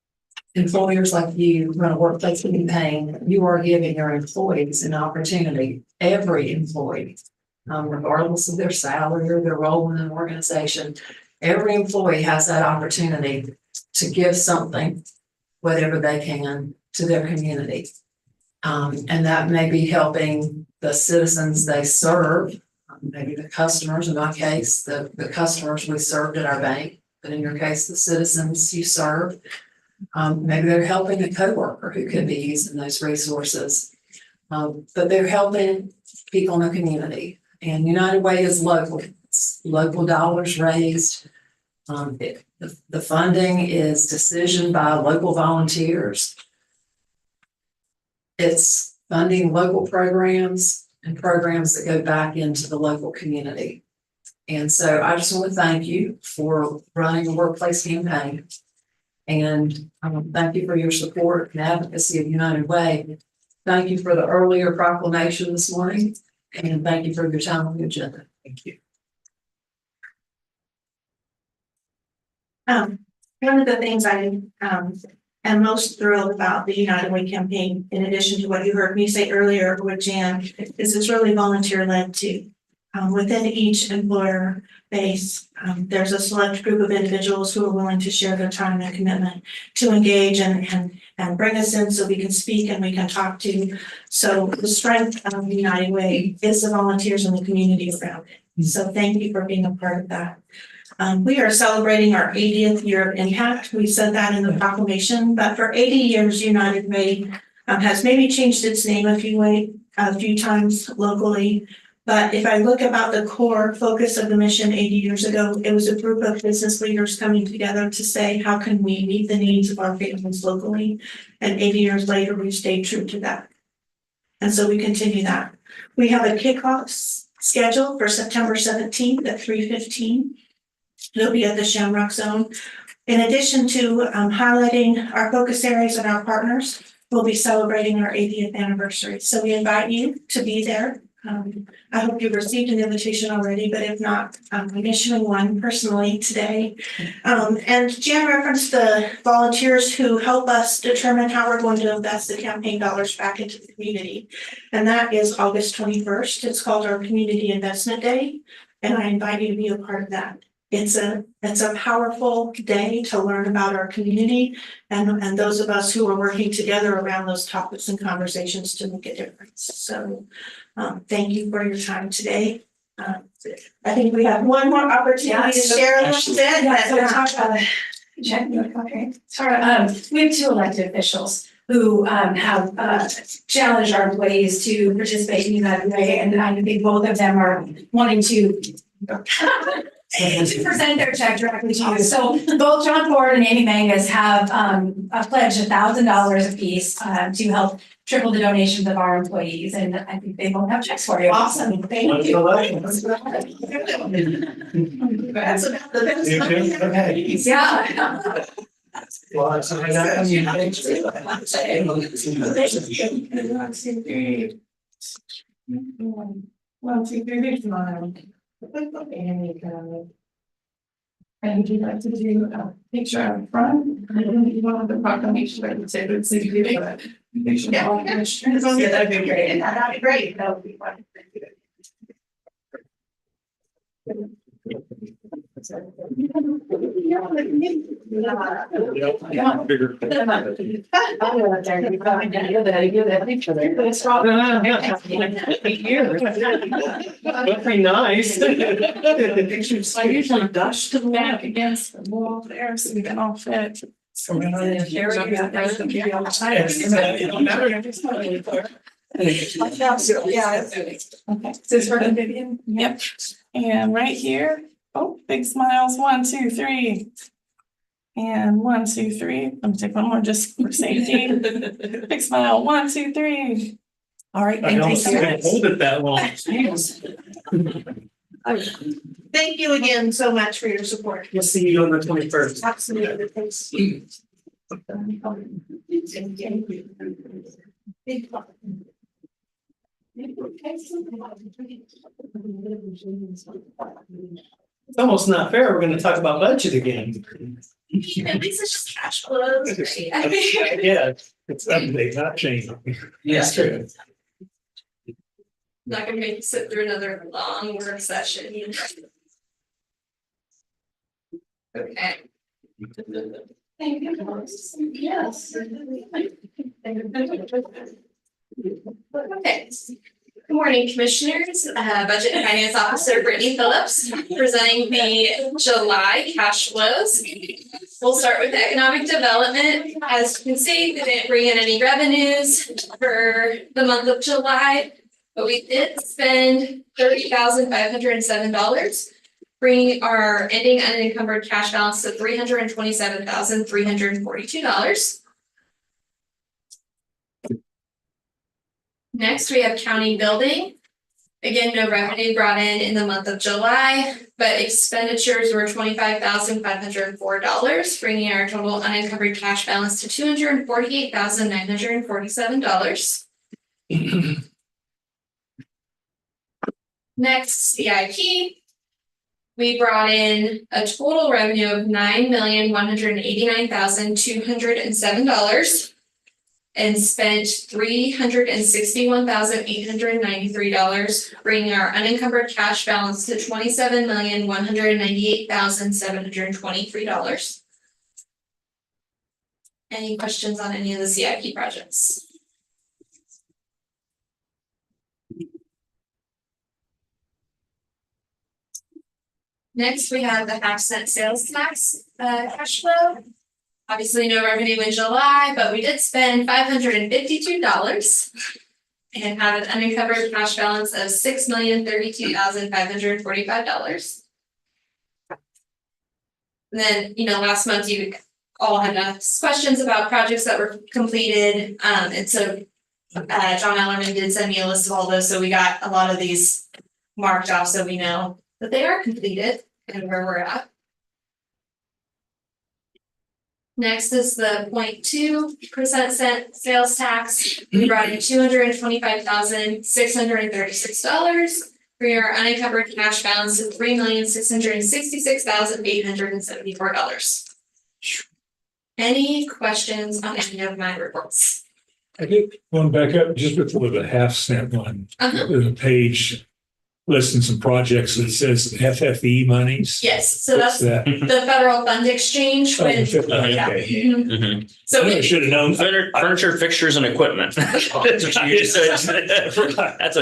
employers like you run a workplace campaign, you are giving your employees an opportunity, every employee, regardless of their salary or their role in an organization, every employee has that opportunity to give something, whatever they can, to their community. And that may be helping the citizens they serve, maybe the customers, in my case, the customers we served at our bank, but in your case, the citizens you serve. Maybe they're helping a coworker who could be using those resources, but they're helping people in the community. And United Way is local. It's local dollars raised. The funding is decision by local volunteers. It's funding local programs and programs that go back into the local community. And so I just want to thank you for running a workplace campaign. And thank you for your support and advocacy of United Way. Thank you for the earlier proclamation this morning. And thank you for your time on the agenda. Thank you. One of the things I am most thrilled about the United Way campaign, in addition to what you heard me say earlier with Jan, is it's really volunteer led too. Within each employer base, there's a select group of individuals who are willing to share their time and commitment to engage and bring us in so we can speak and we can talk to. So the strength of the United Way is the volunteers and the community around it. So thank you for being a part of that. We are celebrating our 80th year of impact. We said that in the proclamation, but for 80 years, United Way has maybe changed its name a few times locally. But if I look about the core focus of the mission 80 years ago, it was a group of business leaders coming together to say, how can we meet the needs of our families locally? And 80 years later, we've stayed true to that. And so we continue that. We have a kickoff scheduled for September 17th at 3:15. It'll be at the Shamrock Zone. In addition to highlighting our focus areas and our partners, we'll be celebrating our 80th anniversary. So we invite you to be there. I hope you've received an invitation already, but if not, I'm issuing one personally today. And Jan referenced the volunteers who help us determine how we're going to invest the campaign dollars back into the community. And that is August 21st. It's called our Community Investment Day. And I invite you to be a part of that. It's a powerful day to learn about our community and those of us who are working together around those topics and conversations to make a difference. So thank you for your time today. I think we have one more opportunity to share a little bit. So we'll talk about it. Okay. Sorry. We have two elected officials who have challenged our employees to participate in United Way, and I think both of them are wanting to present their check directly to you. So both John Ford and Amy Mangus have pledged $1,000 apiece to help triple the donations of our employees, and I think they both have checks for you. Awesome, thank you. That's about the best money ever. Yeah. Well, so I got- I mean, One, two, three, smile. And would you like to do a picture out front? I don't know if you want the proclamation, I would say, but it's a good, but. Yeah, That'd be great. That'd be great. That would be fun. Bigger. That'd be nice. I usually dash to the back against the wall there, so we can all fit. Yeah. Okay. So it's for the Vivian? Yep. And right here, oh, big smiles, 1, 2, 3. And 1, 2, 3. Let me take one more just for safety. Big smile, 1, 2, 3. All right, I thank almost you. can't hold it that long. Thank you again so much for your support. We'll see you on the 21st. Absolutely. Thanks. It's almost not fair. We're gonna talk about budget again. At least it's just cash flows, right? I mean, Yeah, It's update, not change. that's true. Not gonna make you sit through another long work session. Okay. Thank you. Yes. Okay. Good morning, Commissioners. Budget and Finance Officer Brittany Phillips presenting the July cash flows. We'll start with economic development. As you can see, we didn't bring in any revenues for the month of July, but we did spend $30,507. bringing our ending unencumbered cash balance to $327,342. Next, we have county building. Again, no revenue brought in the month of July, but expenditures were $25,504, bringing our total unencumbered cash balance to $248,947. Next, CIP. We brought in a total revenue of $9,189,207 and spent $361,893, bringing our unencumbered cash balance to $27,198,723. Any questions on any of the CIP projects? Next, we have the half-cent sales tax cash flow. Obviously, no revenue in July, but we did spend $552 and have an unencumbered cash balance of $6,032,545. And then, last month you all had asked questions about projects that were completed. And so John Ellerman did send me a list of all those, so we got a lot of these marked off so we know that they are completed and where we're at. Next is the 0.2% sales tax. We brought in $225,636 for your unencumbered cash balance of $3,666,874. Any questions on any of my reports? I think going back up just before the half-cent one, there's a page listing some projects that says FFE monies. Yes, so that's What's that? the federal fund exchange. Oh, When, the federal, yeah. okay. Mhm. So I we, should have known. Furniture, fixtures, and equipment. That's what it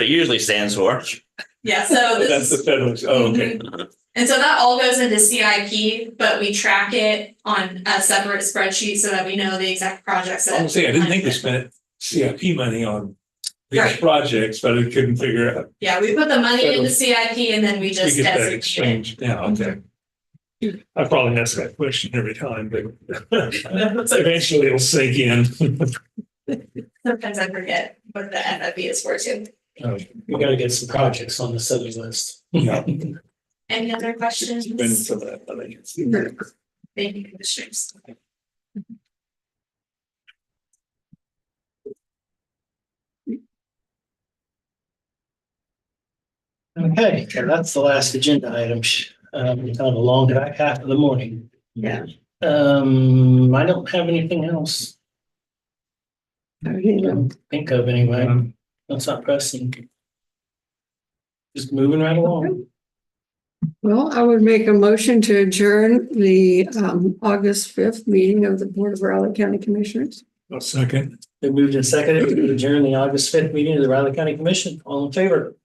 usually stands for. yeah, so this That's the is, federal, oh, okay. and so that all goes into CIP, but we track it on a separate spreadsheet so that we know the exact projects that. I was saying, I didn't think they spent CIP money on these Right. projects, but I couldn't figure out. Yeah, we put the money into CIP and then we We just get that designate it. exchange. Yeah, okay. I probably ask that question every time, but eventually it'll sink in. Sometimes I forget what the FFE is for too. We gotta get some projects on the study list. Yeah. Any other questions? Been for that, I think. Thank you, commissioners. Okay, and that's the last agenda item. Kind of a long back half of the morning. Yeah. I don't have anything else I don't know. to think of anyway. That's not pressing. Just moving right along. Well, I would make a motion to adjourn the August 5th meeting of the Board of Raleigh County Commissioners. A second. They moved and seconded to adjourn the August 5th meeting of the Riley County Commission. All in favor?